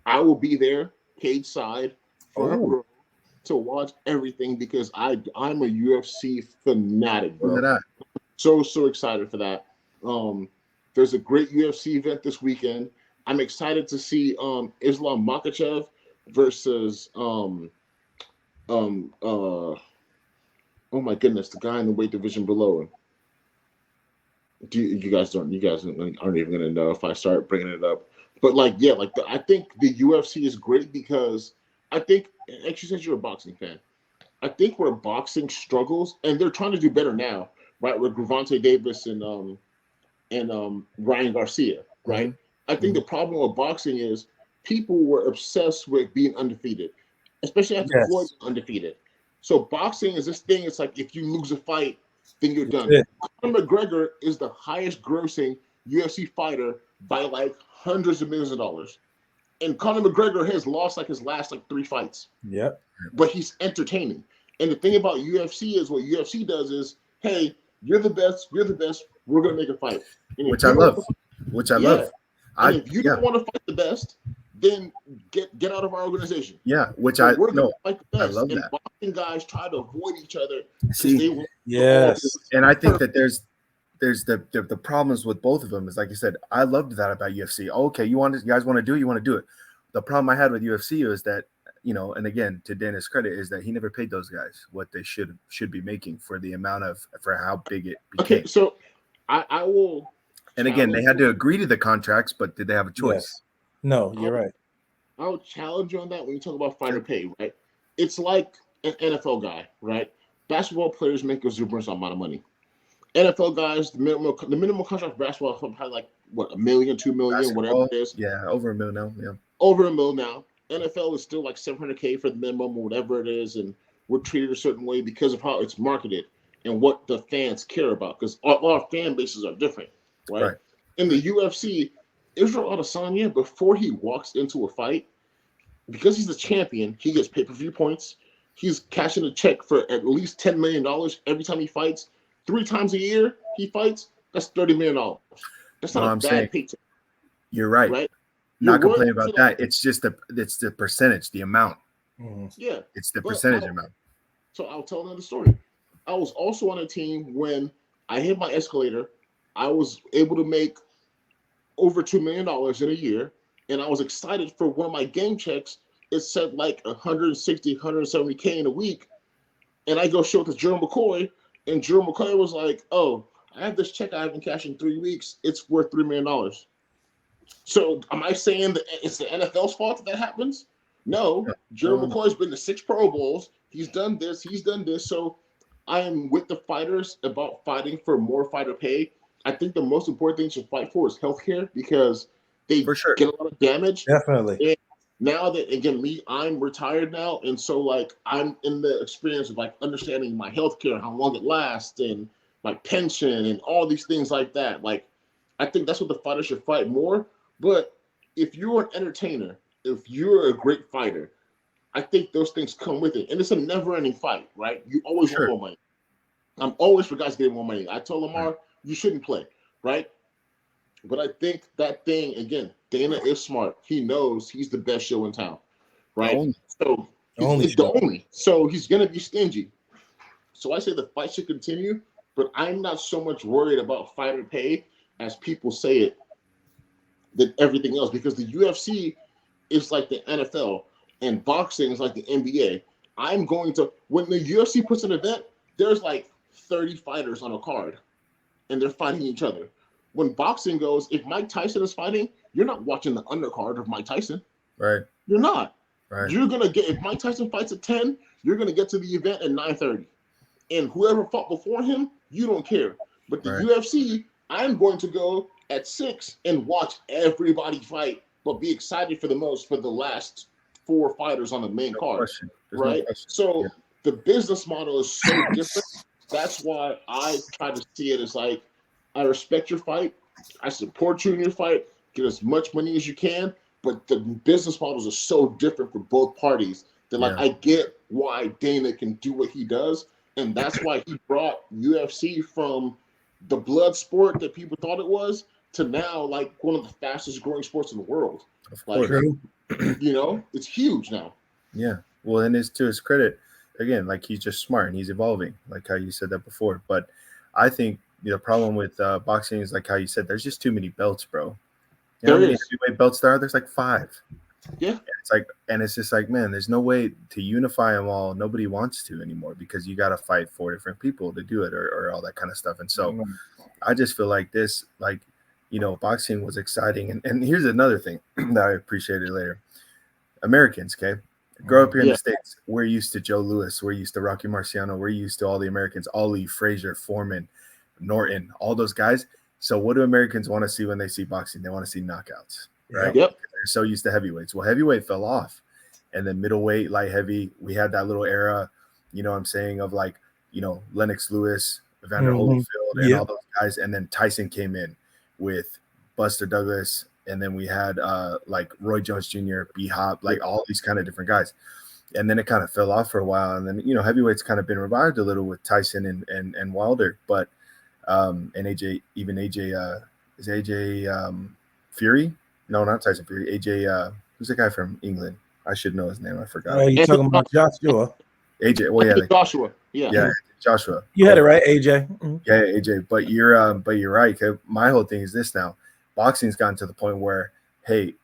I will be there, cage side, front to watch everything because I'm a UFC fanatic, bro. So excited for that. There's a great UFC event this weekend. I'm excited to see Islam Makhachev versus oh my goodness, the guy in the weight division below him. You guys aren't even gonna know if I start bringing it up. But I think the UFC is great because I think, actually, since you're a boxing fan, I think where boxing struggles, and they're trying to do better now, right? With Gervonta Davis and Ryan Garcia, right? Mm-hmm. I think the problem with boxing is people were obsessed with being undefeated, especially after Floyd undefeated. So boxing is this thing. It's like if you lose a fight, then you're done. Conor McGregor is the highest grossing UFC fighter by like hundreds of millions of dollars. And Conor McGregor has lost like his last 3 fights. Yep. But he's entertaining. And the thing about UFC is what UFC does is, hey, you're the best. We're going to make a fight. Which I love. And if you don't want to fight the best, then get out of our organization. Yeah, we're going to fight the best. I love that. Boxing guys try to avoid each other. See, yes. And I think that there's the problems with both of them is, like you said, I loved that about UFC. Okay, you guys want to do it. The problem I had with UFC is that, and again, to Dennis' credit, is that he never paid those guys what they should be making for how big it became. Okay, so I will. And again, they had to agree to the contracts, but did they have a choice? Yes. No, you're right. I'll challenge you on that when you talk about fighter pay, right? It's like an NFL guy, right? Basketball players make a exuberant amount of money. NFL guys, the minimum contract for basketball probably like $1 million, $2 million, whatever it is. Yeah, over $1 million now. Yeah, over $1 million now. NFL is still like $700K for the minimum or whatever it is, and we're treated a certain way because of how it's marketed and what the fans care about. Because our fan bases are different, right? In the UFC, Israel Adesanya, before he walks into a fight, because he's the champion, he gets pay-per-view points. He's cashing a check for at least $10 million every time he fights. 3 times a year he fights, that's $30 million. That's not a bad paycheck. You're right. Not complaining about that. It's just the percentage, the amount. Mhm. Yeah. It's the But percentage amount. So I'll tell another story. I was also on a team when I hit my escalator. I was able to make over $2 million in a year, and I was excited for one of my game checks. It said like 160, 170K in a week, and I go show it to Jerome McCoy, and Jerome McCoy was like, "Oh, I have this check I haven't cashed in 3 weeks. It's worth $3 million." So am I saying that it's the NFL's fault that happens? No. Jerome McCoy's been to 6 Pro Bowls. He's done this. He's done this. So I am with the fighters about fighting for more fighter pay. I think the most important thing to fight for is healthcare because they For sure. get a lot of damage. Definitely. And now that, again, I'm retired now. And so, like, I'm in the experience of, like, understanding my healthcare, how long it lasts, and my pension, and all these things like that. Like, I think that's what the fighters should fight more. But if you're an entertainer, if you're a great fighter, I think those things come with it. And it's a never-ending fight, right? You always want more money. I'm always for guys getting more money. I told Lamar, you shouldn't play, right? But I think that thing, again, Dana is smart. He knows he's the best show in town, right? So he's the only. So he's going to be stingy. So I say the fight should continue, but I'm not so much worried about fighter pay as people say it than everything else, because the UFC is like the NFL and boxing is like the NBA. When the UFC puts an event, there's like 30 fighters on a card and they're fighting each other. When boxing goes, if Mike Tyson is fighting, you're not watching the undercard of Mike Tyson. Right. You're not. Right. You're going to get, if Mike Tyson fights at 10, you're going to get to the event at 9:30. And whoever fought before him, you don't care. But the UFC, I'm going to go at 6 and watch everybody fight, but be excited for the last 4 fighters on the main card. Right? So the business model is so different. That's why I try to see it as like, I respect your fight. I support you in your fight. Get as much money as you can. But the business models are so different for both parties that, like, I get why Dana can do what he does. And that's why he brought UFC from the blood sport that people thought it was to now, like, one of the fastest growing sports in the world. Like, you know, it's huge now. Yeah. Well, and it's to his credit, again, like, he's just smart and he's evolving, like how you said that before. But I think the problem with boxing is, like how you said, there's just too many belts, bro. You know how many heavyweight belts there are? There's like 5. Yeah. And it's just like, man, there's no way to unify them all. Nobody wants to anymore because you got to fight 4 different people to do it or all that kind of stuff. And so I just feel like this, like, you know, boxing was exciting. And here's another thing that I appreciated later. Americans, okay? Grow up here in the States. We're used to Joe Louis. We're used to Rocky Marciano. We're used to all the Americans, Ali, Frazier, Foreman, Norton, all those guys. So what do Americans want to see when they see boxing? They want to see knockouts, right? Yep. They're so used to heavyweights. Well, heavyweight fell off. And then middleweight, light heavy, we had that little era, you know what I'm saying, of like, you know, Lennox Lewis, Evander Holyfield, and all those guys. And then Tyson came in with Buster Douglas. And then we had like Roy Jones Jr., B-Hop, like all these kind of different guys. And then it kind of fell off for a while. And then, you know, heavyweight's kind of been revived a little with Tyson and Wilder. But and AJ, is AJ Fury? No, not Tyson Fury. AJ, who's the guy from England? I should know his name. I forgot. You're talking about Joshua. AJ. Well, yeah, Joshua. Yeah, Joshua. You had it right, AJ. Yeah, AJ. But you're right. My whole thing is this now. Boxing's gotten to the point where, hey,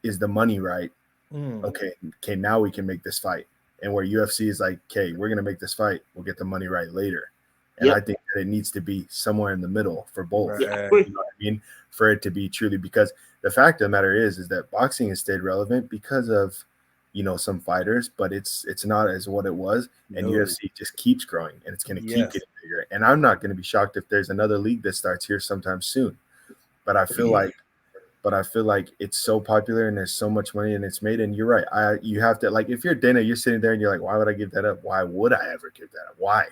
is the money right? Okay, now we can make this fight. And where UFC is like, okay, we're gonna make this fight. We'll get the money right later. And I think that it needs to be somewhere in the middle for both. Right. You know what I mean? For it to be truly, because the fact of the matter is that boxing has stayed relevant because of, you know, some fighters, but it's not as what it was. And UFC just keeps growing and it's going to keep getting bigger. And I'm not going to be shocked if there's another league that starts here sometime soon. But I feel like it's so popular and there's so much money and it's made. And you're right. You have to, like, if you're Dana, you're sitting there and you're like, why would I give that up? Why would I ever give that up? Why?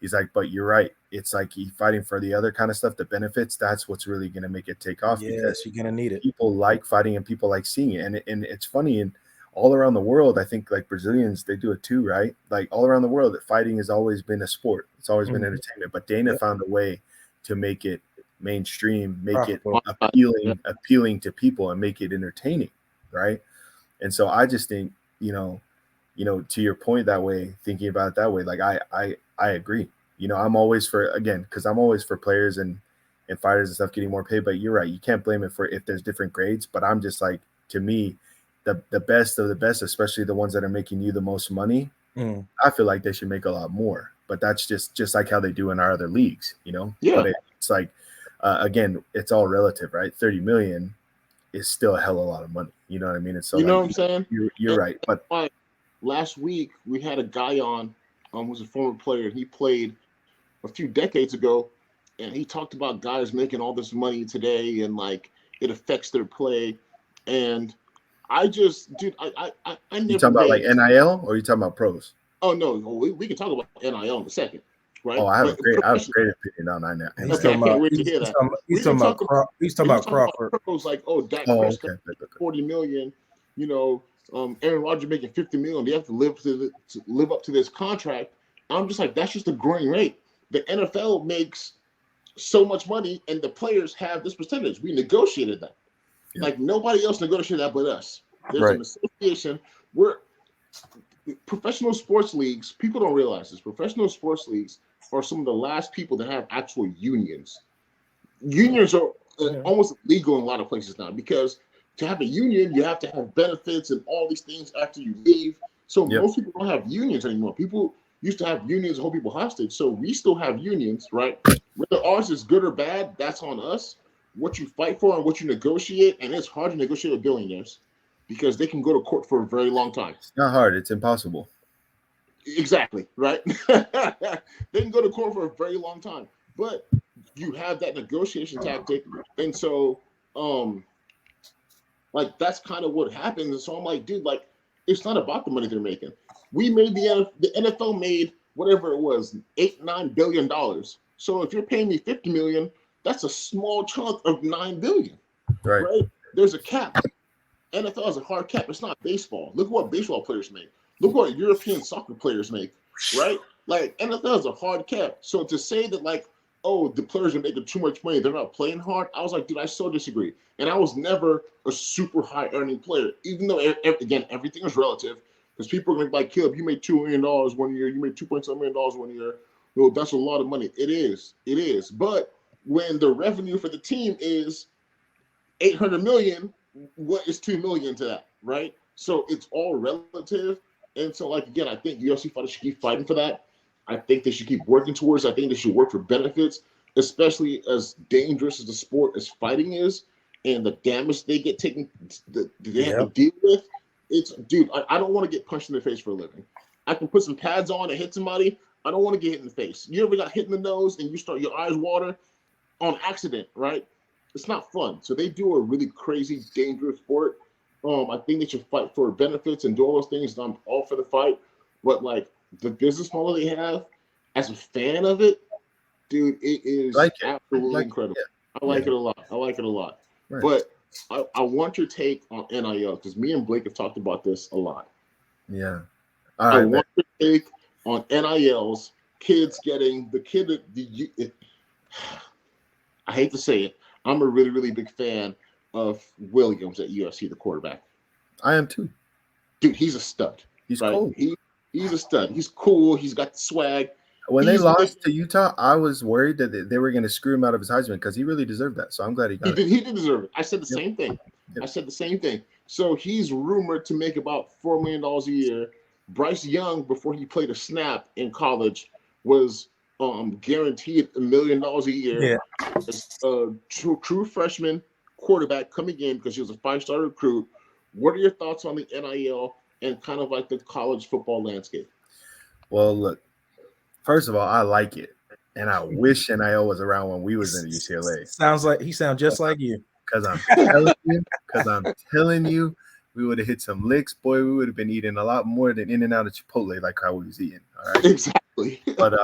He's like, but you're right. It's like he's fighting for the other kind of stuff, the benefits. That's what's really going to make it take off. Yes, you're going to need it. People like fighting and people like seeing it. And it's funny. And all around the world, I think, like, Brazilians, they do it too, right? Like, all around the world, that fighting has always been a sport. It's always been entertainment. But Dana found a way to make it mainstream, make it appealing to people and make it entertaining, right? And so I just think, you know, to your point that way, thinking about it that way, like I agree. I'm always for, again, because I'm always for players and fighters and stuff getting more pay. But you're right, you can't blame it for if there's different grades. But I'm just like, to me, the best of the best, especially the ones that are making you the most money, I feel like they should make a lot more. But that's just like how they do in our other leagues, Yeah. But it's like, again, it's all relative, right? 30 million is still a hell of a lot of money. You know what I mean? It's so, you know what I'm saying? You're right. But last week we had a guy on, who's a former player. He played a few decades ago, and he talked about guys making all this money today, and like it affects their play. And I just, dude, I never. You talking about like NIL, or you talking about pros? Oh no, we can talk about NIL in a second, right? Oh, I have a great opinion on NIL. Okay, I can't wait to hear that. He's talking about Crawford. Pros like, Dak Prescott, 40 million. Aaron Rodgers making 50 million. They have to live up to this contract. I'm just like, that's just the going rate. The NFL makes so much money, and the players have this percentage. We negotiated that. Yeah. Like nobody else negotiated that but us. There's an association where professional sports leagues, people don't realize this. Professional sports leagues are some of the last people that have actual unions. Unions are almost legal in a lot of places now, because to have a union, you have to have benefits and all these things after you leave. So most people don't have unions anymore. People used to have unions to hold people hostage. So we still have unions, right? Whether ours is good or bad, that's on us. What you fight for and what you negotiate, and it's hard to negotiate with billionaires because they can go to court for a very long time. It's not hard. It's impossible. Exactly, right? They can go to court for a very long time. But you have that negotiation tactic. And so, like, that's kind of what happens. And so I'm like, dude, like, it's not about the money they're making. We made the NFL made whatever it was, $8-9 billion. So if you're paying me $50 million, that's a small chunk of $9 billion. Right? There's a cap. NFL has a hard cap. It's not baseball. Look what baseball players make. Look what European soccer players make. Right? Like, NFL has a hard cap. So to say that, like, oh, the players are making too much money, they're not playing hard, I was like, dude, I so disagree. And I was never a super high earning player, even though, again, everything is relative. Because people are going to be like, Caleb, you made $2 million 1 year, you made $2.7 million 1 year. Well, that's a lot of money. It is. But when the revenue for the team is $800 million, what is $2 million to that, right? So it's all relative. And so, like, again, I think UFC fighters should keep fighting for that. I think they should keep working towards it. I think they should work for benefits, especially as dangerous as the sport as fighting is, and the damage they get taken, they have to deal with. It's, dude, I don't want to get punched in the face for a living. I can put some pads on and hit somebody. I don't want to get hit in the face. You ever got hit in the nose and you start your eyes water on accident, right? It's not fun. So they do a really crazy, dangerous sport. I think they should fight for benefits and do all those things. And I'm all for the fight. But, like, the business model they have, as a fan of it, dude, it is absolutely incredible. I like it a lot. Right. But I want your take on NIL, because me and Blake have talked about this a lot. Yeah. All right, I want your take on NILs, kids getting I hate to say it, I'm a really, really big fan of Williams at USC, the quarterback. I am too. Dude, he's a stud. He's cool. He's a stud. He's cool. He's got the swag. When they lost to Utah, I was worried that they were going to screw him out of his Heisman, because he really deserved that. So I'm glad he got it. He did deserve it. I said the same thing. I said the same thing. So he's rumored to make about $4 million a year. Bryce Young, before he played a snap in college, was guaranteed $1 million a year. A true freshman quarterback coming in because he was a 5-star recruit. What are your thoughts on the NIL and kind of like the college football landscape? Well, look, first of all, I like it, and I wish NIL was around when we was in UCLA. He sounds just like you. Because I'm telling you, we would have hit some licks, boy. We would have been eating a lot more than In and Out of Chipotle, like how we was eating. All right, exactly. But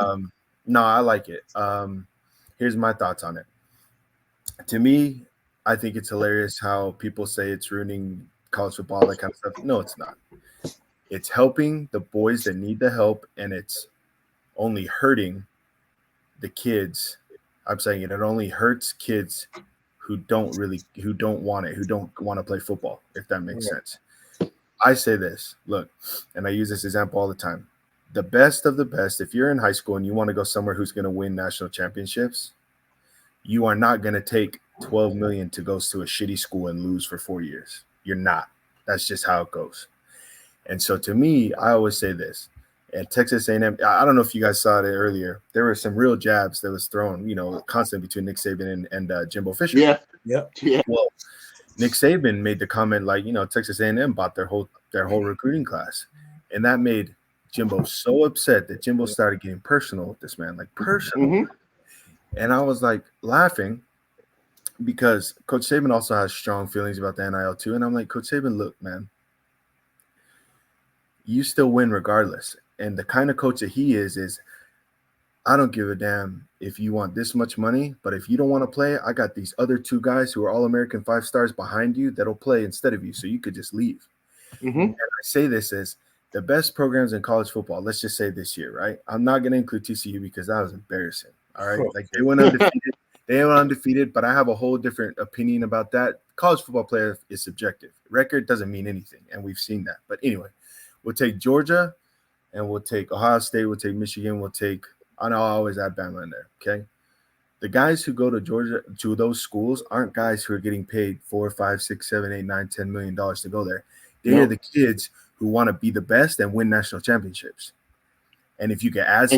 no, I like it. Here's my thoughts on it. To me, I think it's hilarious how people say it's ruining college football, that kind of stuff. No, it's not. It's helping the boys that need the help, and it's only hurting the kids. I'm saying it only hurts kids who don't want to play football, if that makes sense. I say this, look, and I use this example all the time. The best of the best, if you're in high school and you want to go somewhere who's going to win national championships, you are not going to take 12 million to go to a shitty school and lose for 4 years. You're not. That's just how it goes. And so to me, I always say this. At Texas A&M, I don't know if you guys saw it earlier. There were some real jabs that was thrown, constant between Nick Saban and Jimbo Fisher. Yeah. Well, Nick Saban made the comment like, Texas A&M bought their whole recruiting class, and that made Jimbo so upset that Jimbo started getting personal with this man, like personal. Mm-hmm. And I was like laughing because Coach Saban also has strong feelings about the NIL too. And I'm like, Coach Saban, look, man, you still win regardless. And the kind of coach that he is I don't give a damn if you want this much money, but if you don't want to play, I got these other 2 guys who are All-American 5 stars behind you that'll play instead of you, so you could just leave. Mm-hmm. And I say this as the best programs in college football, let's just say this year, right? I'm not going to include TCU because that was embarrassing, all right? Like they went undefeated. They went undefeated, but I have a whole different opinion about that. College football player is subjective. Record doesn't mean anything, and we've seen that. But anyway, we'll take Georgia, and we'll take Ohio State, we'll take Michigan, we'll take – I know I always add Bama in there, okay? The guys who go to Georgia, to those schools, aren't guys who are getting paid $4, $5, $6, $7, $8, $9, $10 million to go there. They are the kids who want to be the best and win national championships. And if you can add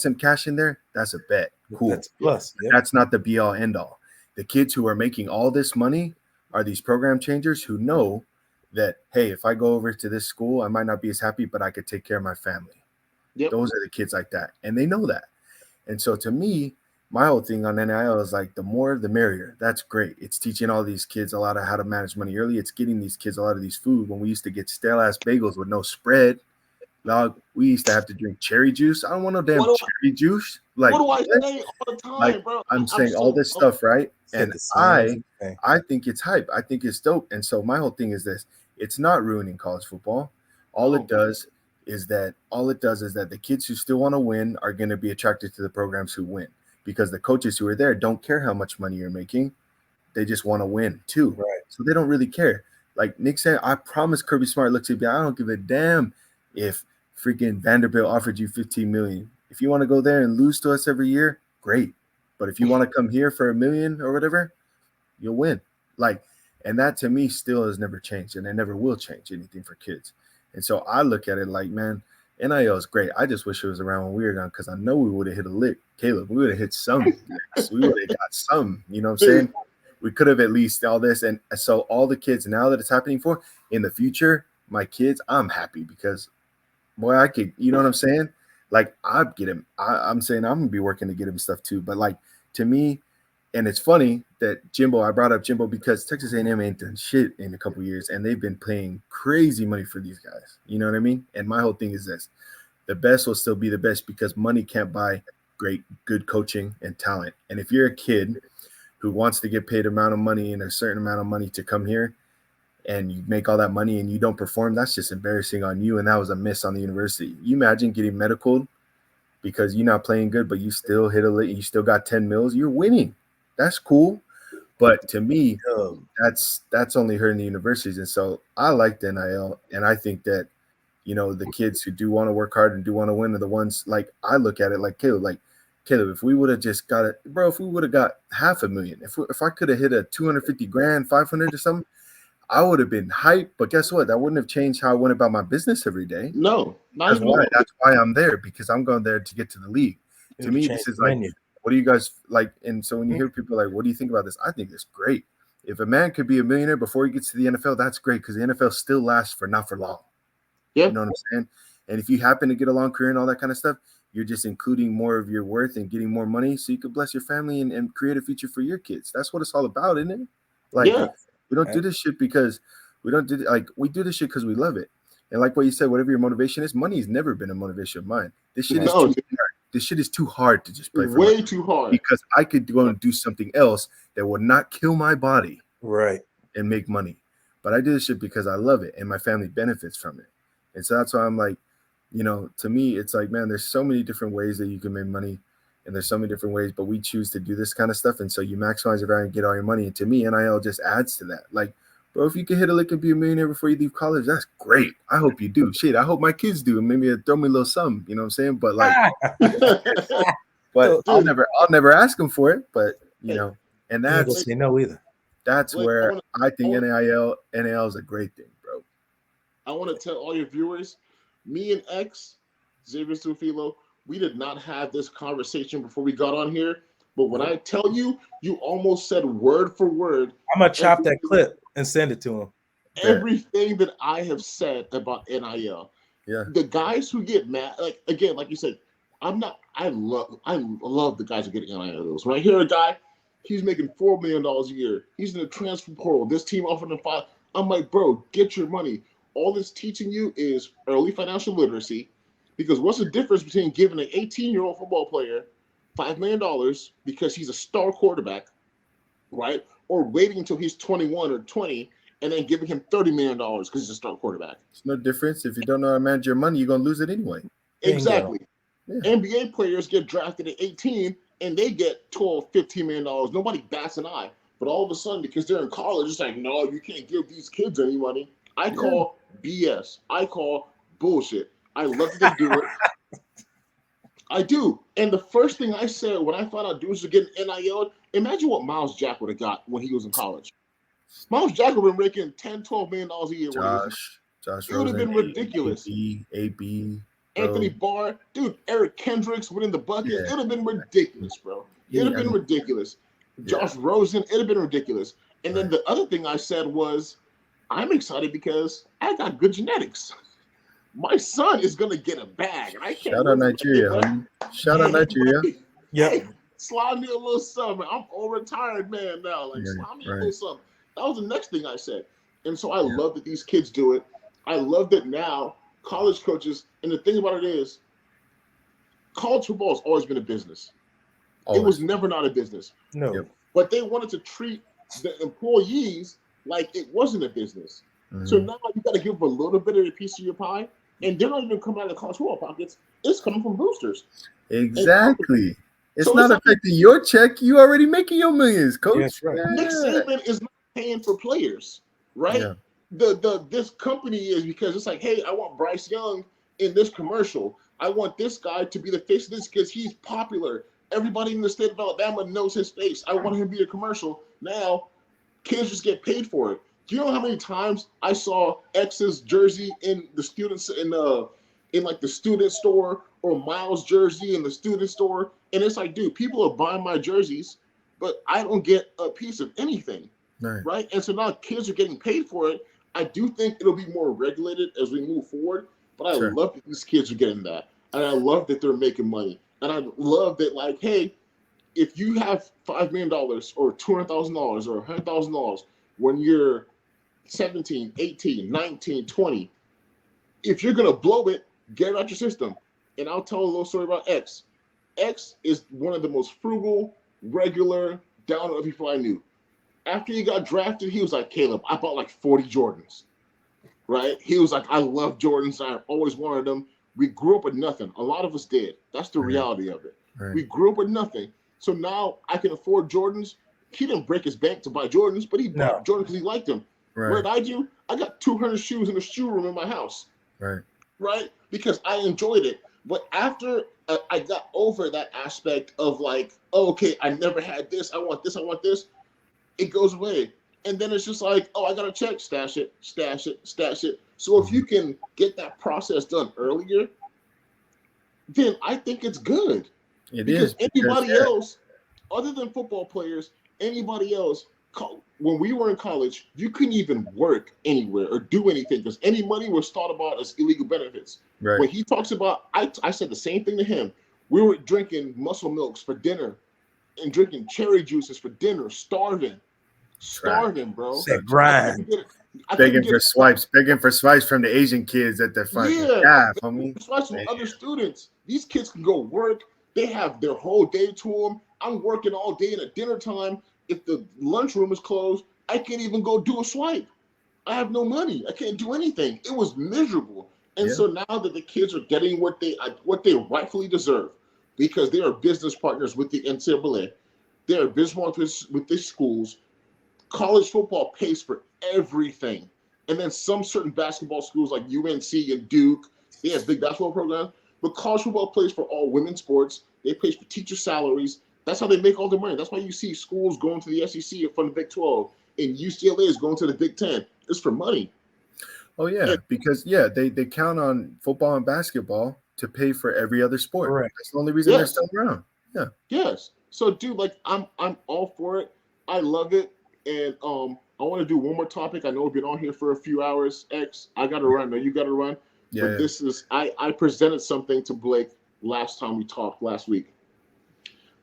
some cash in there, that's a bet. Cool. That's a plus. Yep. That's not the be all end all. The kids who are making all this money are these program changers who know that, hey, if I go over to this school, I might not be as happy, but I could take care of my family. Yep. Those are the kids like that. And they know that. And so to me, my whole thing on NIL is like the more the merrier. That's great. It's teaching all these kids a lot of how to manage money early. It's getting these kids a lot of these food. When we used to get stale ass bagels with no spread, dog, we used to have to drink cherry juice. I don't want no damn cherry juice. Like, what do I say all the time, like, bro? I'm saying all this stuff, right? And I think it's hype. I think it's dope. And so my whole thing is this. It's not ruining college football. All it does is that the kids who still want to win are going to be attracted to the programs who win, because the coaches who are there don't care how much money you're making. They just want to win too. Right. So they don't really care. Like Nick said, I promise Kirby Smart looks at me. I don't give a damn if freaking Vanderbilt offered you $15 million. If you want to go there and lose to us every year, great. But if you want to come here for $1 million or whatever, you'll win. Like, and that to me still has never changed, and it never will change anything for kids. And so I look at it like, man, NIL is great. I just wish it was around when we were done, because I know we would have hit a lick. Caleb, we would have hit some. We would have got some. You know what I'm saying? We could have at least all this. And so all the kids now that it's happening for in the future, my kids, I'm happy because, boy, I could, you know what I'm saying? Like, I'd get him. I'm saying I'm going to be working to get him stuff too. But like, to me, and it's funny that I brought up Jimbo because Texas A&M ain't done shit in a couple years, and they've been paying crazy money for these guys. You know what I mean? And my whole thing is this. The best will still be the best because money can't buy good coaching and talent. And if you're a kid who wants to get paid amount of money and a certain amount of money to come here, and you make all that money and you don't perform, that's just embarrassing on you. And that was a miss on the university. You imagine getting medical because you're not playing good, but you still hit you still got 10 mils. You're winning. That's cool. But to me, that's only hurting the universities. And so I like the NIL. And I think that, the kids who do want to work hard and do want to win are the ones, like, I look at it like Caleb, if we would have just got it, bro, if we would have got $500,000, if I could have hit a 250 grand, 500 or something, I would have been hyped. But guess what? That wouldn't have changed how I went about my business every day. No. That's why I'm there, because I'm going there to get to the league. To me, this is like, what do you guys like? And so when you hear people like, what do you think about this? I think it's great. If a man could be a millionaire before he gets to the NFL, that's great, because the NFL still lasts for not for long. Yeah. You know what I'm saying? And if you happen to get a long career and all that kind of stuff, you're just including more of your worth and getting more money so you could bless your family and create a future for your kids. That's what it's all about, isn't it? Like, we don't do this shit because we do this shit because we love it. And like what you said, whatever your motivation is, money has never been a motivation of mine. This shit is too hard. This shit is too hard to just play for. Way too hard. Because I could go and do something else that would not kill my body. Right. And make money. But I do this shit because I love it and my family benefits from it. And so that's why I'm like, to me, it's like, man, there's so many different ways that you can make money, and there's so many different ways, but we choose to do this kind of stuff. And so you maximize your value and get all your money. And to me, NIL just adds to that. Like, Bro, if you can hit a lick and be a millionaire before you leave college, that's great. I hope you do. Shit, I hope my kids do. And maybe throw me a little something. You know what I'm saying? But like, but I'll never ask them for it. But you know, and You ain't gonna say no either. that's where I think NIL is a great thing, bro. I want to tell all your viewers, me and X, Xavier Su'a-Filo, we did not have this conversation before we got on here. But when I tell you, you almost said word for word. I'm gonna chop that clip and send it to him. Everything that I have said about NIL. Yeah. The guys who get mad, like again, like you said, I love the guys who get NIL deals. When I hear a guy, he's making $4 million a year. He's in the transfer portal. This team offered him $5 million. I'm like, bro, get your money. All it's teaching you is early financial literacy. Because what's the difference between giving an 18-year-old football player $5 million because he's a star quarterback, right? Or waiting until he's 21 or 20 and then giving him $30 million because he's a star quarterback. There's no difference. If you don't know how to manage your money, you're going to lose it anyway. Exactly. Yeah. NBA players get drafted at 18 and they get $12, $15 million. Nobody bats an eye. But all of a sudden, because they're in college, it's like, no, you can't give these kids any money. I call BS. I call bullshit. I love that they do it. I do. And the first thing I said when I found out dudes were getting NIL, imagine what Miles Jack would have got when he was in college. Miles Jack would have been making $10, $12 million a year. Josh it would have been ridiculous. AB, Anthony Barr, dude, Eric Kendricks winning the bucket. Yeah. It would have been ridiculous, bro. It would have been ridiculous. Josh Rosen, it would have been ridiculous. And then the other thing I said was, I'm excited because I got good genetics. My son is gonna get a bag, and I can't. Shout out Nigeria, Shout out Nigeria. Yeah, hey, slide me a little something. I'm all retired man now. Like slide me a little something. That was the next thing I said, and so I love that these kids do it. I love that now college coaches. And the thing about it is, college football has always been a business. Always. It was never not a business. No, but they wanted to treat the employees like it wasn't a business. Mm-hmm. So now you got to give them a little bit of a piece of your pie. And they're not even coming out of college football pockets. It's coming from boosters. Exactly. It's not affecting your check. You already making your millions, coach. Yes, right. Nick Saban is not paying for players, right? Yeah. This company is, because it's like, hey, I want Bryce Young in this commercial. I want this guy to be the face of this because he's popular. Everybody in the state of Alabama knows his face. I want him to be a commercial. Now, kids just get paid for it. Do you know how many times I saw X's jersey in the students in like the student store, or Miles jersey in the student store? And it's like, dude, people are buying my jerseys, but I don't get a piece of anything, right? And so now kids are getting paid for it. I do think it'll be more regulated as we move forward, but I love that these kids are getting that, and I love that they're making money, and I love that, like, hey, if you have $5 million or $200,000 or $100,000 when you're 17, 18, 19, 20. If you're going to blow it, get it out your system. And I'll tell a little story about X. X is one of the most frugal, regular, down-to-earth people I knew. After he got drafted, he was like, Caleb, I bought like 40 Jordans, right? He was like, I love Jordans. I always wanted them. We grew up with nothing. A lot of us did. That's the reality of it. Right. We grew up with nothing. So now I can afford Jordans. He didn't break his bank to buy Jordans, but he bought Jordans because he liked them. Right. What did I do? I got 200 shoes in the shoe room in my house. Right? Because I enjoyed it. But after I got over that aspect of like, oh, okay, I never had this. I want this. I want this. It goes away. And then it's just like, oh, I got to check, stash it, stash it, stash it. So if you can get that process done earlier, then I think it's good. Because anybody else, other than football players, anybody else, when we were in college, you couldn't even work anywhere or do anything because any money was thought about as illegal benefits. Right. When he talks about, I said the same thing to him. We were drinking muscle milks for dinner and drinking cherry juices for dinner, starving, bro. That grind. Begging for swipes from the Asian kids at the front. Swipes from other students. These kids can go work. They have their whole day to them. I'm working all day and at dinner time. If the lunchroom is closed, I can't even go do a swipe. I have no money. I can't do anything. It was miserable. And so now that the kids are getting what they rightfully deserve, because they are business partners with the NCAA, they are business partners with the schools, College football pays for everything. And then some certain basketball schools like UNC and Duke, they have big basketball programs. But college football pays for all women's sports. They pay for teacher salaries. That's how they make all their money. That's why you see schools going to the SEC from the Big 12, and UCLA is going to the Big 10. It's for money. Oh yeah, because they count on football and basketball to pay for every other sport. Correct. That's the only reason they're still around. Yeah. Yes. So, dude, like I'm all for it. I love it, and I want to do one more topic. I know we've been on here for a few hours. X, I got to run. No, you got to run. Yeah. But this is I presented something to Blake last time we talked last week.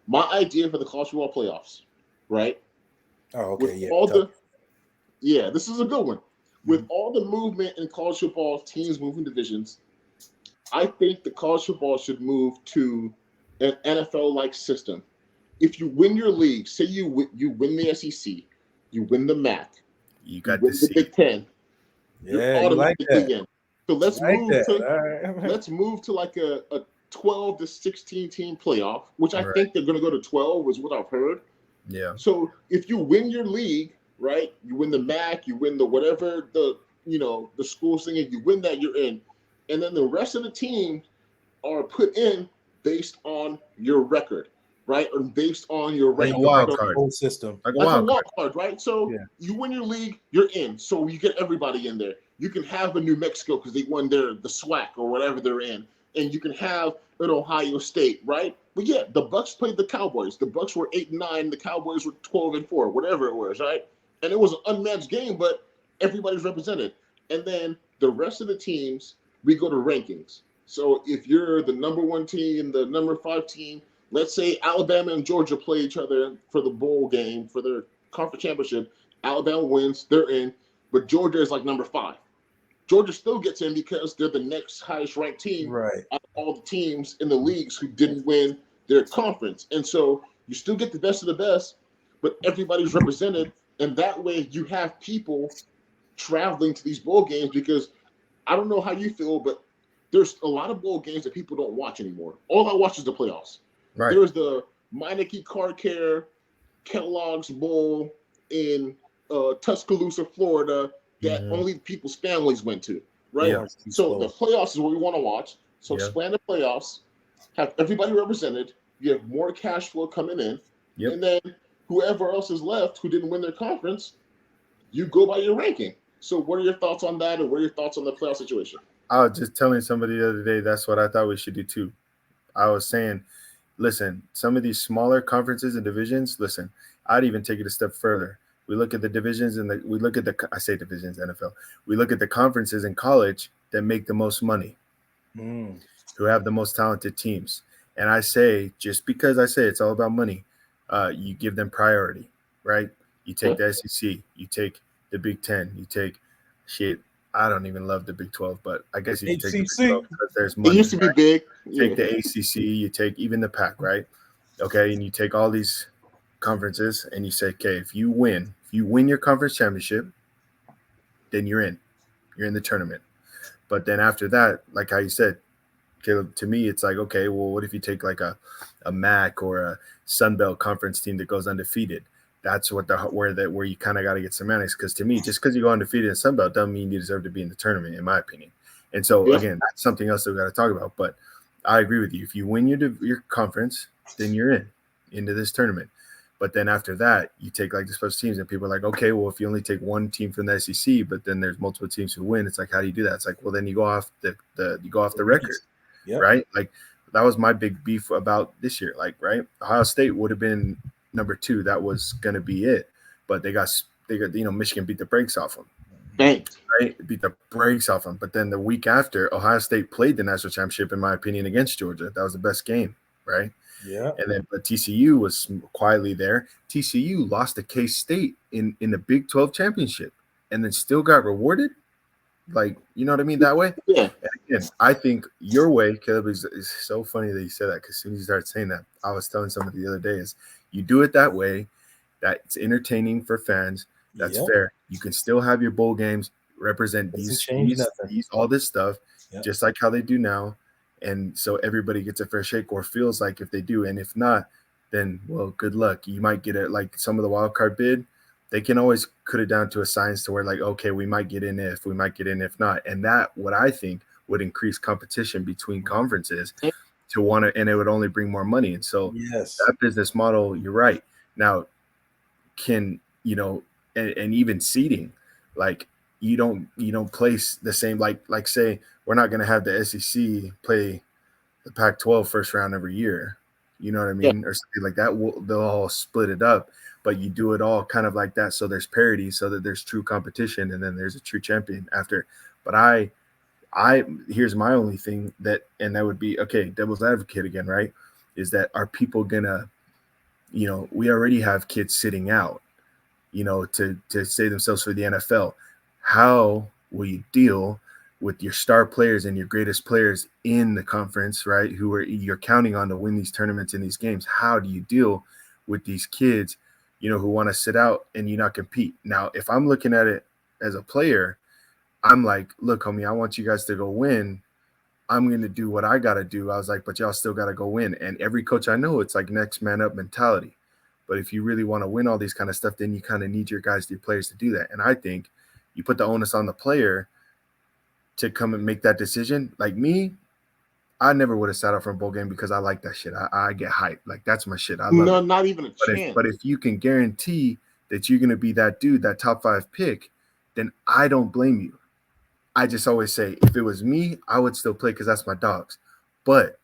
My idea for the college football playoffs, right? Oh, okay. This is a good one. With all the movement in college football, teams moving divisions, I think the college football should move to an NFL-like system. If you win your league, say you win the SEC, you win the MAC, you got the Big Ten, yeah, you like that. in. So let's let's move to like a 12 to 16 team playoff, which I think they're going to go to 12, is what I've heard. Yeah. So if you win your league, right, you win the MAC, you win the whatever the schools thing, and you win that, you're in. And then the rest of the teams are put in based on your record, right, or based on your like ranking. a wild card whole system, like a wild card, right? So you win your league, you're in. So you get everybody in there. You can have a New Mexico because they won the SWAC or whatever they're in, and you can have an Ohio State, right? But yeah, the Bucs played the Cowboys. The Bucs were 8-9. The Cowboys were 12-4, whatever it was, right? And it was an unmatched game, but everybody's represented. And then the rest of the teams, we go to rankings. So if you're the number 1 team, the number 5 team, let's say Alabama and Georgia play each other for the bowl game, for their conference championship. Alabama wins, they're in, but Georgia is like number 5. Georgia still gets in because they're the next highest ranked team out of all the teams in the leagues who didn't win their conference. And so you still get the best of the best, but everybody's represented. And that way you have people traveling to these bowl games, because I don't know how you feel, but there's a lot of bowl games that people don't watch anymore. All I watch is the playoffs. Right. There's the Meineke Car Care Kellogg's Bowl in Tuscaloosa, Florida, that only people's families went to, right? Yeah. So the playoffs is what we want to watch. So expand the playoffs, have everybody represented. You have more cash flow coming in, and then whoever else is left who didn't win their conference, you go by your ranking. So what are your thoughts on that, and what are your thoughts on the playoff situation? I was just telling somebody the other day, that's what I thought we should do too. I was saying, listen, some of these smaller conferences and divisions, listen, I'd even take it a step further. We look at the divisions and we look at I say divisions, NFL. We look at the conferences in college that make the most money, who have the most talented teams. And I say, just because I say it's all about money, you give them priority, right? You take the SEC, you take the Big Ten, you take I don't even love the Big 12, but I guess you can take the Big 12 because there's money. It used to be big. Take the ACC, you take even the Pac, right? Okay, and you take all these conferences and you say, okay, if you win your conference championship, then you're in the tournament. But then after that, like how you said, Caleb, to me, it's like, okay, well, what if you take like a MAC or a Sun Belt conference team that goes undefeated? That's where you kind of got to get semantics. Because to me, just because you go undefeated in Sun Belt doesn't mean you deserve to be in the tournament, in my opinion. And so again, that's something else that we got to talk about. But I agree with you. If you win your conference, then you're into this tournament. But then after that, you take like the special teams, and people are like, okay, well, if you only take one team from the SEC, but then there's multiple teams who win, it's like, how do you do that? It's like, well, then you go off the record, right? Like that was my big beef about this year. Like, right, Ohio State would have been number 2. That was going to be it, but they got Michigan beat the brakes off them. Thanks. Right, beat the brakes off them. But then the week after, Ohio State played the national championship, in my opinion, against Georgia. That was the best game, right? Yeah. And then, but TCU was quietly there. TCU lost to K-State in the Big 12 championship, and then still got rewarded. Like, you know what I mean? That way. Yeah. And again, I think your way, Caleb, is so funny that you said that, because as soon as you start saying that, I was telling somebody the other day, is you do it that way, that it's entertaining for fans. That's fair. You can still have your bowl games represent these all this stuff, just like how they do now. And so everybody gets a fair shake, or feels like if they do. And if not, then, well, good luck. You might get it like some of the wild card bid. they can always cut it down to a science to where like, okay, we might get in if not. And that what I think would increase competition between conferences to want to, and it would only bring more money. And so that business model, you're right. Now can, and even seating, like you don't place the same, like say we're not going to have the SEC play the Pac-12 first round every year. You know what I mean? Or something like that. They'll all split it up, but you do it all kind of like that. So there's parity, so that there's true competition, and then there's a true champion after. But I here's my only thing that would be, okay, devil's advocate again, right? Is that are people gonna, we already have kids sitting out, to save themselves for the NFL. How will you deal with your star players and your greatest players in the conference, right? You're counting on to win these tournaments and these games. How do you deal with these kids, who want to sit out and you not compete? Now, if I'm looking at it as a player, I'm like, look, homie, I want you guys to go win. I'm going to do what I got to do. I was like, but y'all still got to go win. And every coach I know, it's like next man up mentality. But if you really want to win all these kind of stuff, then you kind of need your players to do that. And I think you put the onus on the player to come and make that decision. Like me, I never would have sat out for a bowl game because I like that shit. I get hyped. Like, that's my shit. I love it. Not even a chance. But if you can guarantee that you're going to be that dude, that top 5 pick, then I don't blame you. I just always say, if it was me, I would still play because that's my dogs. But,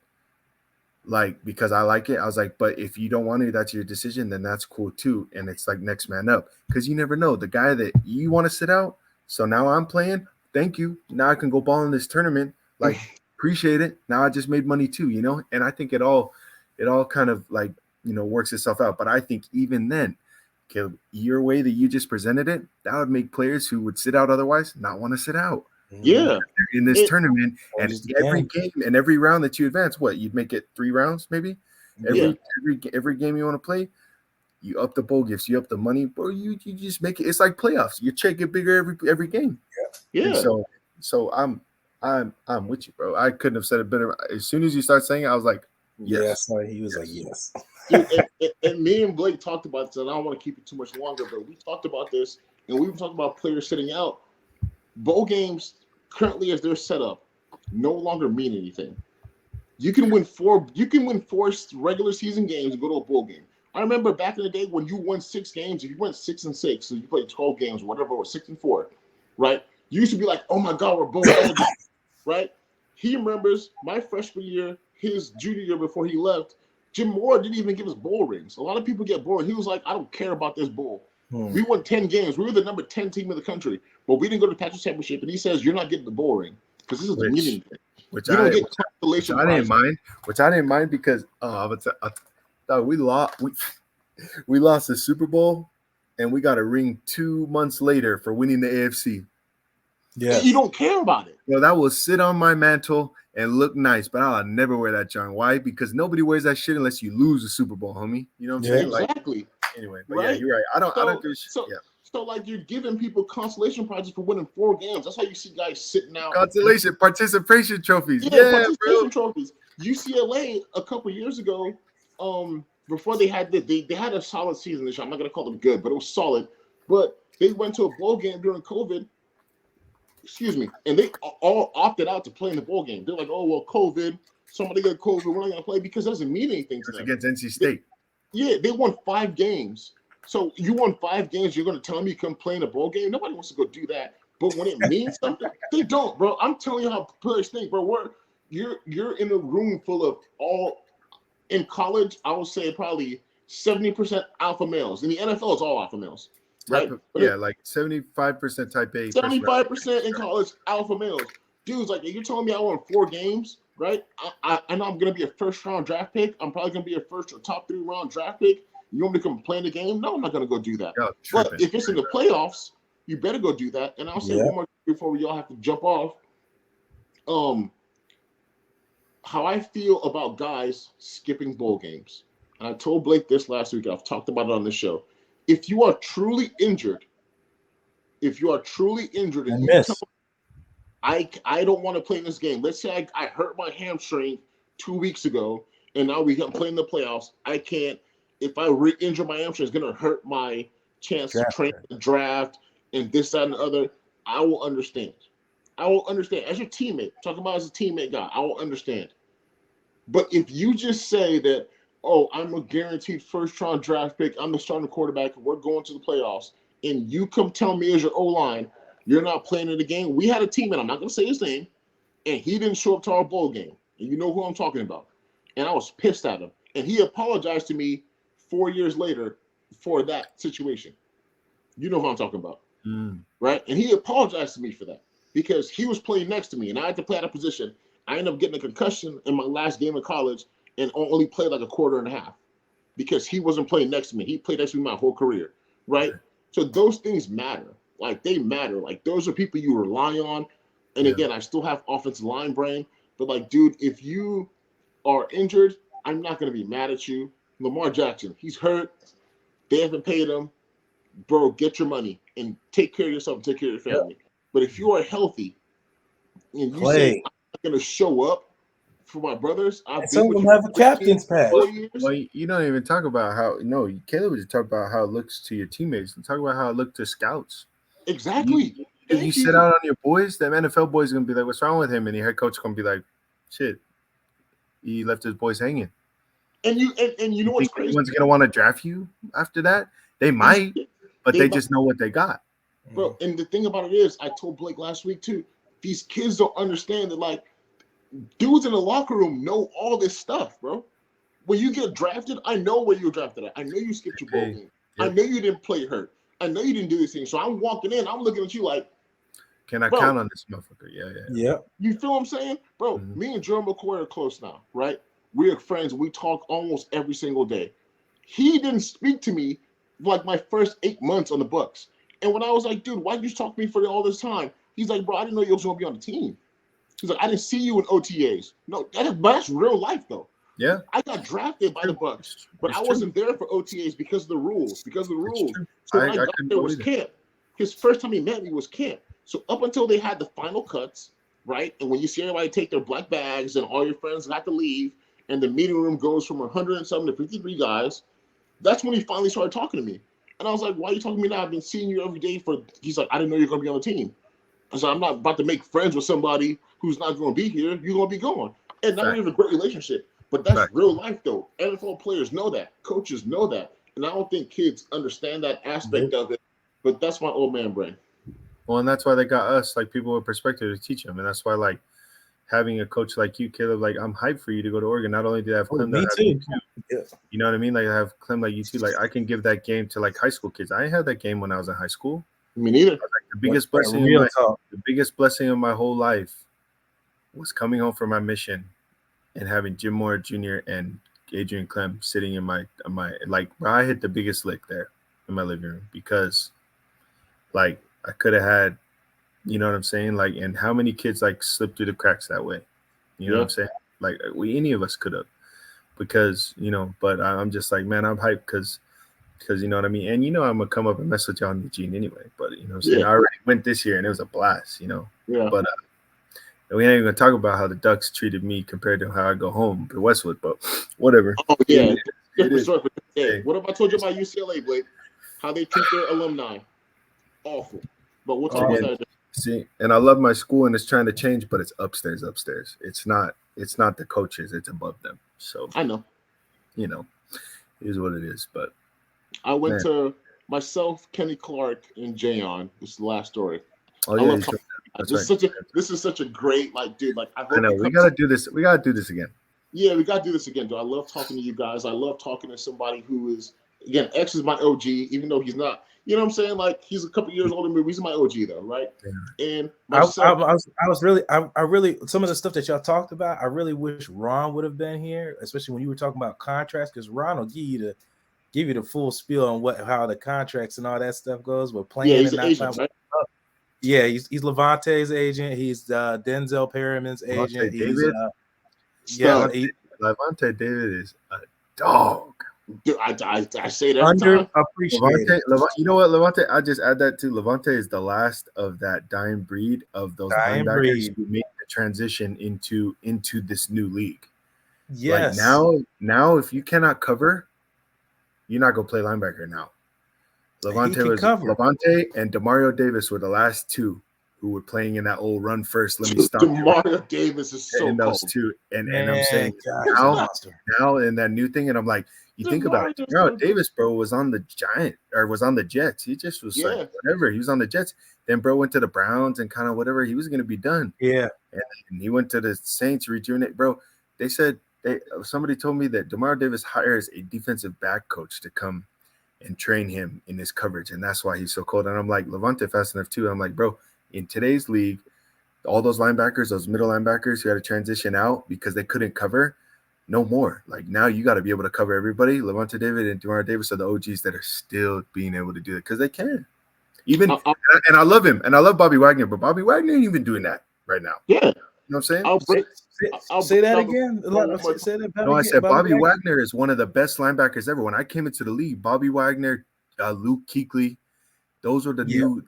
like, because I like it, I was like, but if you don't want it, that's your decision, then that's cool too. And it's like next man up. Because you never know. The guy that you want to sit out, so now I'm playing, thank you. Now I can go ball in this tournament. Like, appreciate it. Now I just made money too, And I think it all kind of like, works itself out. But I think even then, Caleb, your way that you just presented it, that would make players who would sit out otherwise not want to sit out. Yeah. In this tournament, and every game and every round that you advance, you'd make it 3 rounds maybe? Every game you want to play, you up the bowl gifts, you up the money, bro. You just make it. It's like playoffs. Your check get bigger every game. Yeah. And so I'm with you, bro. I couldn't have said it better. As soon as you start saying it, I was like, yes. He was like, yes. and me and Blake talked about this, and I don't want to keep it too much longer, but we talked about this, and we were talking about players sitting out. Bowl games, currently as they're set up, no longer mean anything. You can win 4 regular season games and go to a bowl game. I remember back in the day when you won 6 games, if you went 6-6, so you played 12 games, whatever, or 6-4, right? You used to be like, oh my God, we're bowl eligible, right? He remembers my freshman year, his junior year before he left, Jim Moore didn't even give us bowl rings. A lot of people get bored. He was like, I don't care about this bowl. We won 10 games. We were the number 10 team in the country, but we didn't go to the Patrick Championship. And he says, you're not getting the bowl ring because this is the meaning thing. Which I didn't mind because we lost the Super Bowl and we got a ring 2 months later for winning the AFC. Yeah, you don't care about it. Well, that will sit on my mantle and look nice, but I'll never wear that, John. Why? Because nobody wears that shit unless you lose the Super Bowl, homie. You know what I'm saying? Exactly. Like, anyway, but yeah, you're right. I don't do shit. So like you're giving people consolation prizes for winning 4 games. That's how you see guys sitting out. Participation trophies. Participation trophies. UCLA a couple years ago, before they had they had a solid season this year. I'm not gonna call them good, but it was solid. But they went to a bowl game during COVID. Excuse me, and they all opted out to play in the bowl game. They're like, oh well, COVID. Somebody got COVID. We're not gonna play because it doesn't mean anything to them. Against NC State. They won 5 games. So you won 5 games. You're going to tell me you come play in a bowl game? Nobody wants to go do that. But when it means something, they don't, bro. I'm telling you how players think, bro. You're in a room full of all in college. I would say probably 70% alpha males. In the NFL, it's all alpha males, right? Like 75% type A. 75% in college alpha males. Dudes, like you're telling me I won 4 games, right? I know I'm going to be a first round draft pick. I'm probably going to be a first or top 3 round draft pick. You want me to come play in the game? No, I'm not going to go do that. But if it's in the playoffs, you better go do that. And I'll say one more before we all have to jump off. How I feel about guys skipping bowl games. And I told Blake this last week. I've talked about it on the show. If you are truly injured, and you miss, I don't want to play in this game. Let's say I hurt my hamstring 2 weeks ago, and now we can play in the playoffs. I can't. If I re-injure my hamstring, it's going to hurt my chance to train the draft and this, that, and the other, I will understand. I will understand. As your teammate, talking about as a teammate guy, I will understand. But if you just say that, oh, I'm a guaranteed first-round draft pick, I'm the starting quarterback, and we're going to the playoffs, and you come tell me as your O-line, you're not playing in the game. We had a teammate, I'm not going to say his name, and he didn't show up to our bowl game. And you know who I'm talking about. And I was pissed at him. And he apologized to me 4 years later for that situation. You know who I'm talking about, right? And he apologized to me for that because he was playing next to me, and I had to play out of position. I ended up getting a concussion in my last game of college and only played like a quarter and a half because he wasn't playing next to me. He played next to me my whole career, right? So those things matter. Like, they matter. Like, those are people you rely on. And again, I still have offensive line brain. But, like, dude, if you are injured, I'm not going to be mad at you. Lamar Jackson, he's hurt. They haven't paid him. Bro, get your money and take care of yourself and take care of your family. But if you are healthy and you say, I'm not going to show up for my brothers, some of them have a captain's pass. Well, you don't even talk about how, Caleb was talking about how it looks to your teammates. Talk about how it looked to scouts. Exactly. You sit out on your boys, them NFL boys are going to be like, what's wrong with him? And your head coach is going to be like, shit, he left his boys hanging. And you know what's crazy? Anyone's going to want to draft you after that? They might, but they just know what they got. Bro, and the thing about it is, I told Blake last week too, these kids don't understand that, like, dudes in the locker room know all this stuff, bro. When you get drafted, I know where you were drafted at. I know you skipped your bowl game. I know you didn't play hurt. I know you didn't do this thing. So I'm walking in, I'm looking at you like, can I count on this motherfucker? Yeah. You feel what I'm saying? Bro, me and Joe McCoy are close now, right? We are friends. We talk almost every single day. He didn't speak to me like my first 8 months on the Bucs. And when I was like, dude, why did you talk to me for all this time? He's like, bro, I didn't know you was going to be on the team. He's like, I didn't see you in OTAs. No, that's real life, though. Yeah. I got drafted by the Bucs, but I wasn't there for OTAs because of the rules. So when I got there was camp. His first time he met me was camp. So up until they had the final cuts, right? And when you see everybody take their black bags and all your friends have to leave, and the meeting room goes from 100 and something to 53 guys, that's when he finally started talking to me. And I was like, why are you talking to me now? I've been seeing you every day for. He's like, I didn't know you're going to be on the team. I said, I'm not about to make friends with somebody who's not going to be here. You're going to be gone. And now we have a great relationship. But that's real life, though. NFL players know that. Coaches know that. And I don't think kids understand that aspect of it. But that's my old man brain. Well, and that's why they got us, like, people with perspective to teach them. And that's why, like, having a coach like you, Caleb, like, I'm hyped for you to go to Oregon. Not only did I have Clem, me too. You know what I mean? Like, I have Clem like you too. Like, I can give that game to, like, high school kids. I didn't have that game when I was in high school. Me neither. Like, the biggest blessing of my whole life was coming home from my mission and having Jim Moore Jr. and Adrian Clem sitting in my like, I hit the biggest lick there in my living room because, like, I could have had, you know what I'm saying? Like, and how many kids, like, slipped through the cracks that way? You know what I'm saying? Like, any of us could have, because, but I'm just like, man, I'm hyped because you know what I mean? And, I'm going to come up and mess with y'all in Eugene anyway. But, you know what I'm saying? I already went this year and it was a blast, Yeah. But we ain't even going to talk about how the Ducks treated me compared to how I go home to Westwood, but whatever. Oh, yeah. What if I told you about UCLA, Blake? How they treat their alumni? Awful. But we'll talk about that. See, and I love my school and it's trying to change, but it's upstairs. It's not the coaches, it's above them. So I know. It is what it is. But I went to myself, Kenny Clark, and Jayon. This is the last story. Oh, yeah. This is such a great, like, dude, like, I know we gotta do this. We gotta do this again. Yeah, we gotta do this again, dude. I love talking to you guys. I love talking to somebody who is, again, X is my OG, even though he's not. You know what I'm saying? Like, he's a couple years older than me. He's my OG, though, right? Yeah. And I really some of the stuff that y'all talked about, I really wish Ron would have been here, especially when you were talking about contracts, because Ron will give you the full spiel on how the contracts and all that stuff goes. But playing and not agent, right? Yeah, he's Levante's agent. He's Denzel Perriman's agent. Levante David is a dog. Dude, I say that underappreciated. You know what, Levante? I just add that too. Levante is the last of that dying breed of those linebackers who make the transition into this new league. Yes. Like now, if you cannot cover, you're not gonna play linebacker now. Levante and Demario Davis were the last two who were playing in that old run first. Let me stop. Demario Davis is so in those cold. two, and I'm saying God, now in that new thing, and I'm like, you think about it, Demario Davis, bro, was on the was on the Jets. He just was like whatever. He was on the Jets. Then bro went to the Browns and kind of whatever. He was gonna be done. Yeah, and he went to the Saints, rejuvenate, bro. They said somebody told me that Demario Davis hires a defensive back coach to come and train him in his coverage, and that's why he's so cold. And I'm like, Levante fast enough too. I'm like, bro, in today's league, all those linebackers, those middle linebackers who had to transition out because they couldn't cover, no more. Like now you got to be able to cover everybody. Levante David and Demario Davis are the OGs that are still being able to do it because they can. Even and I love him and I love Bobby Wagner, but Bobby Wagner ain't even doing that right now. Yeah. You know what I'm saying? Say that again. Say that no, I said Bobby Wagner is one of the best linebackers ever. When I came into the league, Bobby Wagner, Luke Kuechly, those were the new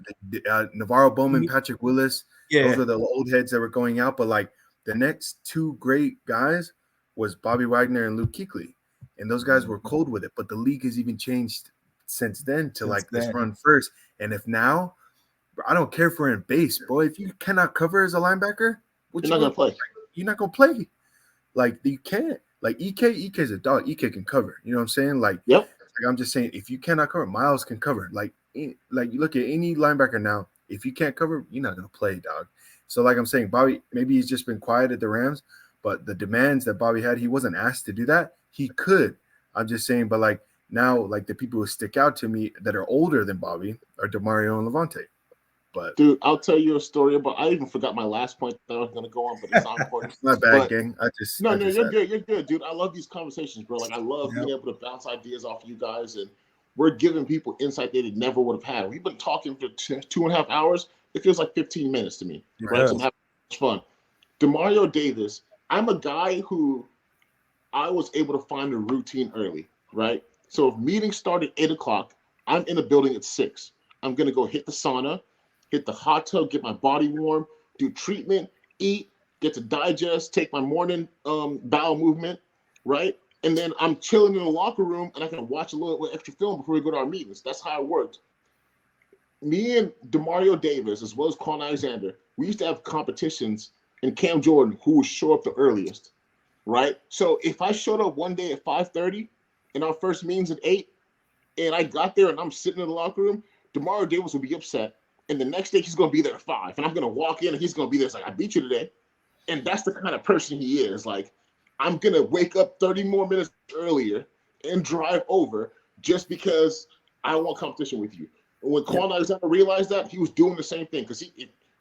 Navarro Bowman, Patrick Willis. Yeah. Those were the old heads that were going out. But like the next two great guys was Bobby Wagner and Luke Kuechly. And those guys were cold with it. But the league has even changed since then to this run first. And if now, I don't care if we're in base, bro. If you cannot cover as a linebacker, you're not gonna play. You're not gonna play. Like you can't. Like EK's a dog. EK can cover. You know what I'm saying? Like, yep. Like I'm just saying, if you cannot cover, Miles can cover. Like you look at any linebacker now. If you can't cover, you're not gonna play, dog. So like I'm saying, Bobby, maybe he's just been quiet at the Rams, but the demands that Bobby had, he wasn't asked to do that. He could. I'm just saying, but like now, like the people who stick out to me that are older than Bobby are Demario and Levante. But dude, I'll tell you a story about. I even forgot my last point that I was going to go on, but it's not important. It's not bad, gang. You're good. You're good, dude. I love these conversations, bro. Like I love being able to bounce ideas off you guys, and we're giving people insight they never would have had. We've been talking for 2.5 hours. It feels like 15 minutes to me. Right? So I'm having fun. Demario Davis. I'm a guy who I was able to find a routine early. Right. So if meetings start at 8:00, I'm in the building at 6. I'm gonna go hit the sauna. Hit the hot tub, get my body warm, do treatment, eat, get to digest, take my morning bowel movement, right? And then I'm chilling in the locker room and I can watch a little extra film before we go to our meetings. That's how it worked. Me and Demario Davis, as well as Quan Alexander, we used to have competitions, and Cam Jordan, who would show up the earliest, right? So if I showed up one day at 5:30 and our first meeting's at 8, and I got there and I'm sitting in the locker room, Demario Davis would be upset. And the next day he's going to be there at 5. And I'm going to walk in and he's going to be there. It's like, I beat you today. And that's the kind of person he is. Like, I'm going to wake up 30 more minutes earlier and drive over just because I want competition with you. And when Quan Alexander realized that, he was doing the same thing because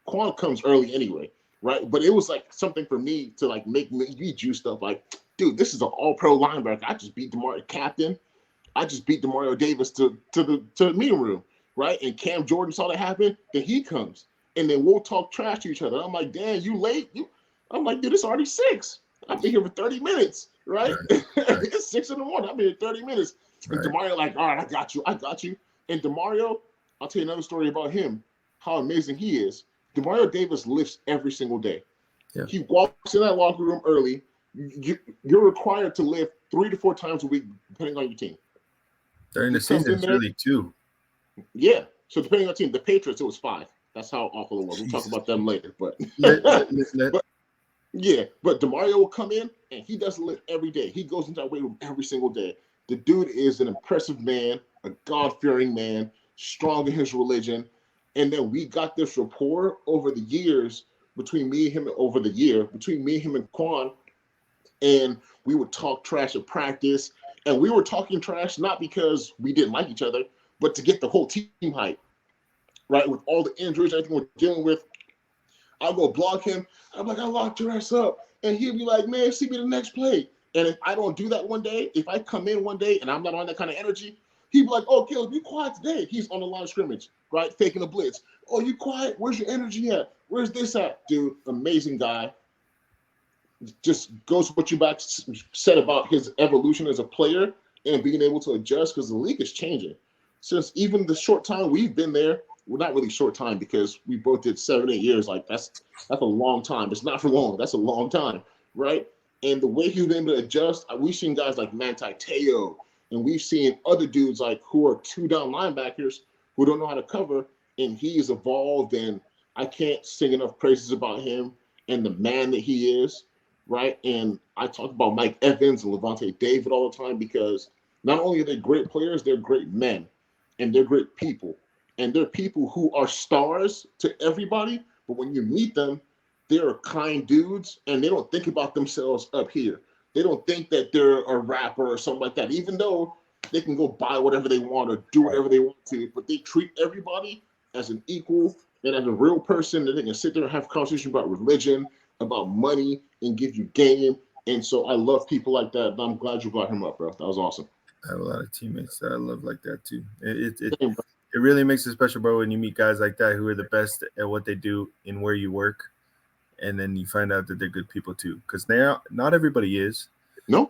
Quan comes early anyway, right? But it was like something for me to like make me juiced up. Like, dude, this is an all-pro linebacker. I just beat Demario, captain. I just beat Demario Davis to the meeting room. Right, and Cam Jordan saw that happen, then he comes, and then we'll talk trash to each other. I'm like, damn, you late? I'm like, dude, it's already 6. I've been here for 30 minutes, right? It's 6 in the morning. I've been here 30 minutes. And Demario, like, all right, I got you. And Demario, I'll tell you another story about him, how amazing he is. Demario Davis lifts every single day. Yeah. He walks in that locker room early. You're required to lift 3 to 4 times a week, depending on your team. During the season, it's really 2. Yeah. So depending on the team, the Patriots, it was 5. That's how awful it was. We'll talk about them later. But Demario will come in and he does lift every day. He goes into that weight room every single day. The dude is an impressive man, a God-fearing man, strong in his religion. And then we got this rapport over the years between me and him and Quan. And we would talk trash at practice. And we were talking trash not because we didn't like each other, but to get the whole team hype, right? With all the injuries, everything we're dealing with, I'll go block him. I'm like, I locked your ass up. And he'll be like, man, see me the next play. And if I don't do that one day, if I come in one day and I'm not on that kind of energy, he'd be like, oh, Caleb, you quiet today. He's on the line of scrimmage, right? Faking a blitz. Oh, you quiet? Where's your energy at? Where's this at? Dude, amazing guy. Just goes with what you back said about his evolution as a player and being able to adjust because the league is changing. Since even the short time we've been there, well, not really short time because we both did 7-8 years. Like that's a long time. It's not for long. That's a long time, right? And the way he's been able to adjust, we've seen guys like Manti Te'o, And we've seen other dudes like who are 2-down linebackers who don't know how to cover, and he's evolved, and I can't sing enough praises about him and the man that he is, right? And I talk about Mike Evans and Levante David all the time because not only are they great players, they're great men, and they're great people. And they're people who are stars to everybody, but when you meet them, they're kind dudes, and they don't think about themselves up here. They don't think that they're a rapper or something like that, even though they can go buy whatever they want or do whatever they want to, but they treat everybody as an equal and as a real person that they can sit there and have a conversation about religion, about money, and give you game. And so I love people like that. And I'm glad you brought him up, bro. That was awesome. I have a lot of teammates that I love like that too. It really makes it special, bro, when you meet guys like that who are the best at what they do in where you work. And then you find out that they're good people too, because not everybody is. No.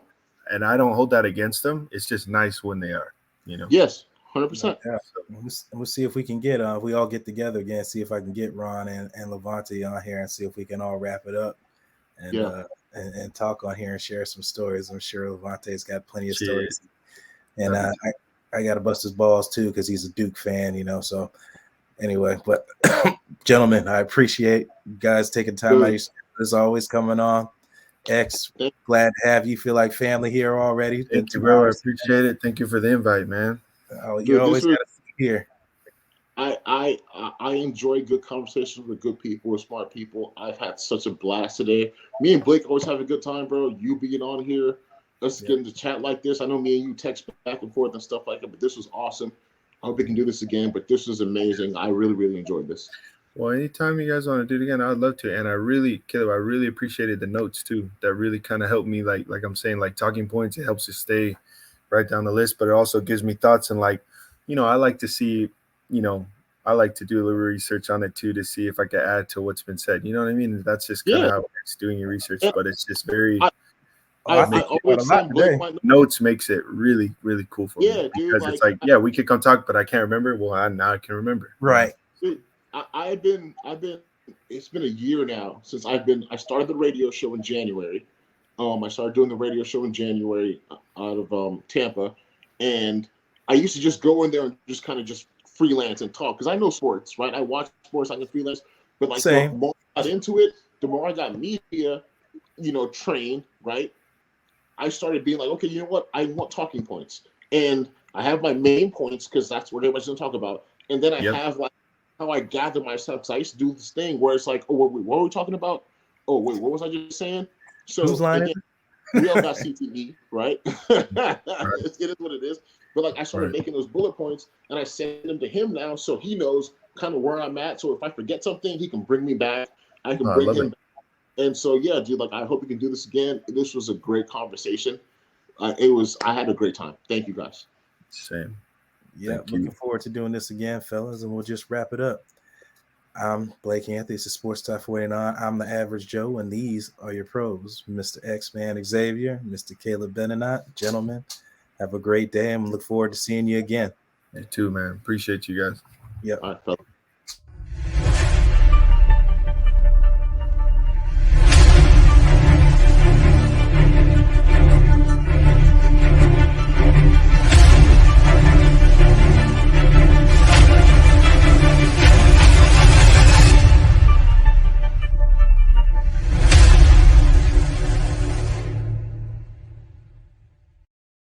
And I don't hold that against them. It's just nice when they are, you know. Yes, 100%. Yeah. We'll see if we can get we all get together again. See if I can get Ron and Levante on here and see if we can all wrap it up and talk on here and share some stories. I'm sure Levante's got plenty of stories, and I got to bust his balls too because he's a Duke fan, you know. So anyway, but gentlemen, I appreciate you guys taking time out. As always, coming on. X, glad to have you. Feel like family here already. Thank you, bro. I appreciate it. Thank you for the invite, man. You always got to be here. I enjoy good conversations with good people, with smart people. I've had such a blast today. Me and Blake always have a good time, bro. You being on here, us getting to chat like this. I know me and you text back and forth and stuff like that, but this was awesome. I hope we can do this again, but this was amazing. I really, really enjoyed this. Well, anytime you guys want to do it again, I'd love to. And I really appreciated the notes too. That really kind of helped me, like I'm saying, like talking points. It helps to stay right down the list, but it also gives me thoughts. And like, you know, I like to see, you know, I like to do a little research on it too to see if I can add to what's been said. You know what I mean? That's just kind of how it's doing your research, but it's just very. Notes makes it really, really cool for me because it's like, we could come talk, but I can't remember. Well, now I can remember. Right. I've been. It's been a year now since I started the radio show in January. I started doing the radio show in January out of Tampa, and I used to just go in there and just kind of just freelance and talk because I know sports, right? I watch sports, I can freelance, but like the more I got into it, the more I got media, you know, trained, right? I started being like, okay, you know what? I want talking points, and I have my main points because that's what everybody's gonna talk about, and then I have like how I gather myself. Because I used to do this thing where it's like, oh, wait, what were we talking about? Oh, wait, what was I just saying? So again, we all got CTE, right? It is what it is. But like I started making those bullet points, and I send them to him now, so he knows kind of where I'm at. So if I forget something, he can bring me back. I can bring him back. And so yeah, dude, like I hope we can do this again. This was a great conversation. I had a great time. Thank you guys. Same. Yeah, looking forward to doing this again, fellas, and we'll just wrap it up. I'm Blake Anthony. This is Sports Talk 49. I'm the Average Joe, and these are your pros. Mr. X-Man Xavier, Mr. Caleb Benenoch. Gentlemen, have a great day, and we look forward to seeing you again. You too, man. Appreciate you guys. Yep. All right, fellas.